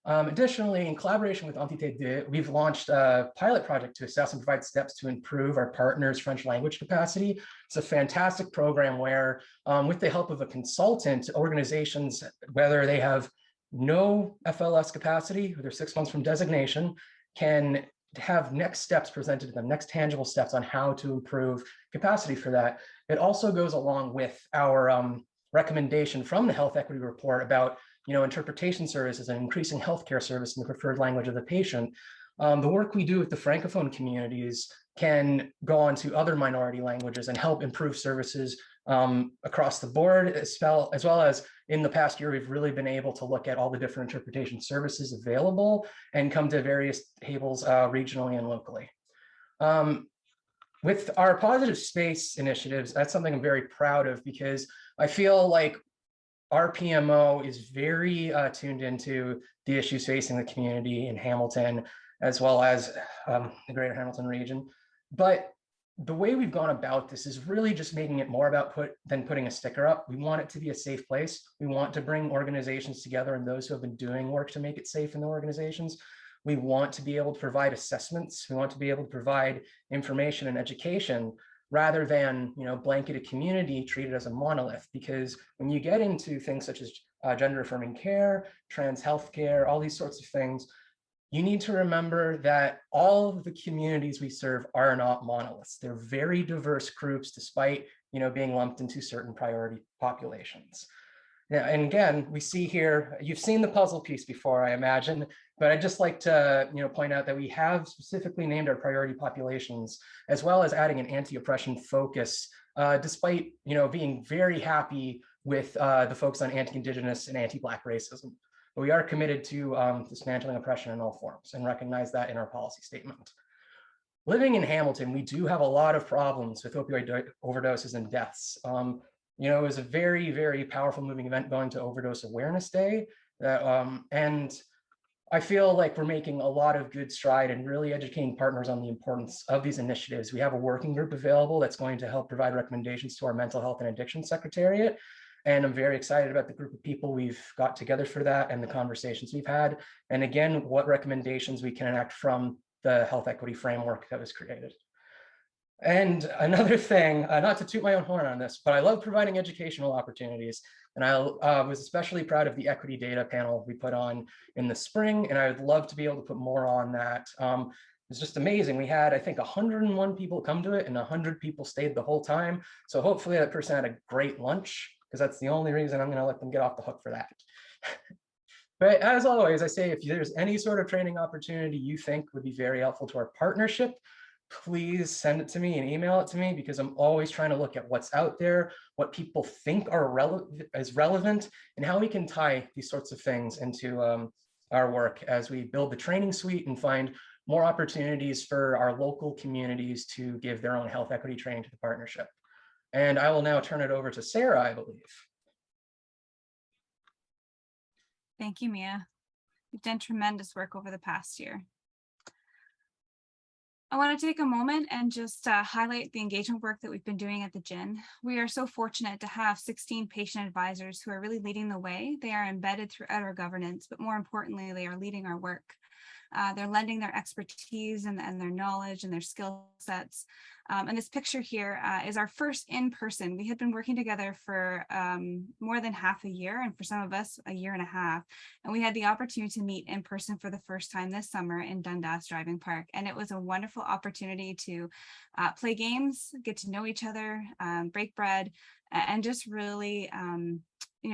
Additionally, in collaboration with Entité 2, we've launched a pilot project to assess and provide steps to improve our partners' French language capacity. It's a fantastic program where, with the help of a consultant, organizations, whether they have no FLS capacity, or they're 6 months from designation, can have next steps presented to them, next tangible steps on how to improve capacity for that. It also goes along with our recommendation from the health equity report about interpretation services and increasing healthcare service in the preferred language of the patient. The work we do with the Francophone communities can go on to other minority languages and help improve services across the board, as well as in the past year, we've really been able to look at all the different interpretation services available and come to various tables regionally and locally. With our positive space initiatives, that's something I'm very proud of, because I feel like our PMO is very tuned into the issues facing the community in Hamilton, as well as the greater Hamilton region. But the way we've gone about this is really just making it more about than putting a sticker up. We want it to be a safe place. We want to bring organizations together and those who have been doing work to make it safe in the organizations. We want to be able to provide assessments. We want to be able to provide information and education, rather than blanket a community treated as a monolith. Because when you get into things such as gender affirming care, trans healthcare, all these sorts of things, you need to remember that all of the communities we serve are not monoliths. They're very diverse groups, despite being lumped into certain priority populations. Yeah, and again, we see here, you've seen the puzzle piece before, I imagine, but I'd just like to point out that we have specifically named our priority populations, as well as adding an anti-oppression focus, despite being very happy with the focus on anti-Indigenous and anti-Black racism. But we are committed to dismantling oppression in all forms and recognize that in our policy statement. Living in Hamilton, we do have a lot of problems with opioid overdoses and deaths. It was a very, very powerful moving event going to Overdose Awareness Day. And I feel like we're making a lot of good stride in really educating partners on the importance of these initiatives. We have a working group available that's going to help provide recommendations to our Mental Health and Addiction Secretariat. And I'm very excited about the group of people we've got together for that and the conversations we've had. And again, what recommendations we can enact from the health equity framework that was created. And another thing, not to toot my own horn on this, but I love providing educational opportunities. And I was especially proud of the equity data panel we put on in the spring, and I would love to be able to put more on that. It's just amazing. We had, I think, 101 people come to it and 100 people stayed the whole time. So hopefully that person had a great lunch, because that's the only reason I'm going to let them get off the hook for that. But as always, I say, if there's any sort of training opportunity you think would be very helpful to our partnership, please send it to me and email it to me, because I'm always trying to look at what's out there, what people think are relevant, and how we can tie these sorts of things into our work as we build the training suite and find more opportunities for our local communities to give their own health equity training to the partnership. And I will now turn it over to Sarah, I believe. Thank you, Mia. You've done tremendous work over the past year. I want to take a moment and just highlight the engagement work that we've been doing at the GHHN. We are so fortunate to have 16 patient advisors who are really leading the way. They are embedded throughout our governance, but more importantly, they are leading our work. They're lending their expertise and their knowledge and their skill sets. And this picture here is our first in-person. We had been working together for more than half a year, and for some of us, a year and a half. And we had the opportunity to meet in person for the first time this summer in Dundas Driving Park. And it was a wonderful opportunity to play games, get to know each other, break bread, and just really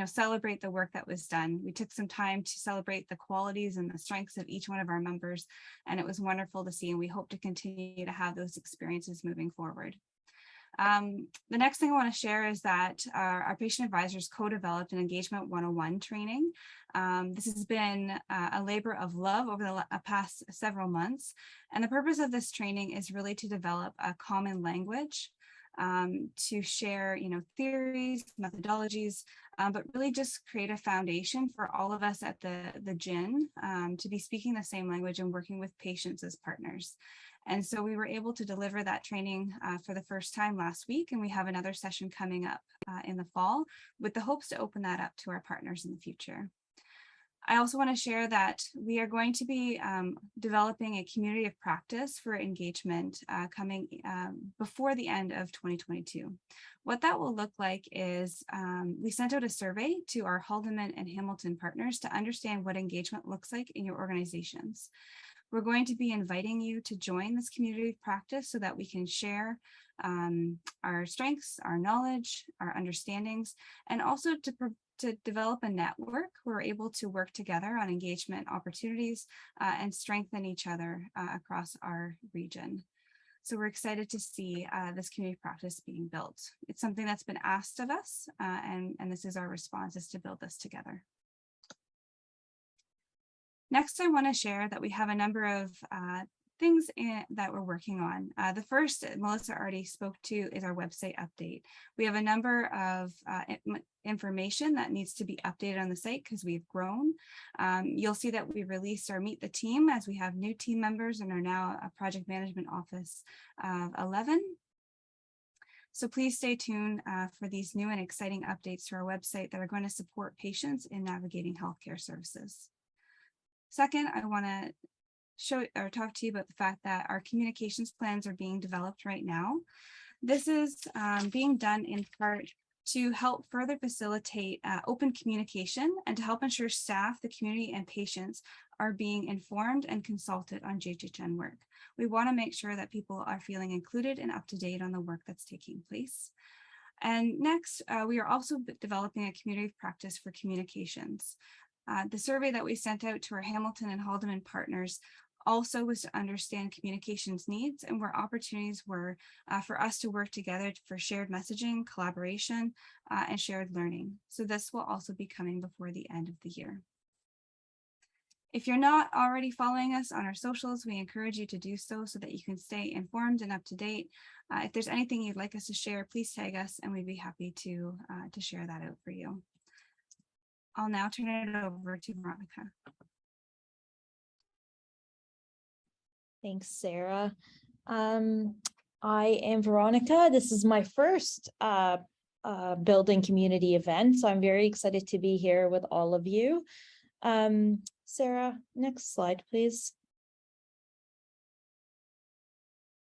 celebrate the work that was done. We took some time to celebrate the qualities and the strengths of each one of our members, and it was wonderful to see, and we hope to continue to have those experiences moving forward. The next thing I want to share is that our patient advisors co-developed an Engagement 101 training. This has been a labor of love over the past several months, and the purpose of this training is really to develop a common language, to share, theories, methodologies, but really just create a foundation for all of us at the GHHN to be speaking the same language and working with patients as partners. And so we were able to deliver that training for the first time last week, and we have another session coming up in the fall with the hopes to open that up to our partners in the future. I also want to share that we are going to be developing a community of practice for engagement coming before the end of 2022. What that will look like is we sent out a survey to our Haldeman and Hamilton partners to understand what engagement looks like in your organizations. We're going to be inviting you to join this community of practice so that we can share our strengths, our knowledge, our understandings, and also to develop a network where we're able to work together on engagement opportunities and strengthen each other across our region. So we're excited to see this community practice being built. It's something that's been asked of us, and this is our response, is to build this together. Next, I want to share that we have a number of things that we're working on. The first, Melissa already spoke to, is our website update. We have a number of information that needs to be updated on the site because we've grown. You'll see that we released our Meet the Team as we have new team members and are now a project management office of 11. So please stay tuned for these new and exciting updates to our website that are going to support patients in navigating healthcare services. Second, I want to show or talk to you about the fact that our communications plans are being developed right now. This is being done in part to help further facilitate open communication and to help ensure staff, the community, and patients are being informed and consulted on GHHN work. We want to make sure that people are feeling included and up to date on the work that's taking place. And next, we are also developing a community of practice for communications. The survey that we sent out to our Hamilton and Haldeman partners also was to understand communications needs and where opportunities were for us to work together for shared messaging, collaboration, and shared learning. So this will also be coming before the end of the year. If you're not already following us on our socials, we encourage you to do so that you can stay informed and up to date. If there's anything you'd like us to share, please tag us and we'd be happy to share that out for you. I'll now turn it over to Veronica. Thanks, Sarah. I am Veronica. This is my first building community event, so I'm very excited to be here with all of you. Sarah, next slide, please.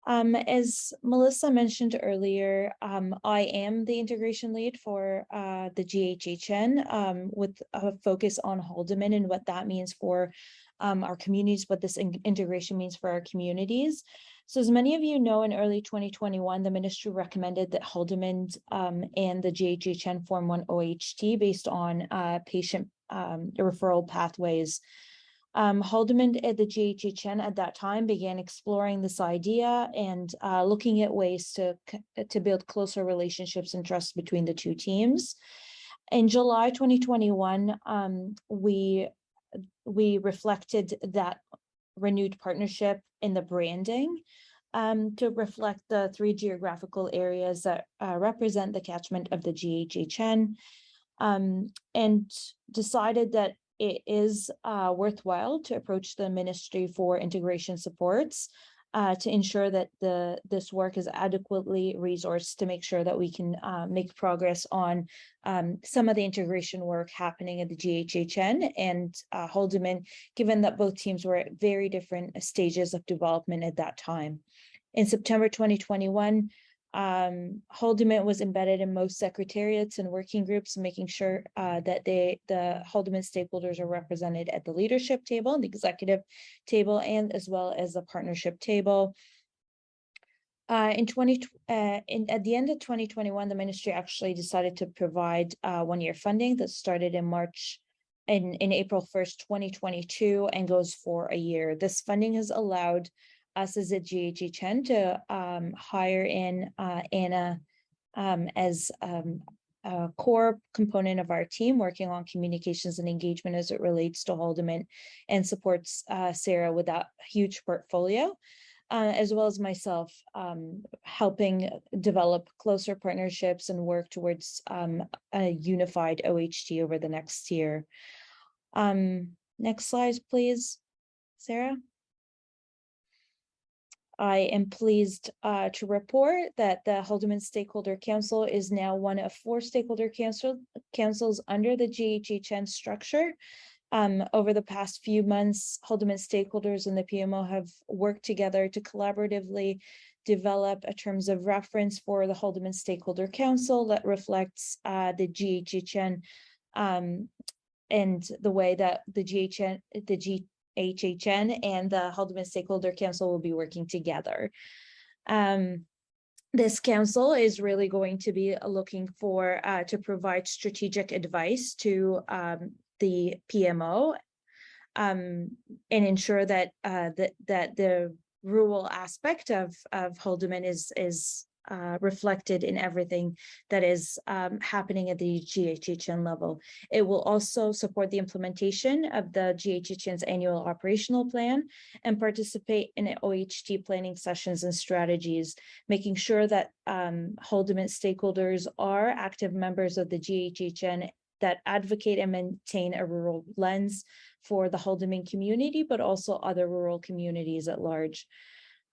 As Melissa mentioned earlier, I am the integration lead for the GHHN with a focus on Haldeman and what that means for our communities, what this integration means for our communities. So as many of you know, in early 2021, the ministry recommended that Haldeman and the GHHN form one OHT based on patient referral pathways. Haldeman at the GHHN at that time began exploring this idea and looking at ways to build closer relationships and trust between the two teams. In July 2021, we reflected that renewed partnership in the branding to reflect the 3 geographical areas that represent the catchment of the GHHN, and decided that it is worthwhile to approach the Ministry for Integration Supports to ensure that this work is adequately resourced to make sure that we can make progress on some of the integration work happening at the GHHN and Haldeman, given that both teams were at very different stages of development at that time. In September 2021, Haldeman was embedded in most secretariats and working groups, making sure that the Haldeman stakeholders are represented at the leadership table, the executive table, and as well as the partnership table. At the end of 2021, the ministry actually decided to provide 1-year funding that started in April 1st, 2022, and goes for a year. This funding has allowed us as a GHHN to hire in Anna as a core component of our team, working on communications and engagement as it relates to Haldeman, and supports Sarah with that huge portfolio, as well as myself, helping develop closer partnerships and work towards a unified OHT over the next year. Next slide, please, Sarah. I am pleased to report that the Haldeman Stakeholder Council is now one of 4 stakeholder councils under the GHHN structure. Over the past few months, Haldeman stakeholders and the PMO have worked together to collaboratively develop a terms of reference for the Haldeman Stakeholder Council that reflects the GHHN and the way that the GHHN and the Haldeman Stakeholder Council will be working together. This council is really going to be looking for to provide strategic advice to the PMO and ensure that that the rural aspect of Haldeman is reflected in everything that is happening at the GHHN level. It will also support the implementation of the GHHN's annual operational plan and participate in OHT planning sessions and strategies, making sure that Haldeman stakeholders are active members of the GHHN that advocate and maintain a rural lens for the Haldeman community, but also other rural communities at large.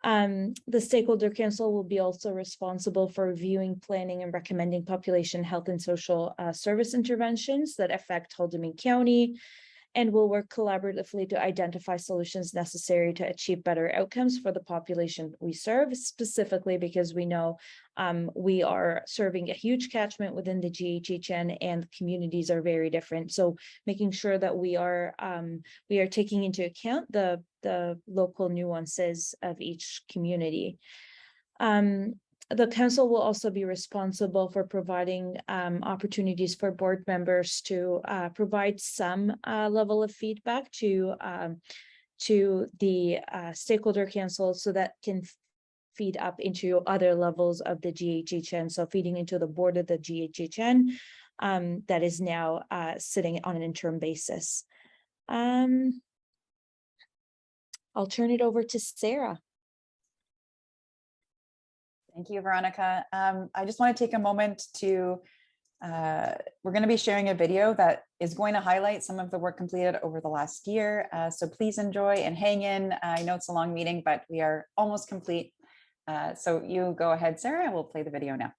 The Stakeholder Council will be also responsible for reviewing, planning, and recommending population health and social service interventions that affect Haldeman County, and will work collaboratively to identify solutions necessary to achieve better outcomes for the population we serve, specifically because we know we are serving a huge catchment within the GHHN, and communities are very different. So making sure that we are taking into account the local nuances of each community. The council will also be responsible for providing opportunities for board members to provide some level of feedback to the stakeholder council, so that can feed up into other levels of the GHHN. So feeding into the board of the GHHN that is now sitting on an interim basis. I'll turn it over to Sarah. Thank you, Veronica. I just want to take a moment to, we're going to be sharing a video that is going to highlight some of the work completed over the last year. So please enjoy and hang in. I know it's a long meeting, but we are almost complete. So you go ahead, Sarah, and we'll play the video now.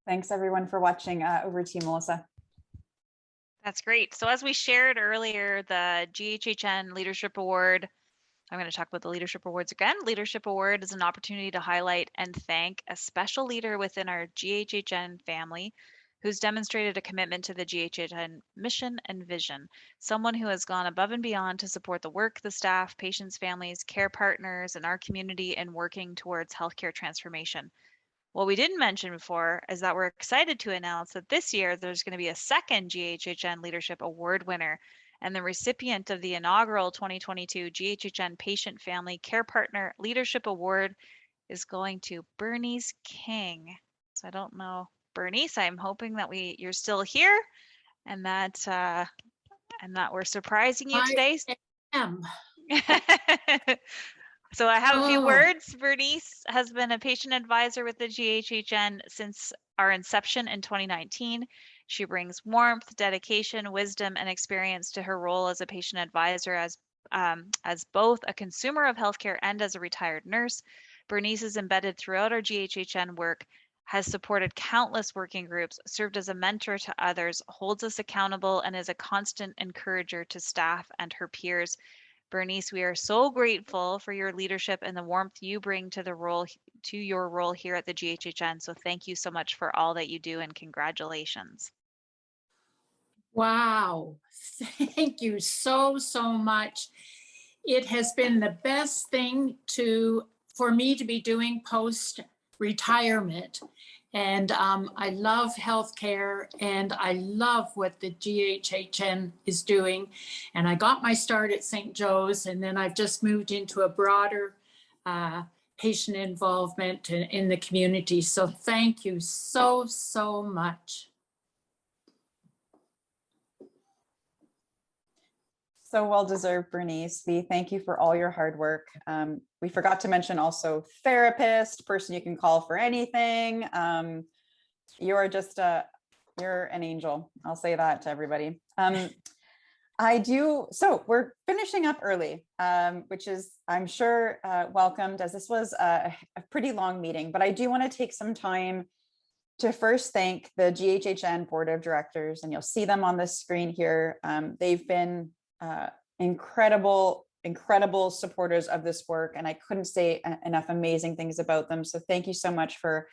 Thanks everyone for watching. Over to you, Melissa. That's great. So as we shared earlier, the GHHN Leadership Award, I'm going to talk about the Leadership Awards again. Leadership Award is an opportunity to highlight and thank a special leader within our GHHN family who's demonstrated a commitment to the GHHN mission and vision, someone who has gone above and beyond to support the work, the staff, patients, families, care partners, and our community in working towards healthcare transformation. What we didn't mention before is that we're excited to announce that this year there's going to be a second GHHN Leadership Award winner, and the recipient of the inaugural 2022 GHHN Patient Family Care Partner Leadership Award is going to Bernice King. So I don't know, Bernice, I'm hoping that you're still here and that we're surprising you today. I am. So I have a few words. Bernice has been a patient advisor with the GHHN since our inception in 2019. She brings warmth, dedication, wisdom, and experience to her role as a patient advisor as both a consumer of healthcare and as a retired nurse. Bernice is embedded throughout our GHHN work, has supported countless working groups, served as a mentor to others, holds us accountable, and is a constant encourager to staff and her peers. Bernice, we are so grateful for your leadership and the warmth you bring to your role here at the GHHN. So thank you so much for all that you do, and congratulations. Wow, thank you so much. It has been the best thing for me to be doing post-retirement. And I love healthcare, and I love what the GHHN is doing. And I got my start at St. Joe's, and then I've just moved into a broader patient involvement in the community. So thank you so much. So well deserved, Bernice. We thank you for all your hard work. We forgot to mention also therapist, person you can call for anything. You're just you're an angel. I'll say that to everybody. So we're finishing up early, which is, I'm sure, welcomed, as this was a pretty long meeting, but I do want to take some time to first thank the GHHN Board of Directors, and you'll see them on the screen here. They've been incredible supporters of this work, and I couldn't say enough amazing things about them. So thank you so much for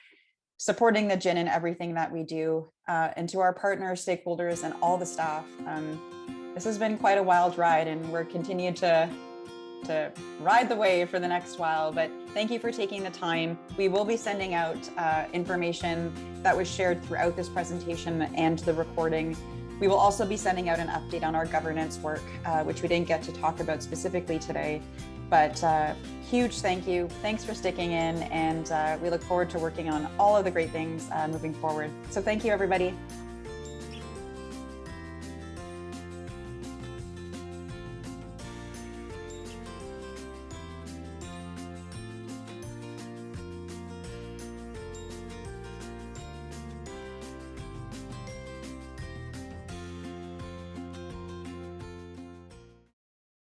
supporting the GHHN in everything that we do, and to our partners, stakeholders, and all the staff. This has been quite a wild ride, and we're continuing to ride the wave for the next while, but thank you for taking the time. We will be sending out information that was shared throughout this presentation and the recording. We will also be sending out an update on our governance work, which we didn't get to talk about specifically today, but huge thank you. Thanks for sticking in, and we look forward to working on all of the great things moving forward. So thank you, everybody.